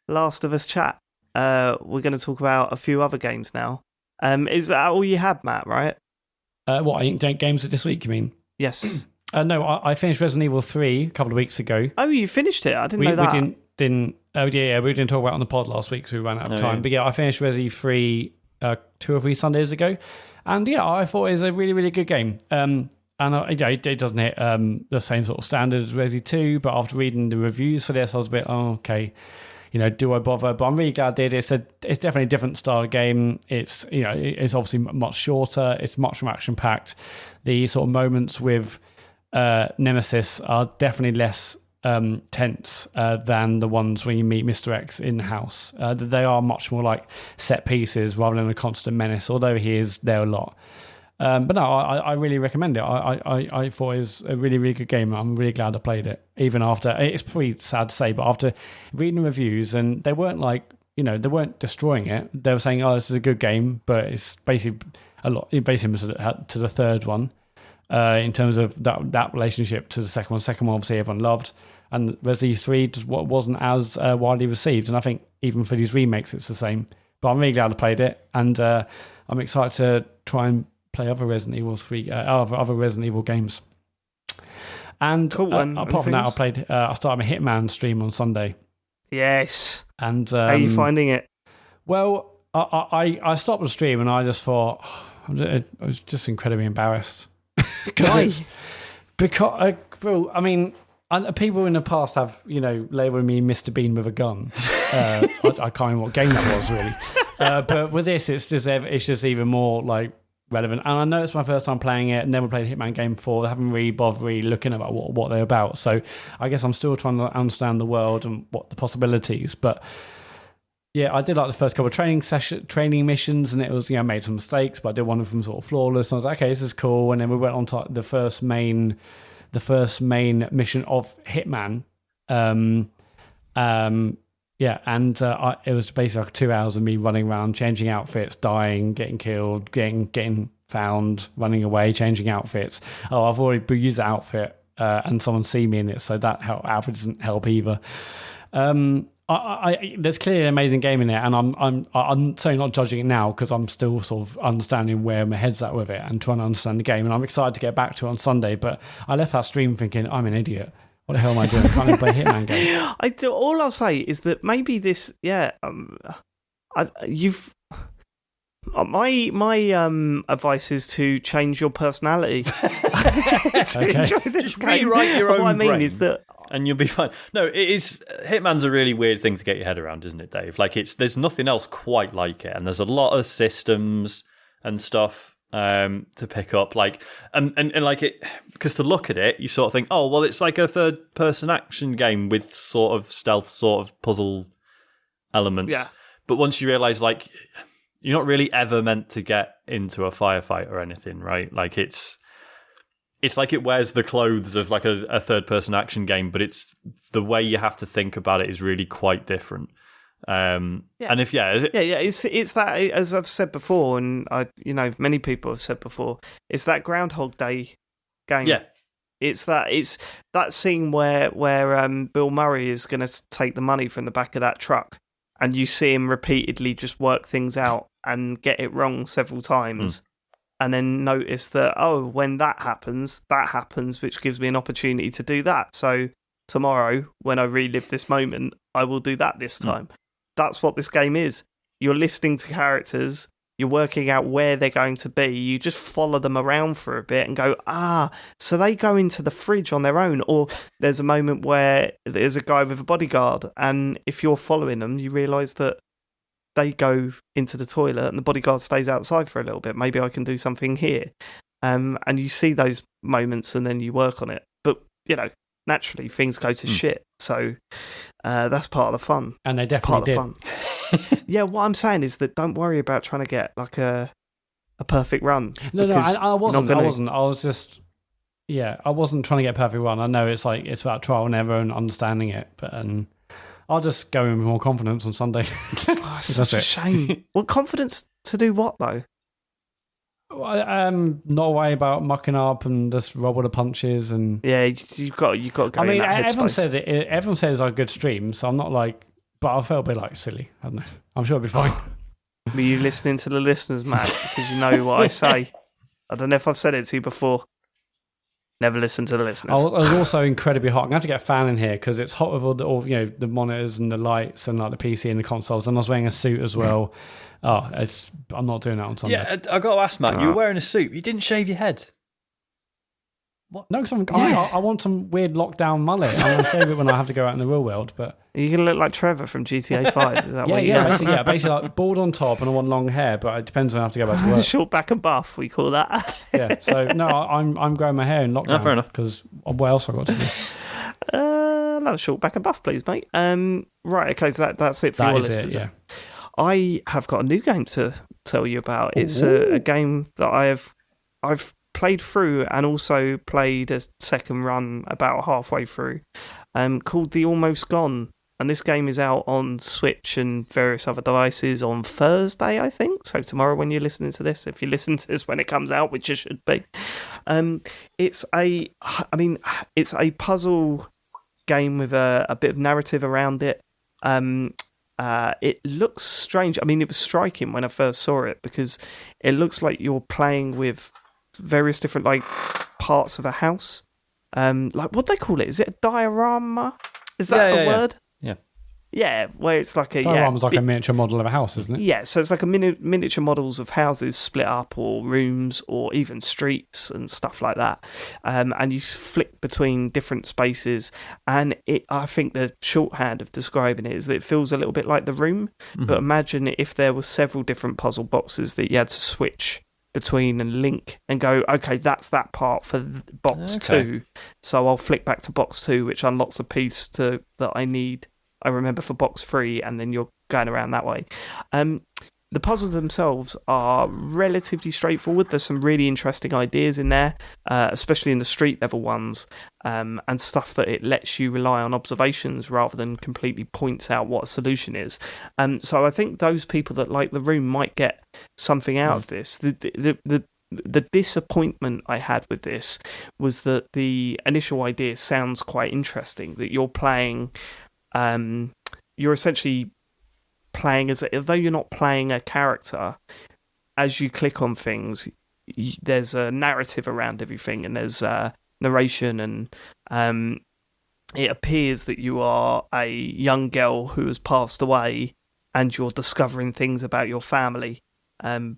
Last of Us chat, we're going to talk about a few other games now. Is that all you had, Matt? Right? What, games this week? You mean? Yes. No, I finished Resident Evil 3 a couple of weeks ago. Oh, you finished it? I didn't know that. We didn't talk about it on the pod last week, so we ran out of time. Yeah. But yeah, I finished Resi 3 2 or 3 Sundays ago, and yeah, I thought it was a really, really good game. And it doesn't hit the same sort of standard as Resi 2, but after reading the reviews for this, I was a bit, okay, do I bother? But I'm really glad I did. It's definitely a different style of game. It's it's obviously much shorter. It's much more action packed. The sort of moments with Nemesis are definitely less tense than the ones when you meet Mr. X in house. They are much more like set pieces rather than a constant menace, although he is there a lot. But no, I really recommend it. I thought it was a really, really good game. I'm really glad I played it. Even after, it's pretty sad to say, but after reading the reviews, and they weren't like, they weren't destroying it. They were saying, this is a good game, but it's basically a lot. It basically was to the third one. in terms of that relationship to the second one. Second one, obviously, everyone loved. And Resident Evil 3 just wasn't as widely received. And I think even for these remakes, it's the same. But I'm really glad I played it. And I'm excited to try and play other Resident Evil 3, other Resident Evil games. And cool. Apart from that, I started my Hitman stream on Sunday. Yes. And how are you finding it? Well, I stopped the stream and I just thought, I was just incredibly embarrassed. Why? Because, well, I mean, people in the past have, labelled me Mr. Bean with a gun. I can't remember what game that was, really. But with this, it's just even more like relevant. And I know it's my first time playing it. Never played a Hitman game before. I haven't really bothered looking at what they're about. So I guess I'm still trying to understand the world and what the possibilities. But yeah, I did like the first couple of training missions, and it was, I made some mistakes, but I did one of them sort of flawless. And I was like, okay, this is cool. And then we went on to the first main mission of Hitman. It was basically like 2 hours of me running around, changing outfits, dying, getting killed, getting found, running away, changing outfits. Oh, I've already used the outfit, and someone see me in it, so that outfit doesn't help either. There's clearly an amazing game in it, and I'm certainly not judging it now because I'm still sort of understanding where my head's at with it and trying to understand the game. And I'm excited to get back to it on Sunday. But I left that stream thinking, I'm an idiot. What the hell am I doing? I can't even play a Hitman game. All I'll say is that maybe this, my advice is to change your personality to enjoy this Just game. rewrite your own What I mean brain. is that. And you'll be fine. No, it is. Hitman's a really weird thing to get your head around, isn't it, Dave? Like, there's nothing else quite like it, and there's a lot of systems and stuff to pick up. Like, and like it, because to look at it, you sort of think, oh, well, it's like a third-person action game with sort of stealth, sort of puzzle elements. Yeah. But once you realise, like, you're not really ever meant to get into a firefight or anything, right? Like, it's like it wears the clothes of like a third-person action game, but it's the way you have to think about it is really quite different. And if it's that, as I've said before, and many people have said before, it's that Groundhog Day game. Yeah, it's that scene where Bill Murray is going to take the money from the back of that truck, and you see him repeatedly just work things out and get it wrong several times. And then notice that, when that happens, which gives me an opportunity to do that. So tomorrow, when I relive this moment, I will do that this time. That's what this game is. You're listening to characters, you're working out where they're going to be, you just follow them around for a bit and go, so they go into the fridge on their own. Or there's a moment where there's a guy with a bodyguard, and if you're following them, you realise that they go into the toilet and the bodyguard stays outside for a little bit. Maybe I can do something here. And you see those moments and then you work on it. But, naturally things go to shit. So that's part of the fun. And they definitely part of the fun. Yeah, what I'm saying is that don't worry about trying to get like a perfect run. No, I wasn't. I was just, I wasn't trying to get a perfect run. I know it's about trial and error and understanding it, but I'll just go in with more confidence on Sunday. It's such a shame. Well, confidence to do what, though? Not worry about mucking up and just roll with the punches. And yeah, you've got to go in that headspace. Everyone says I good stream, so I'm not like, but I felt a bit like silly. I don't know. I'm sure it'll be fine. Were you listening to the listeners, Matt? Because you know what I say. I don't know if I've said it to you before. Never listen to the listeners. I was also incredibly hot. I'm going to have to get a fan in here because it's hot with all the monitors and the lights and like the PC and the consoles. And I was wearing a suit as well. I'm not doing that on Sunday. Yeah, I got to ask, Matt. You were wearing a suit. You didn't shave your head. What? No, because I want some weird lockdown mullet. I'm going to shave it when I have to go out in the real world. But are you going to look like Trevor from GTA 5? Is that what basically like bald on top and I want long hair, but it depends when I have to go back to work. Short back and buff, we call that. Yeah, so no, I'm growing my hair in lockdown. Fair enough. Because what else I got to do? Another short back and buff, please, mate. Right, okay, so that's it for your listeners. Yeah. I have got a new game to tell you about. It's a game that I've played through and also played a second run about halfway through, called The Almost Gone and this game is out on Switch and various other devices on Thursday, I think. So tomorrow, when you're listening to this, if you listen to this when it comes out, which it should be, it's a puzzle game with a bit of narrative around it. It looks strange. I mean, it was striking when I first saw it because it looks like you're playing with various different like parts of a house. Like what they call it? Is it a diorama? Is that a word? Yeah. Yeah, where it's like a diorama's like a miniature model of a house, isn't it? Yeah, so it's like a miniature models of houses split up, or rooms, or even streets and stuff like that. And you flick between different spaces. And I think the shorthand of describing it is that it feels a little bit like The Room. Mm-hmm. But imagine if there were several different puzzle boxes that you had to switch between and link and go, okay, that's that part for box 2. So I'll flick back to box 2, which unlocks a piece that I need. I remember for box 3, and then you're going around that way. The puzzles themselves are relatively straightforward. There's some really interesting ideas in there, especially in the street level ones, and stuff that it lets you rely on observations rather than completely points out what a solution is. So I think those people that like The Room might get something out of this. The disappointment I had with this was that the initial idea sounds quite interesting, that you're playing... you're essentially playing although you're not playing a character, as you click on things, there's a narrative around everything, and there's narration, and it appears that you are a young girl who has passed away, and you're discovering things about your family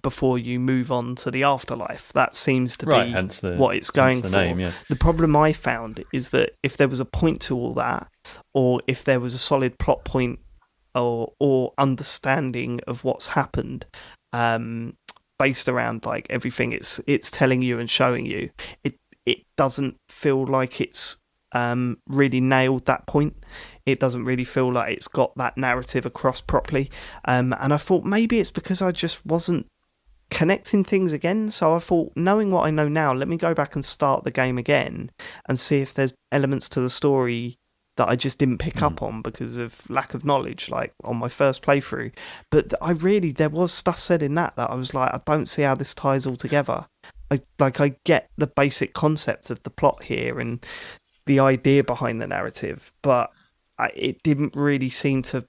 before you move on to the afterlife. That seems to be what it's going for. Name, yeah. The problem I found is that if there was a point to all that, or if there was a solid plot point or understanding of what's happened, based around like everything it's telling you and showing you, it doesn't feel like it's really nailed that point. It doesn't really feel like it's got that narrative across properly. And I thought maybe it's because I just wasn't connecting things again. So I thought, knowing what I know now, let me go back and start the game again and see if there's elements to the story that I just didn't pick up on because of lack of knowledge, like on my first playthrough. But there was stuff said in that I was like, I don't see how this ties all together. I get the basic concept of the plot here and the idea behind the narrative, but it didn't really seem to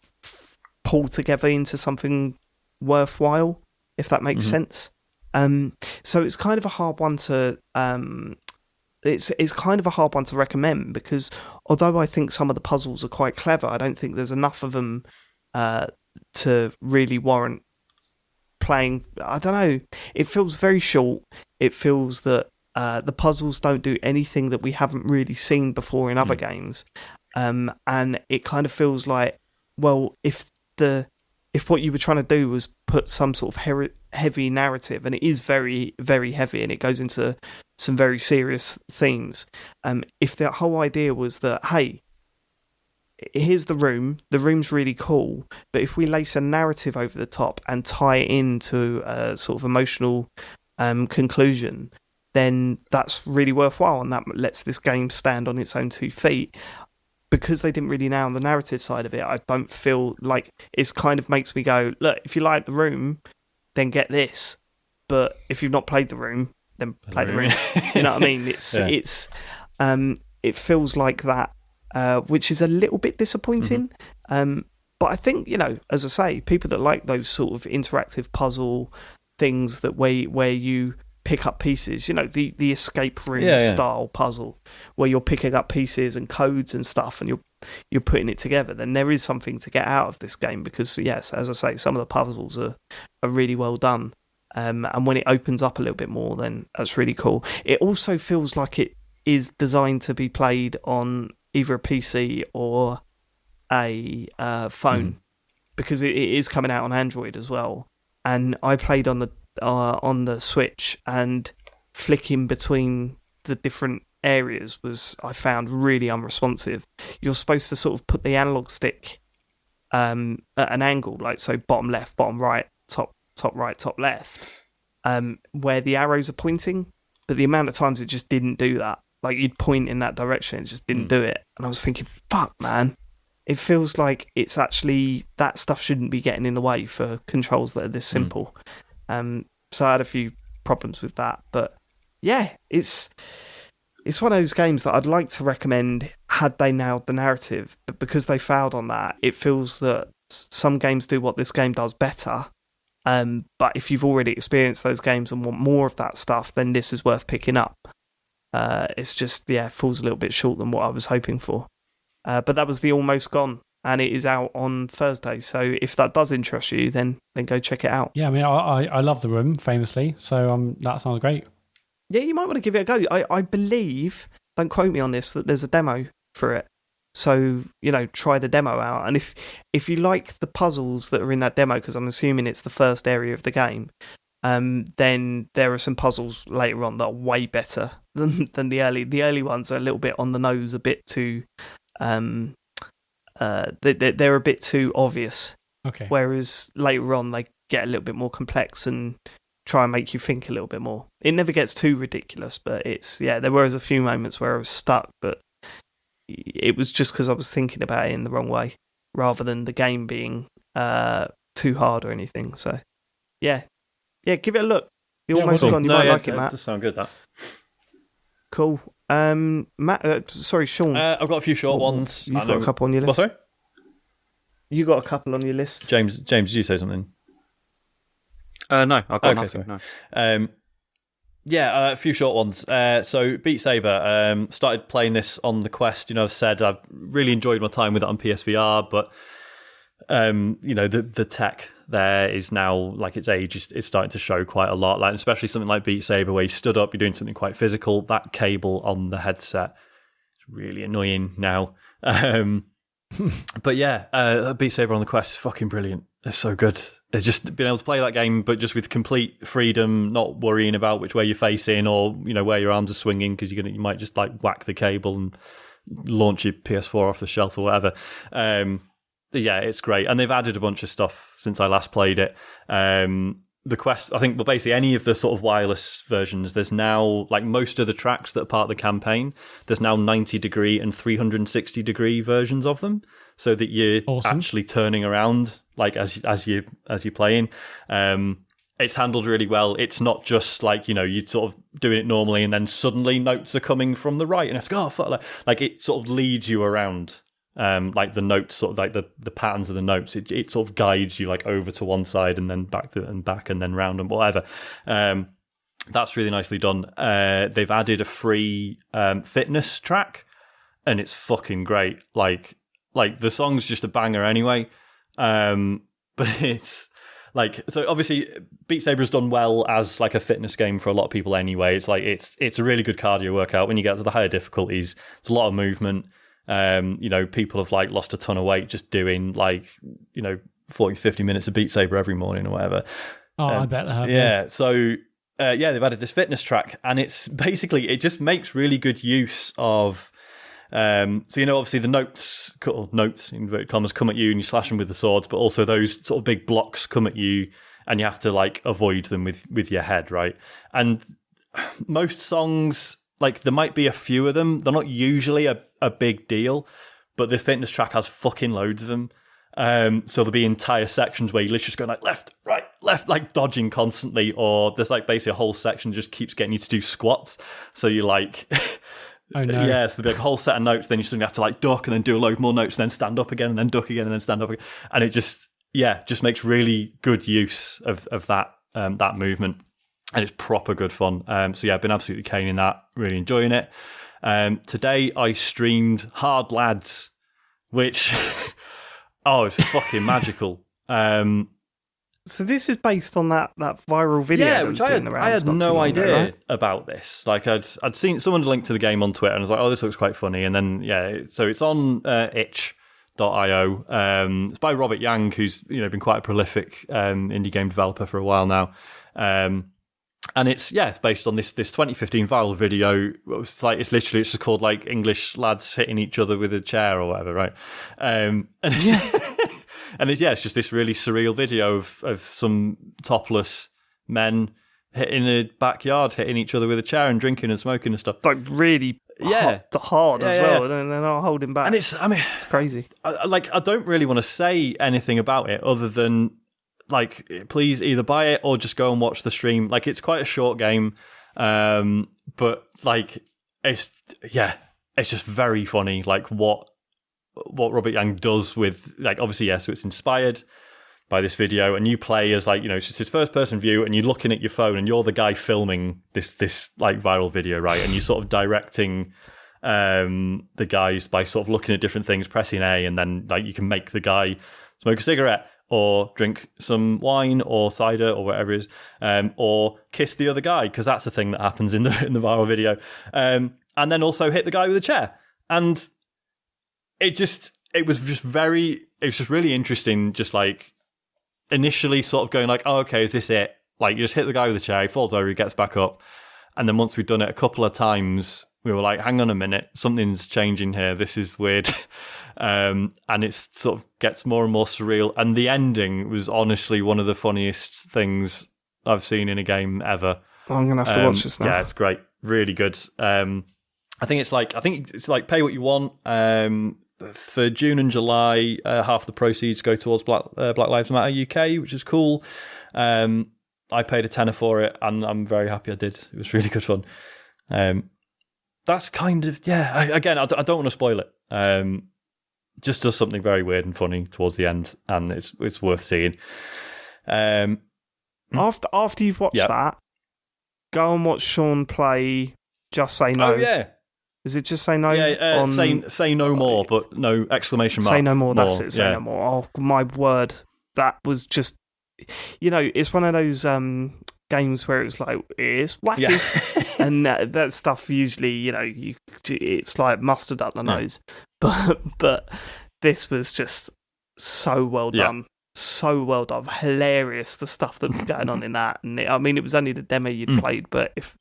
pull together into something worthwhile, if that makes sense. So it's kind of a hard one to it's kind of a hard one to recommend, because although I think some of the puzzles are quite clever, I don't think there's enough of them to really warrant playing. I don't know. It feels very short. It feels that the puzzles don't do anything that we haven't really seen before in other games. And it kind of feels like, well, if what you were trying to do was put some sort of heavy narrative, and it is very, very heavy, and it goes into some very serious themes. If the whole idea was that, hey, here's the room's really cool, but if we lace a narrative over the top and tie it into a sort of emotional conclusion, then that's really worthwhile, and that lets this game stand on its own 2 feet. Because they didn't really nail the narrative side of it, I don't feel like it kind of makes me go, look, if you like The Room, then get this. But if you've not played The Room, then play The Room. You know what I mean? It feels like that, which is a little bit disappointing. But I think, as I say, people that like those sort of interactive puzzle things that where you pick up pieces, the escape room style puzzle where you're picking up pieces and codes and stuff, and you're putting it together, then there is something to get out of this game, because yes, as I say, some of the puzzles are really well done, and when it opens up a little bit more, then that's really cool. It also feels like it is designed to be played on either a PC or a phone, because it is coming out on Android as well, and I played on the Switch, and flicking between the different areas I found really unresponsive. You're supposed to sort of put the analog stick at an angle, like so bottom left, bottom right, top right, top left, where the arrows are pointing, but the amount of times it just didn't do that. Like you'd point in that direction, it just didn't do it. And I was thinking, fuck man, it feels like it's actually that stuff shouldn't be getting in the way for controls that are this simple. So I had a few problems with that, but yeah, it's one of those games that I'd like to recommend had they nailed the narrative, but because they failed on that, it feels that some games do what this game does better. But if you've already experienced those games and want more of that stuff, then this is worth picking up. It's just, falls a little bit short than what I was hoping for. But that was the Almost Gone, and it is out on Thursday. So if that does interest you, then go check it out. Yeah, I mean, I love The Room, famously, so that sounds great. Yeah, you might want to give it a go. I believe, don't quote me on this, that there's a demo for it. So, try the demo out. And if you like the puzzles that are in that demo, because I'm assuming it's the first area of the game, then there are some puzzles later on that are way better than the early. The early ones are a little bit on the nose, a bit too... they're a bit too obvious. Okay. Whereas later on, they get a little bit more complex and try and make you think a little bit more. It never gets too ridiculous, but there were a few moments where I was stuck, but it was just because I was thinking about it in the wrong way, rather than the game being too hard or anything. So, give it a look. You're almost gone. You might like it, Matt. That does sound good, that. Cool. Matt, sorry, Sean. I've got a few short ones. You've got a couple on your list. What, sorry? You got a couple on your list. James, did you say something? No, I've got nothing. No. A few short ones. So Beat Saber, started playing this on the Quest. I've said I've really enjoyed my time with it on PSVR, but the tech there is now, like, its age is starting to show quite a lot. Like, especially something like Beat Saber, where you stood up, you're doing something quite physical. That cable on the headset is really annoying now. But Beat Saber on the Quest is fucking brilliant. It's so good. It's just being able to play that game, but just with complete freedom, not worrying about which way you're facing or where your arms are swinging, because you might just like whack the cable and launch your PS4 off the shelf or whatever. It's great, and they've added a bunch of stuff since I last played it. The Quest, I think, well, basically any of the sort of wireless versions, there's now, like, most of the tracks that are part of the campaign, there's now 90-degree and 360-degree versions of them, so that you're actually turning around, like, as you're playing. It's handled really well. It's not just like, you're sort of doing it normally and then suddenly notes are coming from the right and it's like, oh fuck, like it sort of leads you around. Like the notes, sort of like the patterns of the notes, it sort of guides you like over to one side and then back and then round and whatever. That's really nicely done. They've added a free fitness track, and it's fucking great. Like the song's just a banger anyway. But it's like, so obviously Beat Saber has done well as like a fitness game for a lot of people anyway. It's like it's a really good cardio workout. When you get to the higher difficulties, it's a lot of movement. People have like lost a ton of weight just doing 40-50 minutes of Beat Saber every morning or whatever. I bet they have. Yeah. So they've added this fitness track, and it's basically, it just makes really good use of obviously the notes in inverted commas come at you and you slash them with the swords, but also those sort of big blocks come at you and you have to like avoid them with your head, right? And most songs, like, there might be a few of them. They're not usually a big deal, but the fitness track has fucking loads of them. So there'll be entire sections where you literally just go like left, right, left, like dodging constantly, or there's like basically a whole section that just keeps getting you to do squats. So you like... Oh no. Yeah, so there'll be like a whole set of notes, then you suddenly have to like duck and then do a load more notes, and then stand up again, and then duck again, and then stand up again. And it just makes really good use of that movement. And it's proper good fun. I've been absolutely caning that, really enjoying it. Today I streamed Hard Lads, which, it's fucking magical. So this is based on that viral video that was doing around. I had no idea about this. Like, I'd seen someone link to the game on Twitter and I was like, oh, this looks quite funny. And then, so it's on itch.io. It's by Robert Yang, who's been quite a prolific indie game developer for a while now. And it's based on this 2015 viral video. It's just called like English lads hitting each other with a chair or whatever, right? And it's just this really surreal video of some topless men in the backyard, hitting each other with a chair and drinking and smoking and stuff. Like really hard as well, and they're not holding back. And it's crazy. I don't really want to say anything about it other than, like, please either buy it or just go and watch the stream. Like, it's quite a short game, but like, it's just very funny. Like what Robert Yang does with, like, obviously, so it's inspired by this video, and you play as, like, it's just his first person view, and you're looking at your phone, and you're the guy filming this like viral video, right? And you're sort of directing the guys by sort of looking at different things, pressing A, and then, like, you can make the guy smoke a cigarette or drink some wine or cider or whatever it is, or kiss the other guy, because that's a thing that happens in the viral video, and then also hit the guy with a chair. And it was just really interesting, just like initially sort of going like, oh, okay, is this it? Like, you just hit the guy with the chair, he falls over, he gets back up. And then once we'd done it a couple of times, we were like, hang on a minute, something's changing here. This is weird. And it sort of gets more and more surreal. And the ending was honestly one of the funniest things I've seen in a game ever. I'm going to have to watch this now. Yeah, it's great. Really good. I think it's like pay what you want. For June and July, half the proceeds go towards Black Lives Matter UK, which is cool. I paid a tenner for it, and I'm very happy I did. It was really good fun. That's kind of, again, I don't want to spoil it. Just does something very weird and funny towards the end, and it's worth seeing. After you've watched that, go and watch Sean play Just Say No. Oh, yeah. Is it Just Say No? Yeah, say no more, but no exclamation mark. Say no more, that's it, say no more. Oh, my word. That was just, it's one of those games where it's like, it's wacky. Yeah. And that stuff usually, it's like mustard up the nose. But this was just so well done. So well done. Hilarious, the stuff that was going on in that. And it was only the demo you'd played, but if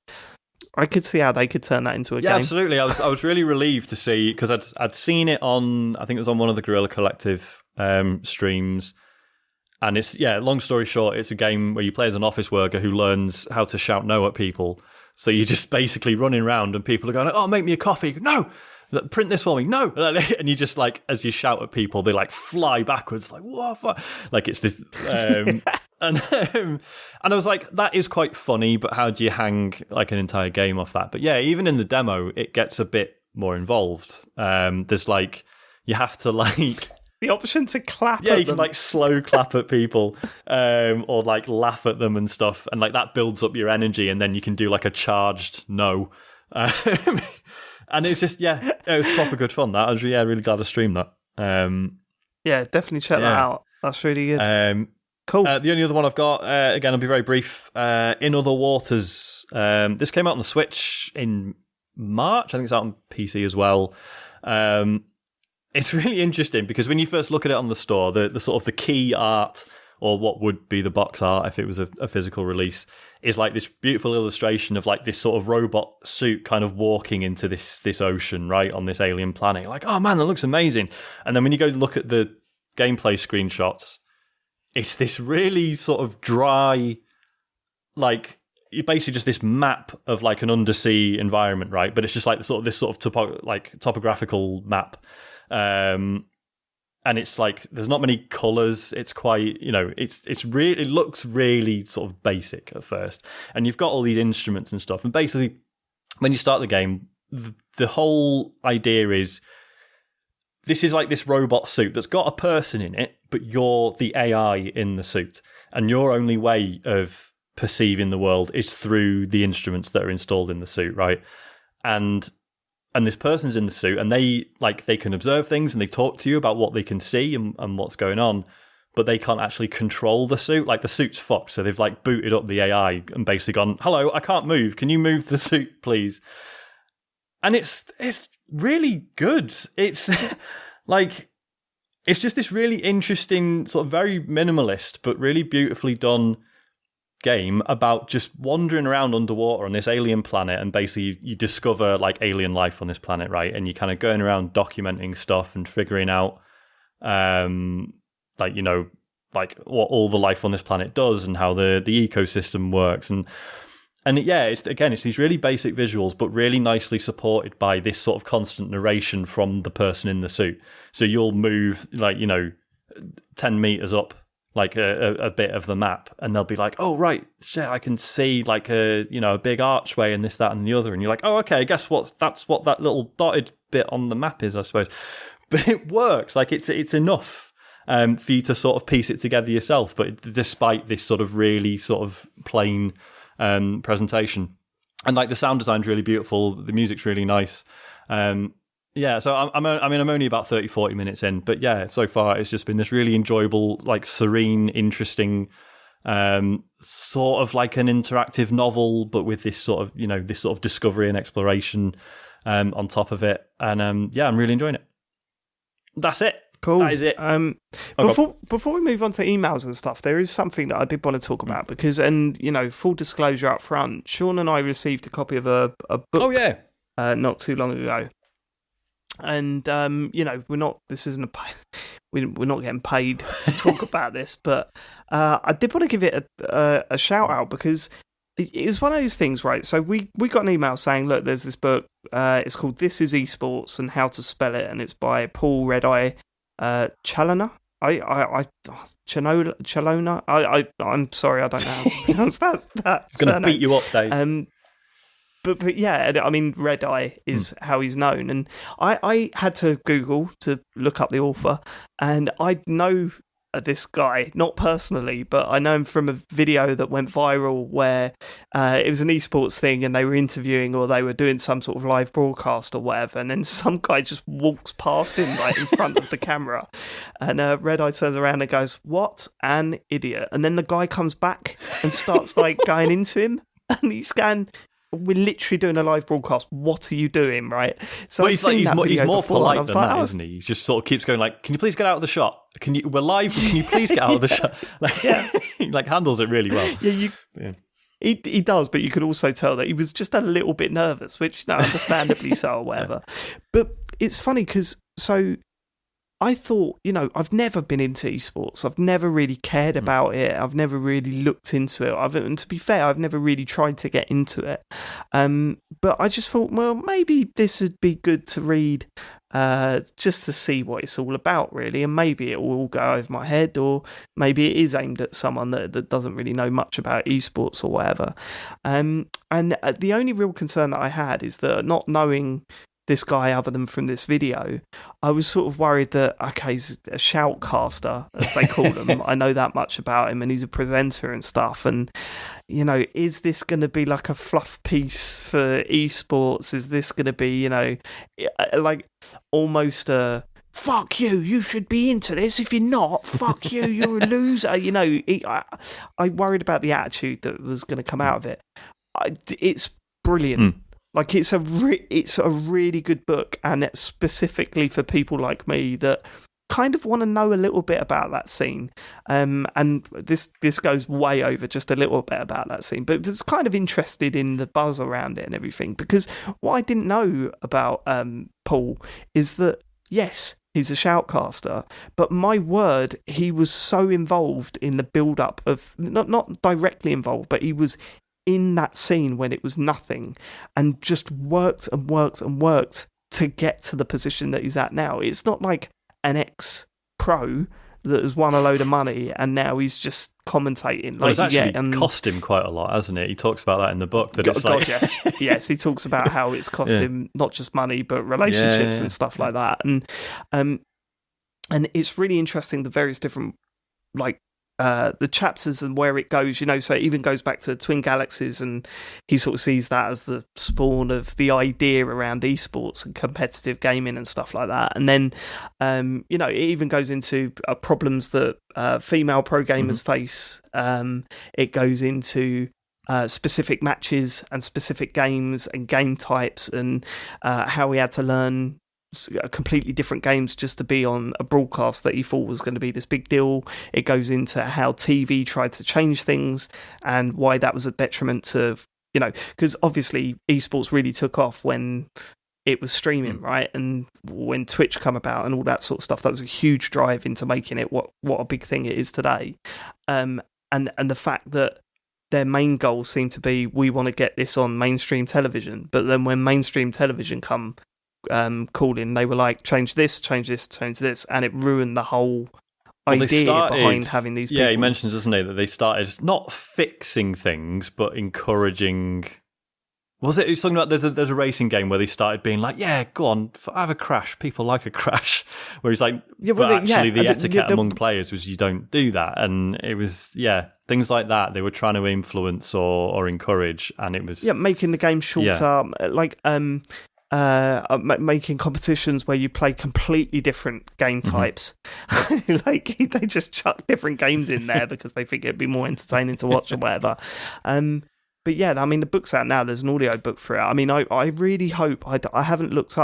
I could see how they could turn that into a game. Yeah, absolutely. I was really relieved to see, because I'd seen it on, I think it was on one of the Guerrilla Collective streams. And it's, long story short, it's a game where you play as an office worker who learns how to shout no at people. So you're just basically running around and people are going, oh, make me a coffee. No! Print this for me. No! And you just, like, as you shout at people, they, like, fly backwards. Like, what? Like, it's this... And I was like, that is quite funny, but how do you hang, like, an entire game off that? But, even in the demo, it gets a bit more involved. There's, like, you have to, like... The option to clap at them. Yeah, you can, like, slow clap at people, or, like, laugh at them and stuff. And, like, that builds up your energy, and then you can do, like, a charged no. And it's just, it was proper good fun, that. I was really glad to stream that. Definitely check that out. That's really good. Cool. The only other one I've got, again, I'll be very brief, In Other Waters. This came out on the Switch in March. I think it's out on PC as well. It's really interesting because when you first look at it on the store, the sort of the key art, or what would be the box art if it was a physical release, is like this beautiful illustration of like this sort of robot suit kind of walking into this ocean, right, on this alien planet. You're like, oh man, that looks amazing. And then when you go look at the gameplay screenshots, it's this really sort of dry, like, basically just this map of like an undersea environment, right? But it's just like this sort of topographical map. And it's like there's not many colours. It's quite, it looks really sort of basic at first. And you've got all these instruments and stuff. And basically, when you start the game, the whole idea is this is like this robot suit that's got a person in it, but you're the AI in the suit. And your only way of perceiving the world is through the instruments that are installed in the suit, right? And this person's in the suit, and they can observe things, and they talk to you about what they can see and what's going on, but they can't actually control the suit. Like, the suit's fucked, so they've like booted up the AI and basically gone, hello, I can't move. Can you move the suit, please? And it's really good. It's like, it's just this really interesting, sort of very minimalist, but really beautifully done game about just wandering around underwater on this alien planet, and basically you discover like alien life on this planet, right? And you're kind of going around documenting stuff and figuring out like what all the life on this planet does and how the ecosystem works. And yeah, it's these really basic visuals, but really nicely supported by this sort of constant narration from the person in the suit. So you'll move 10 meters up like a bit of the map, and they'll be like, "Oh right, shit, I can see like a big archway and this, that, and the other." And you're like, "Oh okay, guess what? That's what that little dotted bit on the map is, I suppose." But it works. Like it's enough for you to sort of piece it together yourself. But despite this sort of really sort of plain presentation, and like the sound design's really beautiful, the music's really nice. Yeah, so I'm only about 30-40 minutes in, but yeah, so far it's just been this really enjoyable, like serene, interesting, sort of like an interactive novel, but with this sort of discovery and exploration on top of it. And yeah, I'm really enjoying it. That's it. Cool. That is it. Before we move on to emails and stuff, there is something that I did want to talk about because, full disclosure up front, Sean and I received a copy of a book. Oh yeah, not too long ago. And we're not. This isn't we're not getting paid to talk about this, but I did want to give it a shout out because it's one of those things, right? So we got an email saying, look, there's this book. It's called "This Is Esports and How to Spell It," and it's by Paul Redeye Chalona. Chalona. I'm sorry, I don't know how to pronounce that. It's going to beat you up, Dave. But yeah, I mean, Red Eye is how he's known. And I had to Google to look up the author, and I know this guy, not personally, but I know him from a video that went viral where it was an esports thing and they were interviewing or they were doing some sort of live broadcast or whatever, and then some guy just walks past him like in front of the camera, and Red Eye turns around and goes, "What an idiot." And then the guy comes back and starts like going into him, and he's going, "We're literally doing a live broadcast. What are you doing?" Right? So he's more polite than that, isn't he? He just sort of keeps going like, "Can you please get out of the shot? We're live. Can you please get out of the shot?" Like, yeah, he like handles it really well. Yeah, he does, but you could also tell that he was just a little bit nervous, which understandably so or whatever. Yeah. But it's funny because I thought, I've never been into esports. I've never really cared about it. I've never really looked into it. And to be fair, I've never really tried to get into it. But I just thought, well, maybe this would be good to read just to see what it's all about, really. And maybe it will all go over my head, or maybe it is aimed at someone that doesn't really know much about esports or whatever. And the only real concern that I had is that not knowing this guy other than from this video, I was sort of worried that, okay, he's a shoutcaster, as they call him. I know that much about him, and he's a presenter and stuff. And, is this going to be like a fluff piece for esports? Is this going to be, like almost a, "Fuck you, you should be into this. If you're not, fuck you, you're a loser." I worried about the attitude that was going to come out of it. It's brilliant. Like it's a really good book, and it's specifically for people like me that kind of want to know a little bit about that scene. And this goes way over just a little bit about that scene, but it's kind of interested in the buzz around it and everything. Because what I didn't know about Paul is that, yes, he's a shoutcaster, but my word, he was so involved in the build-up of, not directly involved, but he was in that scene when it was nothing, and just worked and worked and worked to get to the position that he's at now. It's not like an ex-pro that has won a load of money and now he's just commentating. Well, it's actually cost him quite a lot, hasn't it? He talks about that in the book. Yes, he talks about how it's cost him not just money but relationships and stuff like that. And it's really interesting, the various different the chapters and where it goes, so it even goes back to Twin Galaxies, and he sort of sees that as the spawn of the idea around esports and competitive gaming and stuff like that. And then, it even goes into problems that female pro gamers face. It goes into specific matches and specific games and game types, and how he had to learn completely different games just to be on a broadcast that he thought was going to be this big deal. It goes into how TV tried to change things and why that was a detriment to, because obviously esports really took off when it was streaming, right? And when Twitch come about and all that sort of stuff, that was a huge drive into making it what a big thing it is today. And the fact that their main goals seem to be, we want to get this on mainstream television. But then when mainstream television come calling, they were like, change this, change this, change this, and it ruined the whole idea behind having these people. Yeah, he mentions, doesn't he, that they started not fixing things, but encouraging. Was it? He was talking about there's a racing game where they started being like, yeah, go on, have a crash. People like a crash. Where he's like, but the etiquette among players was you don't do that, and it was things like that. They were trying to influence or encourage, and it was making the game shorter, like making competitions where you play completely different game types. Like they just chuck different games in there because they think it'd be more entertaining to watch or whatever. But yeah, I mean, the book's out now. There's an audio book for it. I mean, I really hope, I haven't looked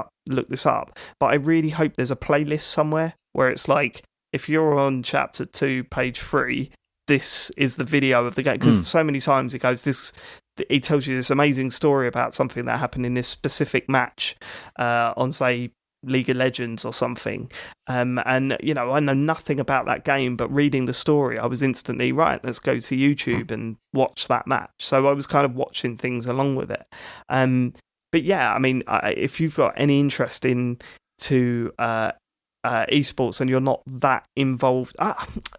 this up, but I really hope there's a playlist somewhere where it's like, if you're on chapter 2, page 3, this is the video of the game. Because so many times it goes, he tells you this amazing story about something that happened in this specific match on, say, League of Legends or something. And, you know, I know nothing about that game, but reading the story, I was instantly, right, let's go to YouTube and watch that match. So I was kind of watching things along with it. But yeah, I mean, if you've got any interest into esports and you're not that involved,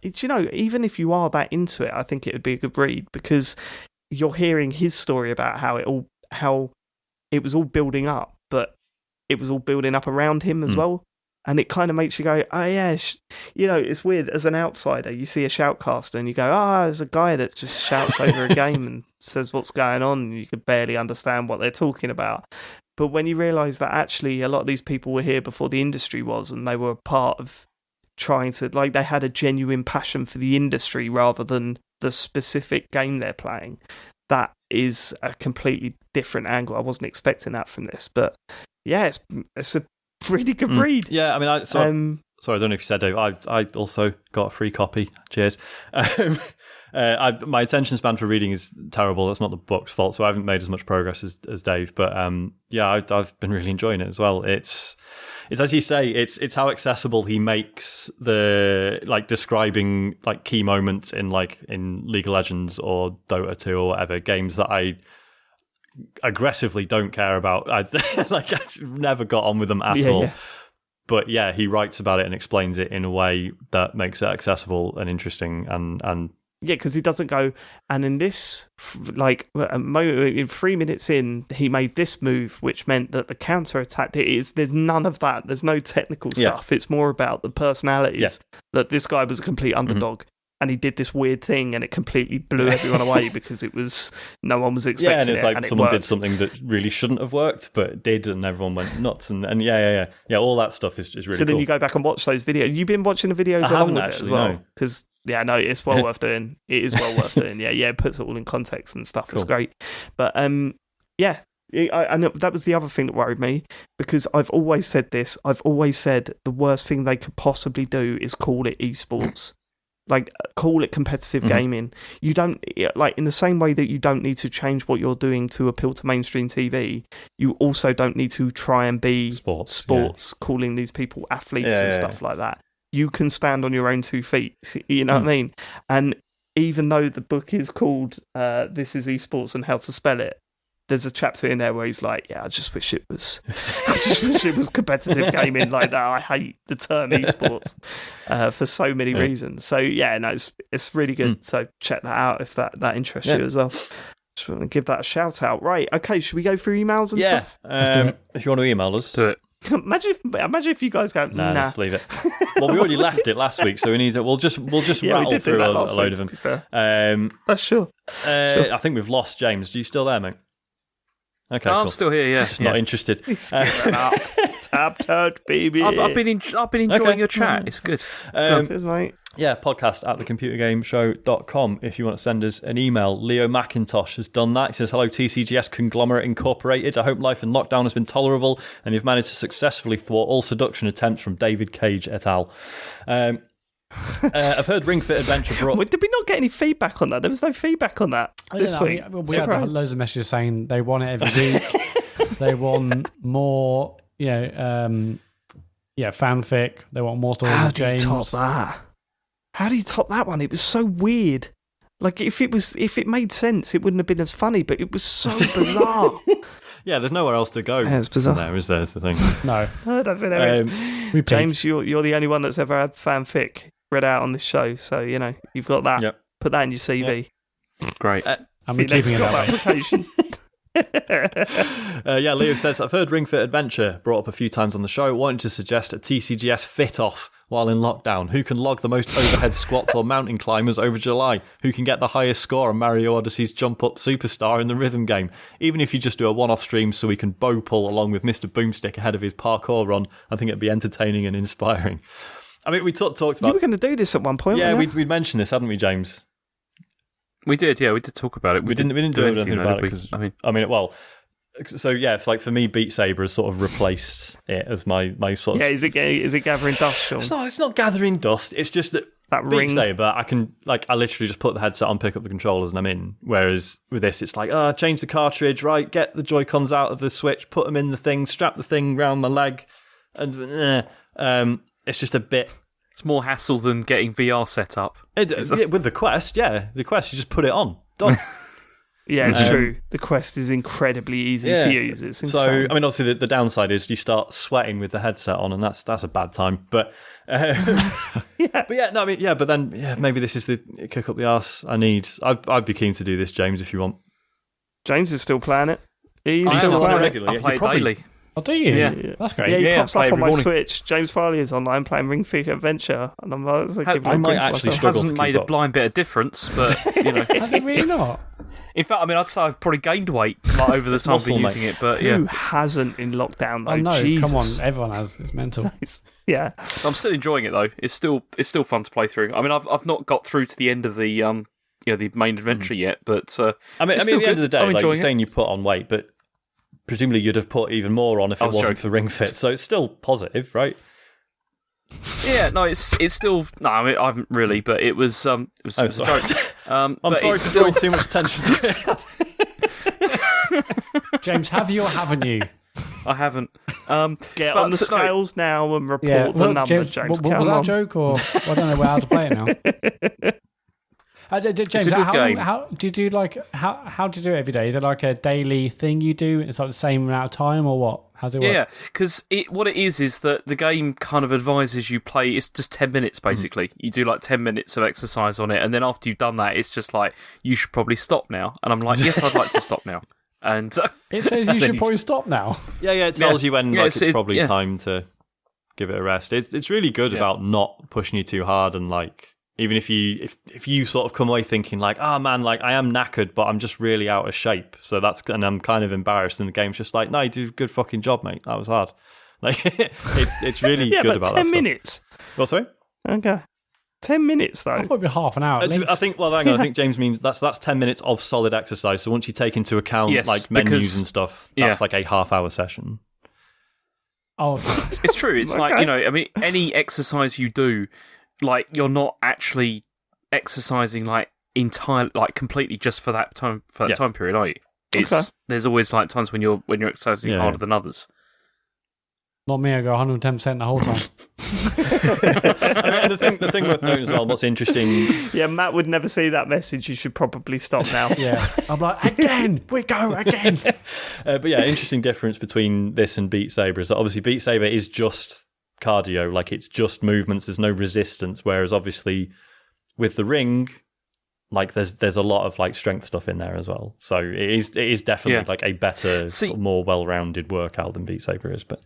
you know, even if you are that into it, I think it would be a good read, because you're hearing his story about how it was all building up, but it was all building up around him as well. And it kind of makes you go, oh yeah, you know, it's weird. As an outsider, you see a shoutcaster and you go, there's a guy that just shouts over a game and says what's going on, and you could barely understand what they're talking about. But when you realise that actually a lot of these people were here before the industry was, and they were part of trying to, like, they had a genuine passion for the industry rather than the specific game they're playing, that is a completely different angle. I wasn't expecting that from this, but yeah, it's a really good read. Yeah, I mean, sorry, I don't know if you said, Dave, I also got a free copy. Cheers. My attention span for reading is terrible. That's not the book's fault, so I haven't made as much progress as Dave. But I've been really enjoying it as well. It's as you say, it's how accessible he makes the, like, describing like key moments in League of Legends or Dota 2 or whatever games that I aggressively don't care about. I never got on with them at all. Yeah. But yeah, he writes about it and explains it in a way that makes it accessible and interesting, and yeah, because he doesn't go, and in this, like, a moment, in 3 minutes in, he made this move, which meant that the counter attack. There's none of that. There's no technical stuff. It's more about the personalities. That this guy was a complete underdog. And he did this weird thing, and it completely blew everyone away because no one was expecting it. Yeah, and it's like someone did something that really shouldn't have worked, but it did, and everyone went nuts. And all that stuff is really cool. So then you go back and watch those videos. You've been watching the videos along with it as well? Because, it's well worth doing. It is well worth doing. Yeah, it puts it all in context and stuff. Cool. It's great. But, I know that was the other thing that worried me, because I've always said this. I've always said the worst thing they could possibly do is call it esports. Like, call it competitive gaming. You don't, like, in the same way that you don't need to change what you're doing to appeal to mainstream TV, you also don't need to try and be sports calling these people athletes and stuff like that. You can stand on your own 2 feet, you know what I mean? And even though the book is called This is Esports and How to Spell It, there's a chapter in there where he's like, I just wish it was competitive gaming like that. I hate the term esports for so many reasons. So it's really good. So check that out if that interests you as well. Just want to give that a shout out. Right, okay, should we go through emails and stuff? If you want to email us, do it. Imagine if you guys go, nah. Let's leave it. Well, we already left it last week, so we need to. We'll just rattle through a load of them. That's sure. I think we've lost James. Are you still there, mate? Okay, I'm still here. Yeah, just not interested. Tapped out, baby. I've been enjoying your chat. It's good. Cheers, mate. Yeah, podcast at thecomputergameshow.com if you want to send us an email. Leo McIntosh has done that. He says, hello, TCGS Conglomerate Incorporated. I hope life in lockdown has been tolerable and you've managed to successfully thwart all seduction attempts from David Cage et al. I've heard Ring Fit Adventure brought... Did we not get any feedback on that? There was no feedback on that this week. We had loads of messages saying they want it every week. They want more, fanfic. They want more stories. How do you top that? How do you top that one? It was so weird. Like, if it made sense, it wouldn't have been as funny, but it was so bizarre. Yeah, there's nowhere else to go. Yeah, it's bizarre. There, is there? Is the thing. No. I don't think there is. James, you're the only one that's ever had fanfic read out on this show, so, you've got that. Yep. Put that in your CV. Yep. Great. I'm keeping it that way. Leo says, I've heard Ring Fit Adventure brought up a few times on the show. Wanted to suggest a TCGS fit-off while in lockdown. Who can log the most overhead squats or mountain climbers over July? Who can get the highest score on Mario Odyssey's Jump Up Superstar in the rhythm game? Even if you just do a one-off stream so we can bow pull along with Mr. Boomstick ahead of his parkour run, I think it'd be entertaining and inspiring. I mean, we talked about... You were going to do this at one point, yeah, we'd mentioned this, hadn't we, James? We did, yeah, we did talk about it. We didn't do anything about it, because, so yeah, it's like for me, Beat Saber has sort of replaced it as my sort of... Yeah, is it gathering dust, Sean? It's not gathering dust, it's just that Beat ring. Saber, I literally just put the headset on, pick up the controllers and I'm in. Whereas with this, it's like, change the cartridge, right, get the Joy-Cons out of the Switch, put them in the thing, strap the thing round my leg, and it's just a bit... It's more hassle than getting VR set up. With the Quest, the Quest, you just put it on. Done. Yeah, it's true. The Quest is incredibly easy to use. It's insane. So, I mean, obviously, the downside is you start sweating with the headset on, and that's a bad time. But, but then maybe this is the kick up the arse I need. I'd be keen to do this, James, if you want. James is still playing it. He's still still playing it regularly. I play it daily. Oh, do you? Yeah. That's great. Yeah, he pops up on my morning. Switch. James Farley is online playing Ring Fit Adventure, and I'm like, I might actually It struggle hasn't to made keep a blind bit of difference, but, Has it really not? In fact, I mean, I'd say I've probably gained weight over the time I've been using it, but Who hasn't in lockdown, though? Oh, no, Jesus. come on. Everyone has. It's mental. Yeah. I'm still enjoying it, though. It's still fun to play through. I mean, I've not got through to the end of the the main adventure yet, but I mean, at the end of the day, like you're saying you put on weight, but presumably you'd have put even more on if it wasn't for Ring Fit, so it's still positive, right? Yeah, no, it's still... No, I mean, I haven't really, but it was a joke. I'm sorry for drawing too much attention to it. James, have you or haven't you? I haven't. Get on the scales now and report the number, James. Was that a joke, or I don't know how to play it now? James, how do you do how do you do it every day? Is it like a daily thing you do? It's like the same amount of time, or what? How's it work? Yeah, because what it is that the game kind of advises you play. It's just 10 minutes basically. You do like 10 minutes of exercise on it, and then after you've done that, it's just like you should probably stop now. And I'm like, yes, I'd like to stop now. And it says you should probably stop now. Yeah, it tells you when it's probably time to give it a rest. It's really good about not pushing you too hard, and like. Even if you sort of come away thinking like, man, like I am knackered, but I'm just really out of shape. So and I'm kind of embarrassed, and the game's just like, no, you did a good fucking job, mate. That was hard. Like it's really good about that. 10 minutes. Well, sorry. Okay. 10 minutes though. I thought it'd be half an hour. At least. I think. Well, hang on. I think James means that's 10 minutes of solid exercise. So once you take into account like menus and stuff, that's like a half-hour session. Oh, it's true. It's like I mean, any exercise you do. Like, you're not actually exercising like entirely, like completely just for that time time period, are you? There's always like times when you're exercising harder than others. Not me. I go 110% the whole time. I mean, the thing worth noting as well. What's interesting? Yeah, Matt would never see that message. You should probably stop now. Yeah, I'm like, again, we go again. But yeah, interesting difference between this and Beat Saber is that obviously Beat Saber is just cardio, like it's just movements, there's no resistance, whereas obviously with the Ring, like there's a lot of like strength stuff in there as well, so it is definitely like a better sort of more well-rounded workout than Beat Saber is. But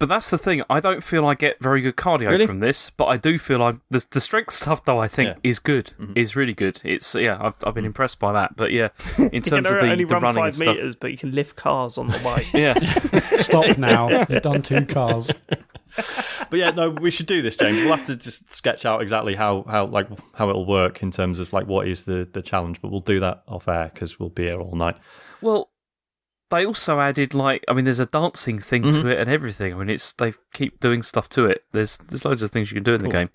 that's the thing, I don't feel I get very good cardio from this, but I do feel the strength stuff though I think is good, is really good. It's I've been impressed by that, but in terms of the only run running 5 meters stuff, but you can lift cars on the way. Stop now, you've done 2 cars. But yeah, no, we should do this, James. We'll have to just sketch out exactly how it'll work in terms of like what is the challenge, but we'll do that off air because we'll be here all night. Well, they also added there's a dancing thing to it and everything. I mean, they keep doing stuff to it. There's loads of things you can do in the game.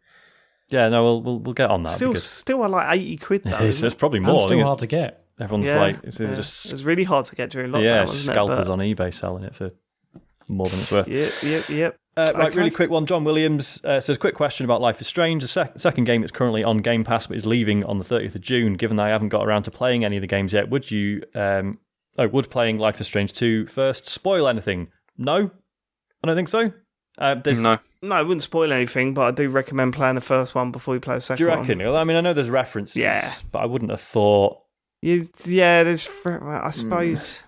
Yeah, no, we'll get on that. Still, I like £80 though. It's probably more. It's still hard to get. Everyone's like, just it's really hard to get during lockdown. Yeah, wasn't scalpers it? on eBay selling it for more than it's worth. Yep. Right, really quick one. John Williams says, quick question about Life is Strange. The second game is currently on Game Pass, but is leaving on the 30th of June. Given that I haven't got around to playing any of the games yet, would playing Life is Strange 2 first spoil anything? No, I don't think so. No, I wouldn't spoil anything, but I do recommend playing the first one before you play the second Do you one. reckon? I mean, I know there's references, but I wouldn't have thought... there's... I suppose...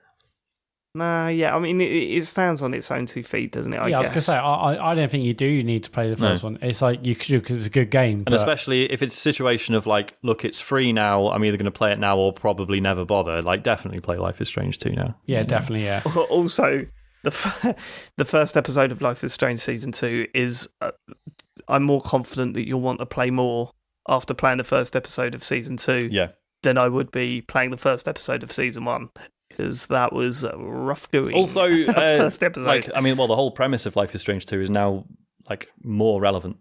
Nah, yeah, I mean, it stands on its own 2 feet, doesn't it, I guess? I was going to say, I don't think you do need to play the first one. It's like, you could do because it's a good game. And especially if it's a situation of like, look, it's free now, I'm either going to play it now or probably never bother, like, definitely play Life is Strange 2 now. Yeah, definitely, yeah. Also, the first episode of Life is Strange Season 2 is... I'm more confident that you'll want to play more after playing the first episode of Season 2 than I would be playing the first episode of Season 1. Because that was rough going. Also, first episode. The whole premise of Life is Strange 2 is now like more relevant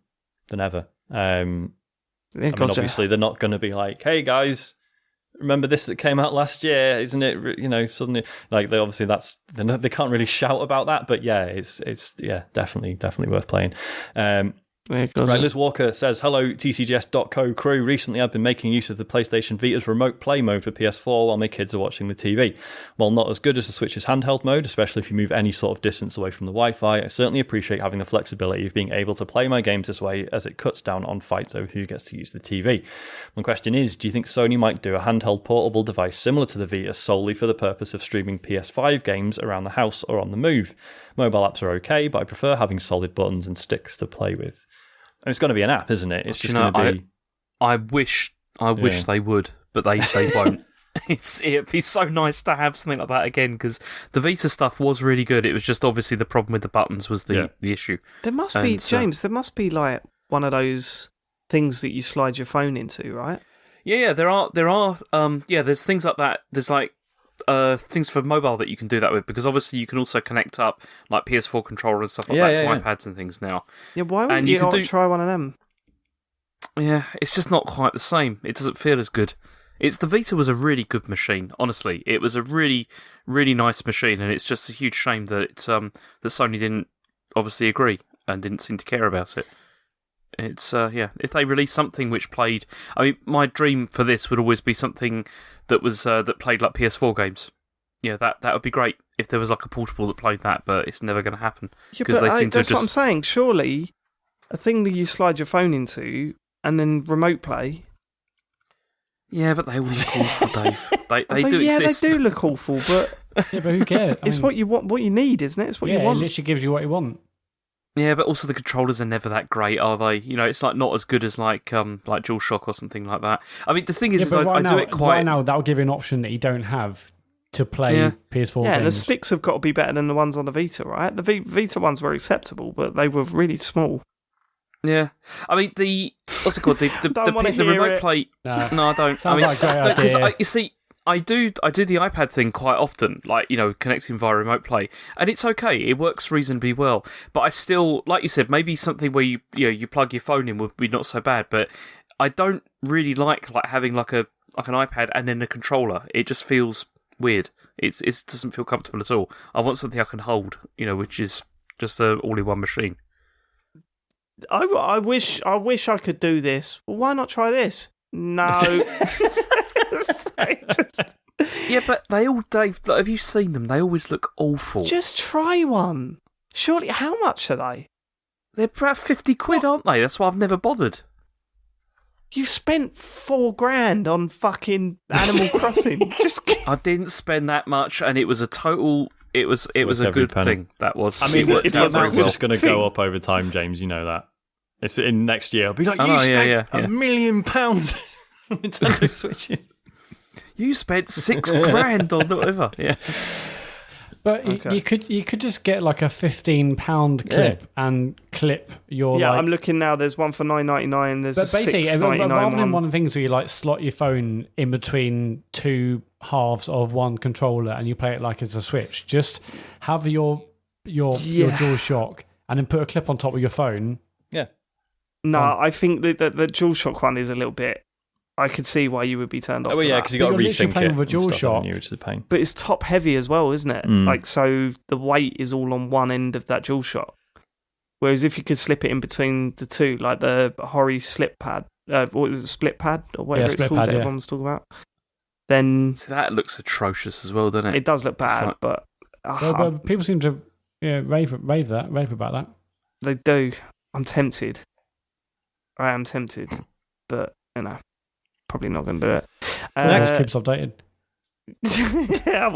than ever. Obviously, they're not going to be like, "Hey guys, remember this that came out last year? Isn't it?" Suddenly, like they can't really shout about that. But yeah, it's definitely worth playing. Liz Walker says, hello, TCGS.co crew. Recently, I've been making use of the PlayStation Vita's remote play mode for PS4 while my kids are watching the TV. While not as good as the Switch's handheld mode, especially if you move any sort of distance away from the Wi-Fi, I certainly appreciate having the flexibility of being able to play my games this way, as it cuts down on fights over who gets to use the TV. My question is, do you think Sony might do a handheld portable device similar to the Vita solely for the purpose of streaming PS5 games around the house or on the move? Mobile apps are okay, but I prefer having solid buttons and sticks to play with. And it's going to be an app, isn't it? It's just going to be... I wish they would, but they won't. It'd be so nice to have something like that again, because the Vita stuff was really good. It was just obviously the problem with the buttons was the issue. There must be, James, there must be like one of those things that you slide your phone into, right? Yeah, there are. There's things like that. There's like things for mobile that you can do that with, because obviously you can also connect up like PS4 controller and stuff like that to iPads and things now. Yeah, why wouldn't you try one of them? Yeah, it's just not quite the same. It doesn't feel as good. The Vita was a really good machine, honestly. It was a really, really nice machine, and it's just a huge shame that that Sony didn't obviously agree and didn't seem to care about it. It's if they released something which played, I mean, my dream for this would always be something that was that played like PS4 games. Yeah, that would be great if there was like a portable that played that, but it's never going to happen because they seem to that's what I'm saying. Surely, a thing that you slide your phone into and then remote play. Yeah, but they all look awful, Dave. They do exist. They do look awful, but but who cares? It's what you want, what you need, isn't it? It's what you want. It literally gives you what you want. Yeah, but also the controllers are never that great, are they? It's like not as good as like DualShock or something like that. I mean, the thing is I do it quite... Right now, that'll give you an option that you don't have to play PS4 games. Yeah, and the sticks have got to be better than the ones on the Vita, right? The Vita ones were acceptable, but they were really small. Yeah. I mean, what's it called? The remote play... No, I don't. Sounds like a great idea. You see... I do the iPad thing quite often, like, connecting via remote play, and it's okay. It works reasonably well, but I still, like you said, maybe something where you plug your phone in would be not so bad. But I don't really like having like an iPad and then a controller. It just feels weird. It doesn't feel comfortable at all. I want something I can hold, which is just a all-in-one machine. I wish I could do this. Well, why not try this? No. Yeah, but they all, Dave, have you seen them? They always look awful. Just try one. Surely, how much are they? They're about 50 quid, aren't they? That's why I've never bothered. You spent $4,000 on fucking Animal Crossing. I didn't spend that much, and it was a total... It was a good thing. That was. I mean, it's just going to go up over time, James. You know that. It's in next year. I'll be like, you spent £1 million on Nintendo Switches. You spent $6,000 on whatever. Yeah. But you could just get like a £15 clip and clip your. Yeah, I'm looking now. There's one for $9.99. There's but a $6.99 rather than one of the things where you like slot your phone in between two halves of one controller and you play it like it's a Switch, just have your DualShock and then put a clip on top of your phone. Yeah. No, I think that the DualShock one is a little bit. I could see why you would be turned off. Oh, yeah, because you got to resync it with a DualShock, which is a pain. But it's top heavy as well, isn't it? Like, so the weight is all on one end of that DualShock. Whereas if you could slip it in between the two, like the Hori slip pad, what is it, split pad or whatever it's called that everyone's talking about, then so that looks atrocious as well, doesn't it? It does look bad, but people seem to rave about that. They do. I'm tempted. I am tempted, but probably not going to do it. Next keeps updated. Yeah, I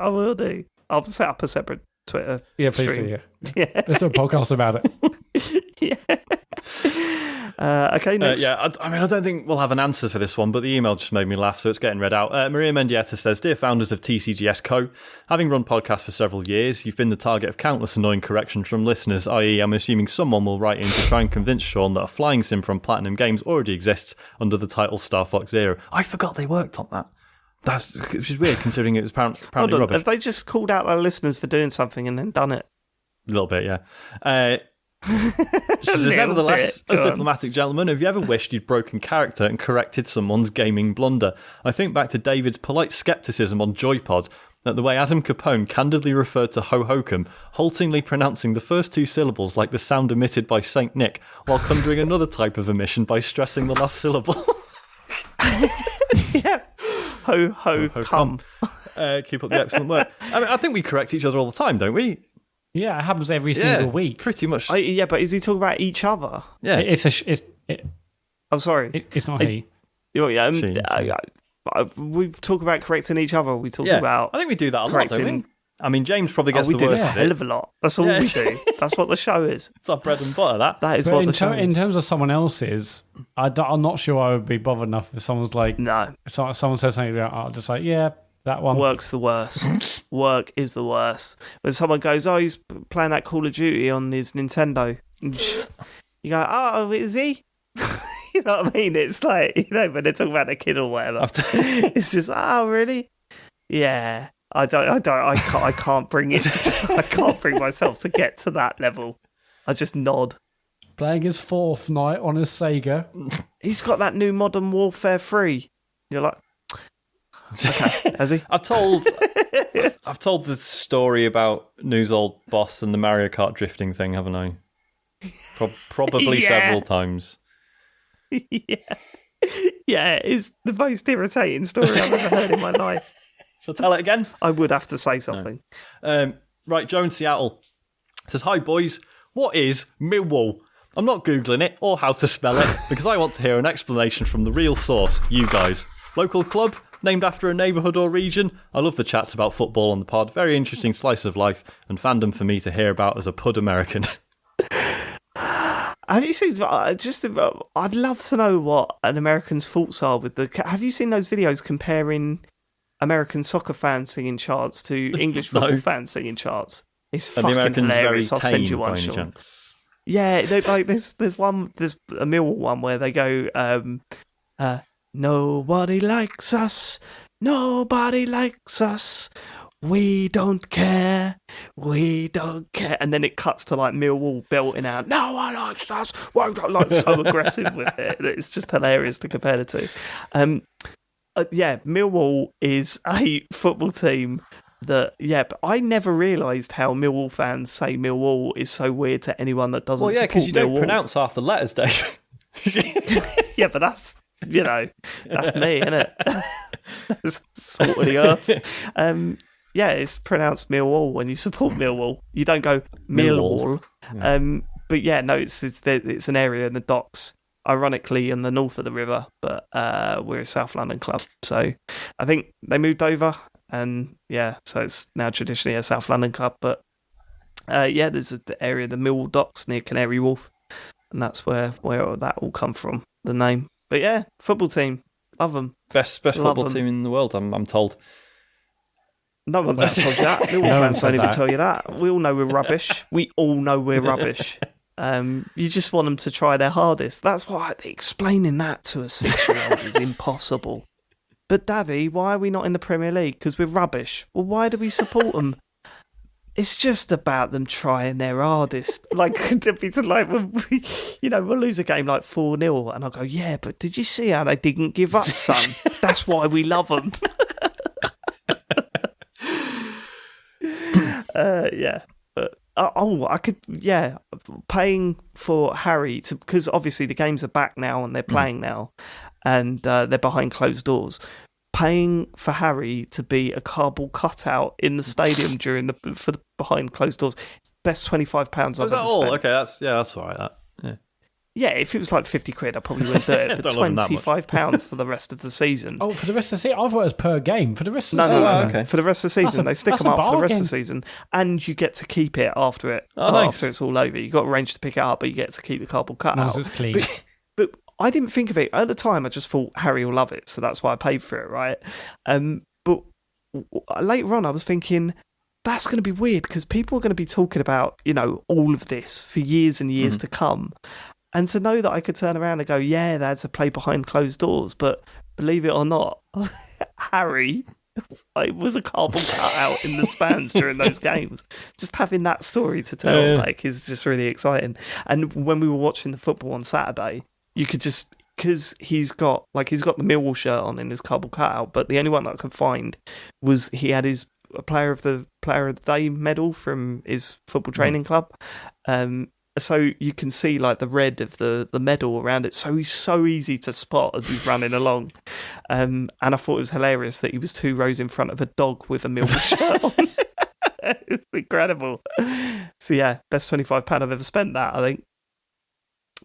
will do. I'll set up a separate Twitter. Yeah, please stream. do. Yeah. Let's do a podcast about it. Yeah. Okay, next. I don't think we'll have an answer for this one, but the email just made me laugh, so it's getting read out. Maria Mendieta says, Dear founders of TCGS Co., having run podcasts for several years, you've been the target of countless annoying corrections from listeners, i.e. I'm assuming someone will write in to try and convince Sean that a flying sim from Platinum Games already exists under the title Star Fox Zero. I forgot they worked on that. Which is weird, considering it was apparently rubbish. Have they just called out their listeners for doing something and then done it? A little bit, yeah. She says, nevertheless, as diplomatic gentlemen, have you ever wished you'd broken character and corrected someone's gaming blunder? I think back to David's polite scepticism on Joypod at the way Adam Capone candidly referred to Ho-Hokum, haltingly pronouncing the first two syllables like the sound emitted by Saint Nick, while conjuring another type of omission by stressing the last syllable. Yeah. Ho-ho-cum. Keep up the excellent work. I think we correct each other all the time, don't we? Yeah, it happens every single week. Pretty much. Yeah, but is he talking about each other? Yeah. I'm sorry. It's not he. We talk about correcting each other. We talk about. I think we do that a lot, don't we? I mean, James probably gets the worst of it. We do a hell of a lot. That's all we do. That's what the show is. It's our bread and butter, that is what the show is. In terms of someone else's, I'm not sure I would be bothered enough if someone's like... No. If someone says something, I'll just like, yeah, that one. Work's the worst. Work is the worst. When someone goes, oh, he's playing that Call of Duty on his Nintendo. You go, oh, is he? You know what I mean? It's like, when they're talking about a kid or whatever. It's just, oh, really? Yeah. I can't bring it. I can't bring myself to get to that level. I just nod. Playing his fourth night on his Sega. He's got that new Modern Warfare 3. You're like, okay, has he? I've told the story about News Old Boss and the Mario Kart drifting thing, haven't I? Probably several times. Yeah, it's the most irritating story I've ever heard in my life. Shall I tell it again? I would have to say something. No. Right, Joe in Seattle says, Hi boys, what is Millwole? I'm not Googling it or how to spell it because I want to hear an explanation from the real source, you guys. Local club? Named after a neighbourhood or region? I love the chats about football on the pod. Very interesting slice of life and fandom for me to hear about as a pud American. Have you seen? I'd love to know what an American's thoughts are with the. Have you seen those videos comparing American soccer fans singing charts to English football fans singing charts? It's fucking hilarious. I'll send you one, Sean. Yeah, there's a Millwall one where they go, nobody likes us, nobody likes us. We don't care. And then it cuts to like Millwall belting out, no one likes us. Like so aggressive with it. It's just hilarious to compare the two. Millwall is a football team that, but I never realised how Millwall fans say Millwall is so weird to anyone that doesn't support Millwall. Because you don't pronounce half the letters, Dave. Yeah, but that's, that's me, isn't it? That's salt of the earth. It's pronounced Millwall when you support Millwall. You don't go Millwall. Yeah. It's an area in the docks, ironically in the north of the river, but we're a South London club. So I think they moved over, and so it's now traditionally a South London club. But there's an area, the Millwall docks near Canary Wharf, and that's where that all come from, the name. But football team, love them. Best football team in the world, I'm told. No one's ever told you that. Millwall fans don't even tell you that. We all know we're rubbish. We all know we're rubbish. You just want them to try their hardest. That's why explaining that to a 6-year-old is impossible. But Daddy, why are we not in the Premier League? Because we're rubbish. Well, why do we support them? It's just about them trying their hardest. Like, it's like when we'll lose a game like 4-0, and I'll go, yeah, but did you see how they didn't give up, son? That's why we love them. Yeah. But, I could, paying for Harry to, because obviously the games are back now and they're playing now, and they're behind closed doors. Paying for Harry to be a cardboard cutout in the stadium for the behind closed doors, it's the best £25 I've ever spent. Okay, that's all right. Yeah, if it was like 50 quid, I probably wouldn't do it. But £25 for the rest of the season. Oh, for the rest of the season? I thought it was per game. For the rest of the season? No. Okay. For the rest of the season. They stick them up for the rest of the season. And you get to keep it after it's all over. You've got to arrange to pick it up, but you get to keep the cardboard cutout. Once it's clean. But I didn't think of it. At the time, I just thought Harry will love it, so that's why I paid for it, right? But later on, I was thinking, that's going to be weird, because people are going to be talking about, all of this for years and years to come. And to know that I could turn around and go, yeah, they had to play behind closed doors, but believe it or not, Harry was a cardboard cutout in the stands during those games. Just having that story to tell, is just really exciting. And when we were watching the football on Saturday, you could just, because he's got the Millwall shirt on in his cardboard cutout, but the only one that I could find was he had his Player of the Day medal from his football training club. So you can see like the red of the medal around it. So he's so easy to spot as he's running along. And I thought it was hilarious that he was 2 rows in front of a dog with a Millwall shirt on. It's incredible. So yeah, best £25 I've ever spent, that, I think.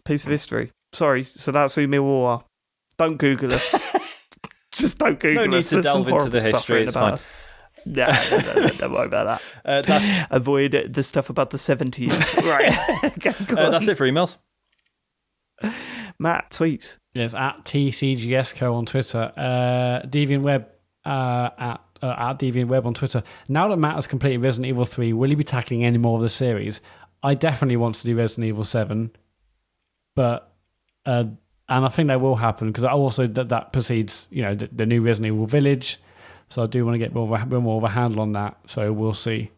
Piece of history. Sorry, so that's who Millwall are. Don't Google us. Just don't Google us. No need to delve into the history, it's fine. No, don't worry about that. Avoid the stuff about the 70s. Right. Okay, that's it for emails. Matt, tweets. Yes, at TCGSCo on Twitter. DeviantWeb at DeviantWeb on Twitter. Now that Matt has completed Resident Evil 3, will he be tackling any more of the series? I definitely want to do Resident Evil 7, but and I think that will happen, because also that precedes the new Resident Evil Village. So I do want to get more of a handle on that. So we'll see.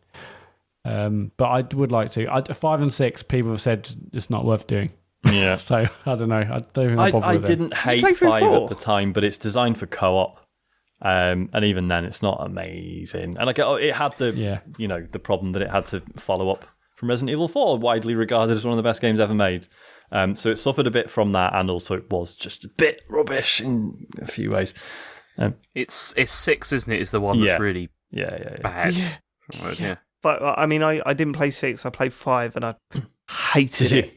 But I would like to. 5 and 6, people have said it's not worth doing. Yeah. So I don't know. I don't think I'll bother with it. I didn't hate 5 at the time, but it's designed for co-op. And even then, it's not amazing. And it had the problem that it had to follow up from Resident Evil 4, widely regarded as one of the best games ever made. So it suffered a bit from that, and also it was just a bit rubbish in a few ways. It's 6, isn't it? Is the one that's really bad. Yeah. But I mean, I didn't play 6. I played 5, and I hated it.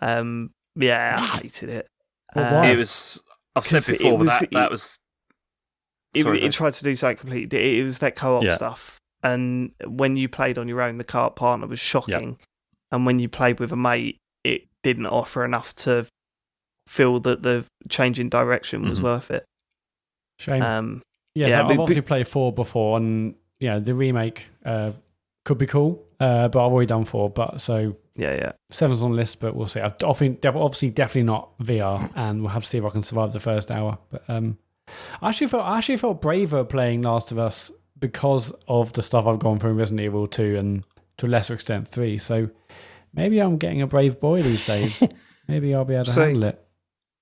I hated it. It was. I've said before that was. It tried to do something completely. It was that co-op stuff, and when you played on your own, the co-op partner was shocking, and when you played with a mate, it didn't offer enough to feel that the change in direction was worth it. Shame. So I've obviously played 4 before, and the remake could be cool, but I've already done 4. But so 7's on the list, but we'll see. I think obviously definitely not VR, and we'll have to see if I can survive the first hour. But I actually felt braver playing Last of Us because of the stuff I've gone through in Resident Evil 2 and to a lesser extent 3. So maybe I'm getting a brave boy these days. Maybe I'll be able to handle it.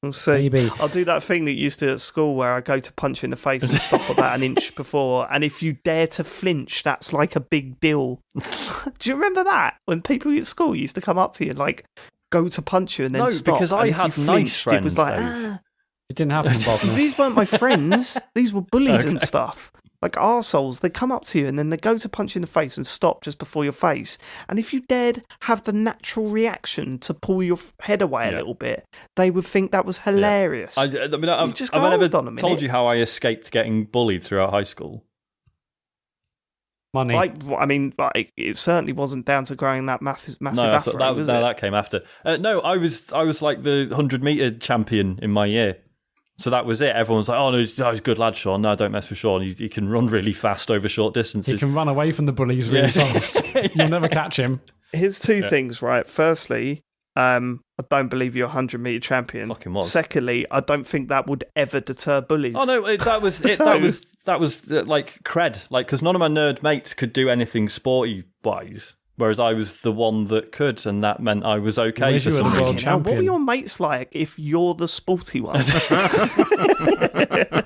We'll see. Maybe. I'll do that thing that you used to at school where I go to punch you in the face and stop about an inch before, and if you dare to flinch, that's like a big deal. Do you remember that? When people at school used to come up to you and like go to punch you and then stop? No, because I had nice friends. It was like, It didn't happen, Bob. These weren't my friends. These were bullies and stuff. Like arseholes, they come up to you and then they go to punch you in the face and stop just before your face. And if you dared have the natural reaction to pull your head away a little bit, they would think that was hilarious. I've never told you how I escaped getting bullied throughout high school. Money. It certainly wasn't down to growing that massive afro, that came after. No, I was like the 100-meter champion in my year. So that was it. Everyone's like, he's a good lad, Sean. No, don't mess with Sean. He can run really fast over short distances. He can run away from the bullies really fast. You'll never catch him. Here's 2 things, right? Firstly, I don't believe you're a 100-meter champion. Fucking was. Secondly, I don't think that would ever deter bullies. Oh no, that was it. So... like cred, like because none of my nerd mates could do anything sporty wise. Whereas I was the one that could, and that meant I was okay. For some reason. Now, what were your mates like if you're the sporty one?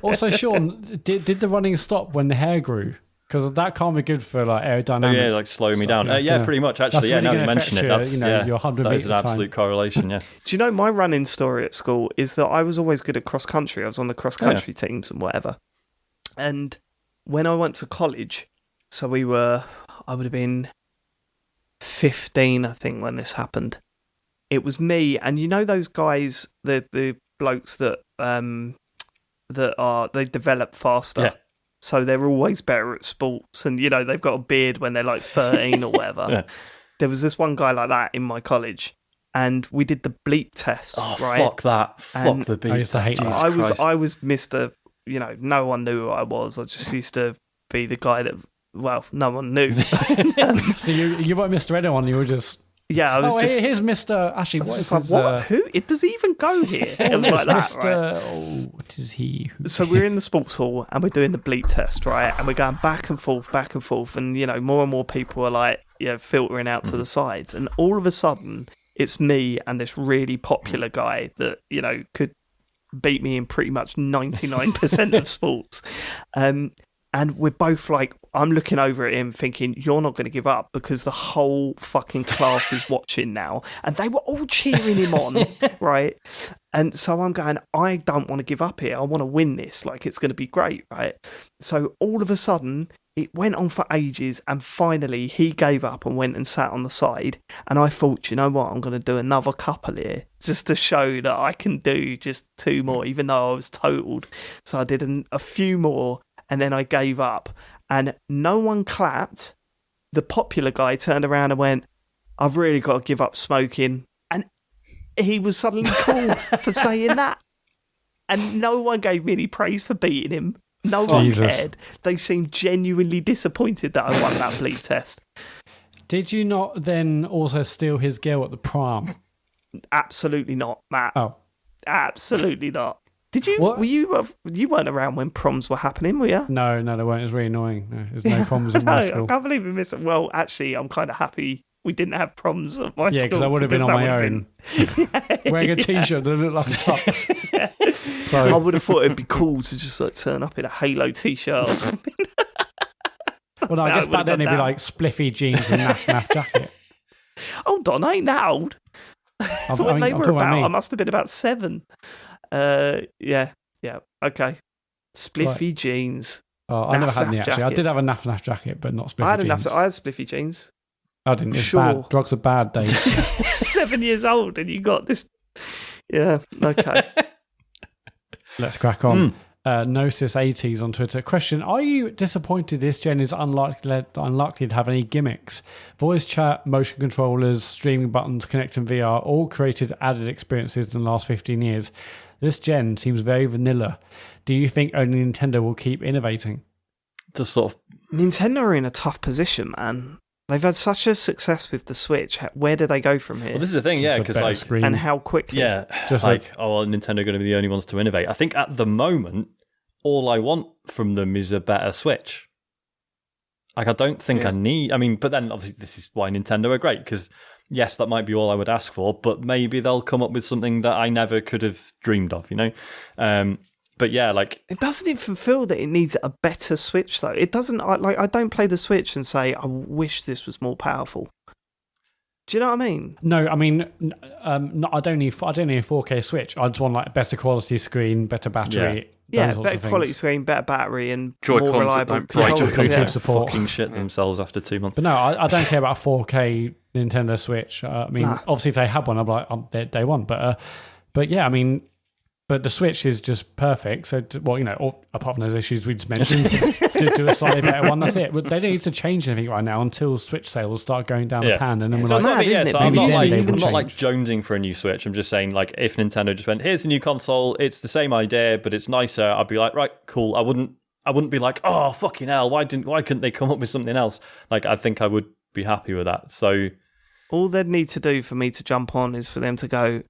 Also, Sean, did the running stop when the hair grew? Because that can't be good for like aerodynamics. Oh, yeah, like slowing me down. Pretty much, actually. Yeah, now you mention it, that's your 100 that is an metre time. absolute correlation, yeah. Do you know, my running story at school is that I was always good at cross-country. I was on the cross-country teams and whatever. And when I went to college, so I would have been 15, I think, when this happened. It was me, and you know those guys, the blokes that they develop faster. Yeah. So they're always better at sports, and they've got a beard when they're like 13 or whatever. Yeah. There was this one guy like that in my college, and we did the bleep test. Oh, right? Fuck that! And Fuck the bleep. I used to hate test. that. I was Mr. No one knew who I was. I just used to be the guy that, well, no one knew. So you weren't Mr. Anyone, you were just... Yeah, I was just... Here's Mr... Actually, what is like, his... what? Who? It does he even go here? It was like that, Mr. right? Oh, what is he? So we're in the sports hall and we're doing the bleep test, right? And we're going back and forth, and more and more people are like, filtering out to the sides, and all of a sudden it's me and this really popular guy that could beat me in pretty much 99% of sports, and we're both like, I'm looking over at him thinking, you're not going to give up, because the whole fucking class is watching now. And they were all cheering him on, right? And so I'm going, I don't want to give up here. I want to win this. Like, it's going to be great, right? So all of a sudden, it went on for ages. And finally, he gave up and went and sat on the side. And I thought, you know what? I'm going to do another couple here just to show that I can do just 2 more, even though I was totaled. So I did a few more. And then I gave up, and no one clapped. The popular guy turned around and went, I've really got to give up smoking. And he was suddenly cool for saying that. And no one gave me any praise for beating him. No one cared. They seemed genuinely disappointed that I won that bleep test. Did you not then also steal his girl at the prom? Absolutely not, Matt. Oh. Absolutely not. Did you? What? Were you? You weren't around when proms were happening, were you? No, they weren't. It was really annoying. No, there's no proms in my school. I can't believe we missed it. Well, actually, I'm kind of happy we didn't have proms at my school. Yeah, because I would have been on my own. Wearing a t-shirt that looked like tux. Yeah. So, I would have thought it'd be cool to just like turn up in a Halo t-shirt or something. Well, no, I guess back then it'd be like spliffy jeans and naff jacket. Hold on, I ain't that old. When they were about, I must have been about 7. Yeah, okay. Spliffy jeans. Oh, I never had any actually. I did have a naff jacket, but not spliffy jeans. I had spliffy jeans. I didn't. It's bad. Drugs are bad, Dave. 7 years old, and you got this. Yeah, okay. Let's crack on. Gnosis80s on Twitter. Question: are you disappointed this gen is unlikely to have any gimmicks? Voice chat, motion controllers, streaming buttons, connecting VR, all created added experiences in the last 15 years. This gen seems very vanilla. Do you think only Nintendo will keep innovating? Just sort of. Nintendo are in a tough position, man. They've had such a success with the Switch. Where do they go from here? Well, this is the thing, yeah, because like, screen. And how quickly? Yeah, just like, Nintendo are going to be the only ones to innovate. I think at the moment, all I want from them is a better Switch. Like, I don't think I need. I mean, but then obviously this is why Nintendo are great, because yes, that might be all I would ask for, but maybe they'll come up with something that I never could have dreamed of, you know. But yeah, like it doesn't even feel that it needs a better Switch, though. It doesn't. I don't play the Switch and say I wish this was more powerful. Do you know what I mean? No, I mean, I don't need a 4K Switch. I just want like better quality screen, better battery. Yeah, better quality screen, better battery, and Joy-Cons more reliable Joy-Cons support. Fucking shit themselves after 2 months. But no, I don't care about a 4K Nintendo Switch. I mean, obviously if they had one, I'd be like, day one. But yeah, I mean. But the Switch is just perfect. So, apart from those issues we just mentioned, do a slightly better one. That's it. But they don't need to change anything right now until Switch sales start going down the pan. And then I'm not like jonesing for a new Switch. I'm just saying, like, if Nintendo just went, here's a new console, it's the same idea, but it's nicer, I'd be like, right, cool. I wouldn't be like, oh, fucking hell, why couldn't they come up with something else? Like, I think I would be happy with that. So all they'd need to do for me to jump on is for them to go,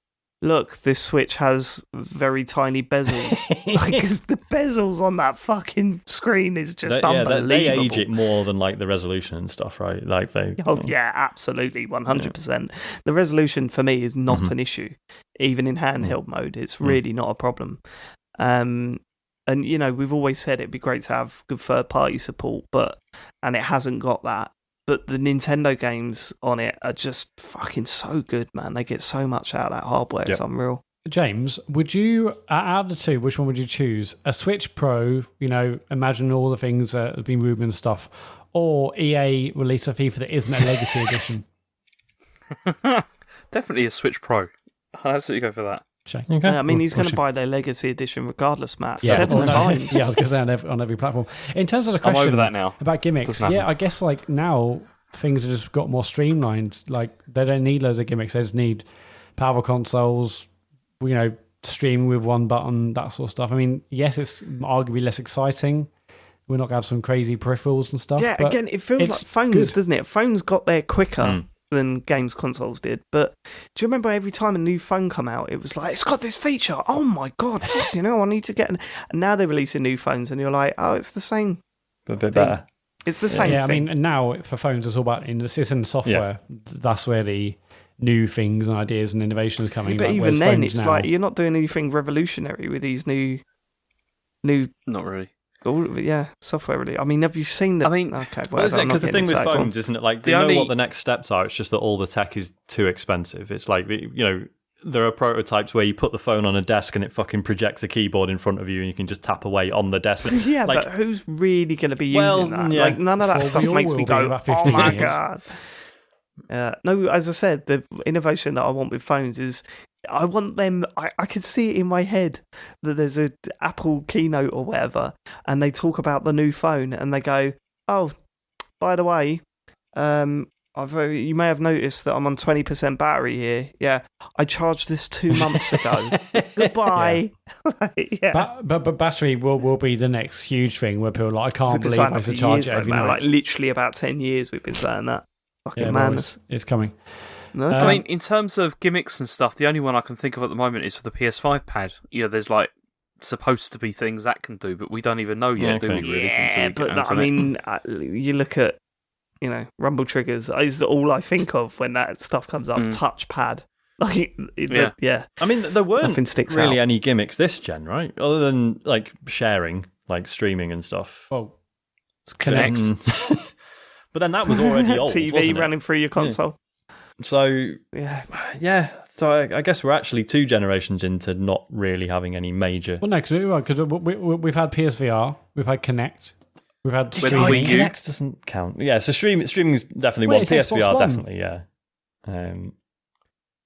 look, this Switch has very tiny bezels. Because the bezels on that fucking screen is just unbelievable. They age it more than like the resolution and stuff, right? Like they. Oh yeah, absolutely, 100%. The resolution for me is not an issue, even in handheld mode. It's really not a problem. And we've always said it'd be great to have good third-party support, and it hasn't got that. But the Nintendo games on it are just fucking so good, man. They get so much out of that hardware. It's unreal. James, would you, out of the two, which one would you choose? A Switch Pro, imagine all the things that have been rumored and stuff, or EA release a FIFA that isn't a Legacy Edition? Definitely a Switch Pro. I'll absolutely go for that. Okay. I mean, he's going to buy their Legacy Edition regardless, Matt. 7 times. Yeah, I was going to say on every platform. In terms of the question I'm over that now. About gimmicks, I guess like now things have just got more streamlined. Like they don't need loads of gimmicks. They just need powerful consoles, streaming with one button, that sort of stuff. I mean, yes, it's arguably less exciting. We're not going to have some crazy peripherals and stuff. Yeah, again, it feels like phones, doesn't it? Phones got there quicker than games consoles did. But do you remember every time a new phone come out, it was like, it's got this feature. Oh my God, I need to get... And now they're releasing new phones and you're like, oh, it's the same. But a bit better. It's the same thing. I mean, and now for phones, it's all about in the software. Yeah. That's where the new things and ideas and innovations are coming. But even then, it's like you're not doing anything revolutionary with these new. Not really. Software really. I mean, have you seen the? I mean, okay, because the thing with phones, isn't it? Like, they know what the next steps are. It's just that all the tech is too expensive. It's like there are prototypes where you put the phone on a desk and it fucking projects a keyboard in front of you and you can just tap away on the desk. Yeah, like, but who's really going to be using that? Yeah. Like, none of that stuff makes me go, oh my God. No, as I said, the innovation that I want with phones is I want them. I can see it in my head that there's a Apple keynote or whatever, and they talk about the new phone, and they go, "Oh, by the way, you may have noticed that I'm on 20% battery here. Yeah, I charged this 2 months ago. Goodbye." But battery will be the next huge thing where people are like, I can't believe I have to charge it every night. Like literally about 10 years we've been saying that. Fucking madness. It's coming. Okay. I mean, in terms of gimmicks and stuff, the only one I can think of at the moment is for the PS5 pad. There's like supposed to be things that can do, but we don't even know yet, do we? Really? Yeah, but I mean, you look at, rumble triggers is all I think of when that stuff comes up. Touchpad. Like, yeah. I mean, there weren't really out. any gimmicks this gen, right? Other than like sharing, like streaming and stuff. Well, it's Connect. But then that was already old. TV running through your console. So yeah. So I guess we're actually 2 generations into not really having any major. Well, no, because we've had PSVR, we've had Connect, we've had streaming. Connect doesn't count. Yeah, so streaming is definitely one. PSVR definitely, yeah.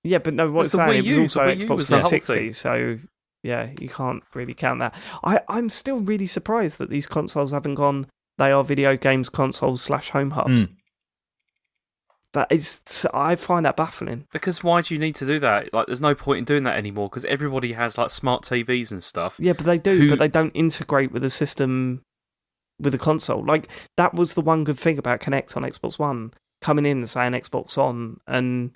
Yeah, but no, what's saying it was also Xbox 360, so yeah, you can't really count that. I'm still really surprised that these consoles haven't gone. They are video games consoles / home hubs. I find that baffling. Because why do you need to do that? Like, there's no point in doing that anymore because everybody has like smart TVs and stuff. Yeah, but they do, but they don't integrate with the system, with the console. Like, that was the one good thing about Kinect on Xbox One, coming in and saying Xbox on and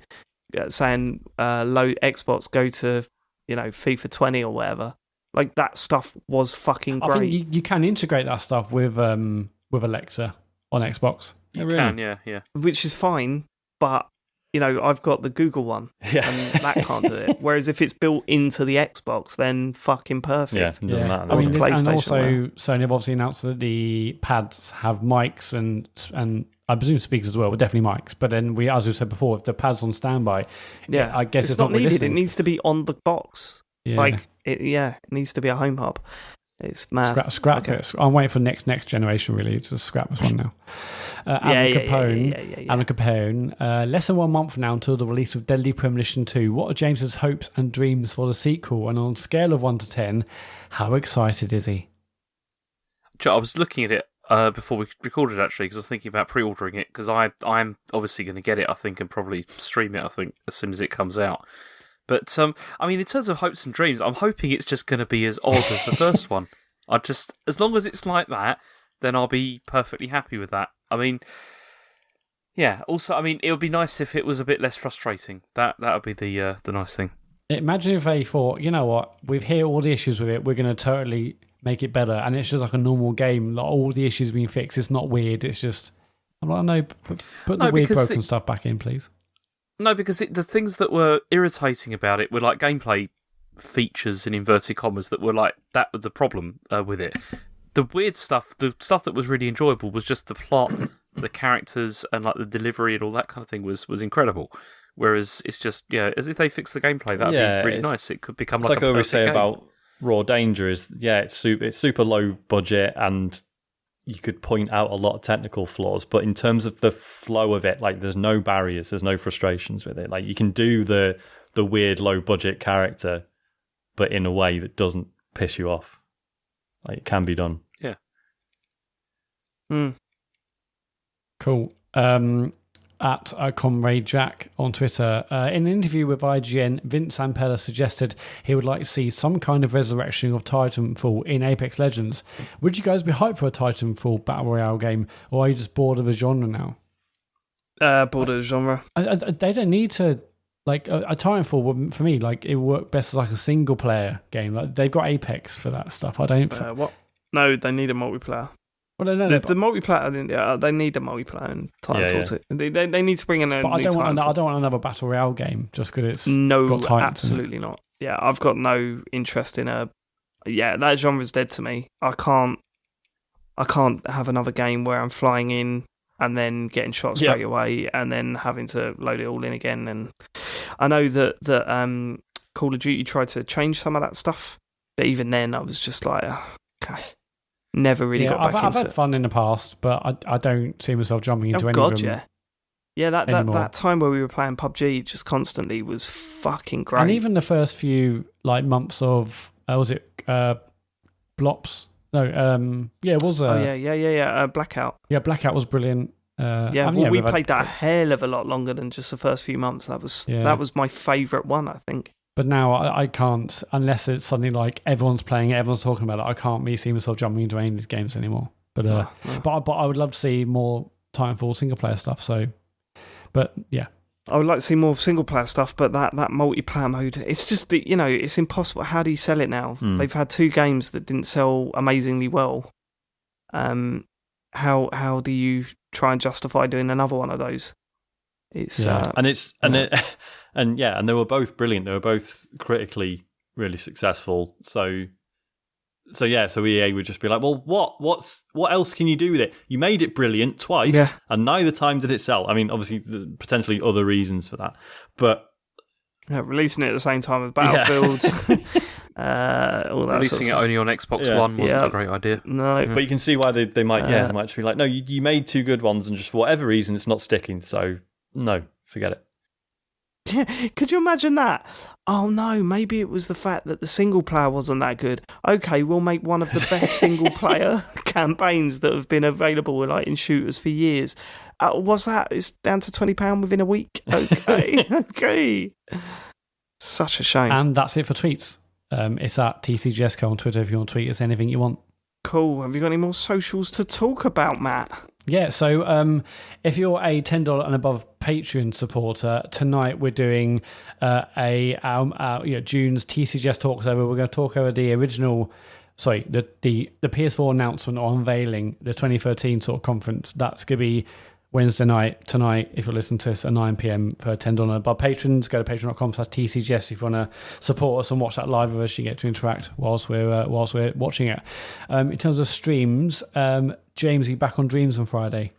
saying load Xbox, go to FIFA 20 or whatever. Like, that stuff was fucking great. I think you can integrate that stuff with Alexa on Xbox. You can, yeah. Which is fine, but, I've got the Google one, and that can't do it. Whereas if it's built into the Xbox, then fucking perfect. Yeah, it doesn't matter. I mean, and also, Sony have obviously announced that the pads have mics and I presume speakers as well, but definitely mics. But then, as we said before, if the pad's on standby, I guess it's not needed. Listening. It needs to be on the box. Yeah. It needs to be a home hub. It's mad. Scrap this. I'm waiting for next generation, really, to scrap this one now. Alan Capone. Less than 1 month now until the release of Deadly Premonition 2. What are James's hopes and dreams for the sequel? And on a scale of 1 to 10, how excited is he? I was looking at it before we recorded, actually, because I was thinking about pre-ordering it, because I'm obviously going to get it, I think, and probably stream it, I think, as soon as it comes out. But, I mean, in terms of hopes and dreams, I'm hoping it's just going to be as odd as the first one. As long as it's like that, then I'll be perfectly happy with that. I mean, yeah, also, I mean, it would be nice if it was a bit less frustrating. That would be the nice thing. Imagine if they thought, you know what, we've hit all the issues with it, we're going to totally make it better, and it's just like a normal game, like all the issues being fixed. It's not weird. It's just, I'm like, no, put the weird broken stuff back in, please. No, because the things that were irritating about it were like gameplay features in inverted commas that were like that was the problem with it. The weird stuff, the stuff that was really enjoyable was just the plot, the characters, and like the delivery and all that kind of thing was incredible. Whereas it's just, as if they fix the gameplay, that'd be really nice. It could become like a perfect game. It's like I always say about Raw Danger is, it's super low budget, and you could point out a lot of technical flaws, but in terms of the flow of it, like there's no barriers, there's no frustrations with it. Like you can do the weird low budget character, but in a way that doesn't piss you off. Like it can be done. Yeah. Cool. At Comrade Jack on Twitter. In an interview with IGN, Vince Zampella suggested he would like to see some kind of resurrection of Titanfall in Apex Legends. Would you guys be hyped for a Titanfall Battle Royale game, or are you just bored of the genre now? Bored of the genre. They don't need to... Like, a Titanfall, for me, like, it would work best as like a single-player game. Like, they've got Apex for that stuff. I don't... What? No, they need a multiplayer. Well, no, the multiplayer, they need a multiplayer in Titanfall. Yeah. They need to bring in a new Titanfall. I don't want another Battle Royale game just because it's no, got absolutely not. Yeah, I've got no interest in a... Yeah, that genre's dead to me. I can't have another game where I'm flying in and then getting shot straight away and then having to load it all in again. And I know that Call of Duty tried to change some of that stuff, but even then I was just like, okay. Never really got back into it. I've had fun in the past, but I don't see myself jumping into any of them. Yeah, that time where we were playing PUBG just constantly was fucking great. And even the first few like months of was it Blops? No, it was. Blackout. Yeah, Blackout was brilliant. We played that a hell of a lot longer than just the first few months. That was my favourite one, I think. But now I can't, unless it's suddenly like everyone's playing it, everyone's talking about it. I can't see myself jumping into any of these games anymore. But I would love to see more Titanfall single player stuff. So, but yeah, I would like to see more single player stuff. But that multiplayer mode, it's just it's impossible. How do you sell it now? They've had 2 games that didn't sell amazingly well. How do you try and justify doing another one of those? It's and they were both brilliant. They were both critically really successful. So EA would just be like, well, what else can you do with it? You made it brilliant twice, and neither time did it sell. I mean, obviously, potentially other reasons for that, but releasing it at the same time as Battlefield, all that releasing sort of it only on Xbox One wasn't a great idea. No, but you can see why they might they might just be like, no, you made 2 good ones, and just for whatever reason, it's not sticking. So no, forget it. Could you imagine that? Oh no, maybe it was the fact that the single player wasn't that good. Okay, we'll make one of the best single player campaigns that have been available in shooters for years. What's that? It's down to £20 within a week. Okay, okay. Such a shame. And that's it for tweets. It's at TCGS on Twitter if you want to tweet us anything you want. Cool. Have you got any more socials to talk about, Matt? Yeah, so if you're a $10 and above Patreon supporter, tonight we're doing June's TCGS Talks Over. We're going to talk over the original, the PS4 announcement or unveiling, the 2013 sort of conference. That's going to be Wednesday night, tonight, if you're listening to this at 9 p.m. for $10 and above patrons. Go to patreon.com/TCGS if you want to support us and watch that live with us. You get to interact whilst we're watching it. In terms of streams, James, are you back on Dreams on Friday?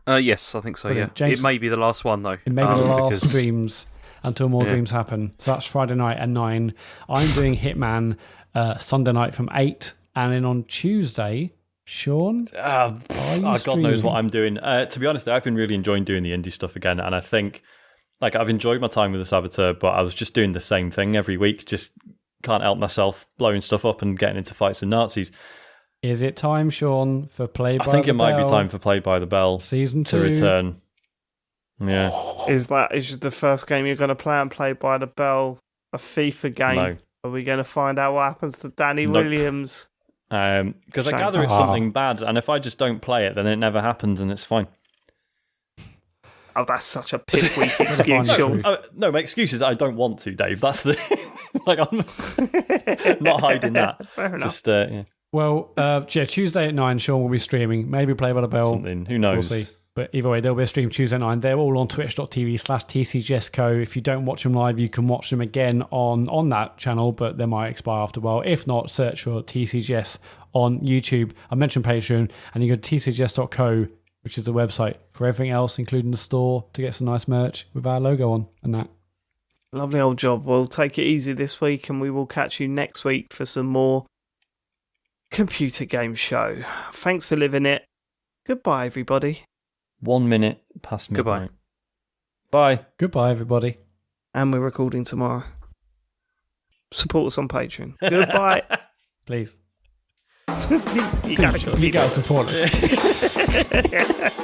Yes, I think so, Brilliant. yeah. James, it may be the last one, though. It may be the last Dreams until more Dreams happen. So that's Friday night at 9. I'm doing Hitman Sunday night from 8. And then on Tuesday... Sean? God knows what I'm doing. To be honest, I've been really enjoying doing the indie stuff again, and I think I've enjoyed my time with the Saboteur, but I was just doing the same thing every week. Just can't help myself blowing stuff up and getting into fights with Nazis. Is it time, Sean, for Play by the Bell? I think it might be time for Play by the Bell Season 2 to return. Yeah. Is the first game you're going to play on Play by the Bell a FIFA game? No. Are we going to find out what happens to Danny Williams? Because I gather it's something bad, and if I just don't play it, then it never happens, and it's fine. Oh, that's such a piss weak excuse, Sean. No, my excuse is I don't want to, Dave. That's the like I'm not hiding that. Fair enough. Just yeah. Well, Tuesday at 9, Sean will be streaming. Maybe Play by the Bell. Something. Who knows? We'll see. But either way, there'll be a stream Tuesday at 9. They're all on twitch.tv/TCGSco. If you don't watch them live, you can watch them again on that channel, but they might expire after a while. If not, search for TCGS on YouTube. I mentioned Patreon, and you go to tcgs.co, which is the website for everything else, including the store, to get some nice merch with our logo on and that. Lovely old job. We'll take it easy this week, and we will catch you next week for some more computer game show. Thanks for living it. Goodbye, everybody. 1 minute past midnight. Goodbye. Bye. Goodbye, everybody. And we're recording tomorrow. Support us on Patreon. Goodbye. Please. Please, you gotta You guys support us.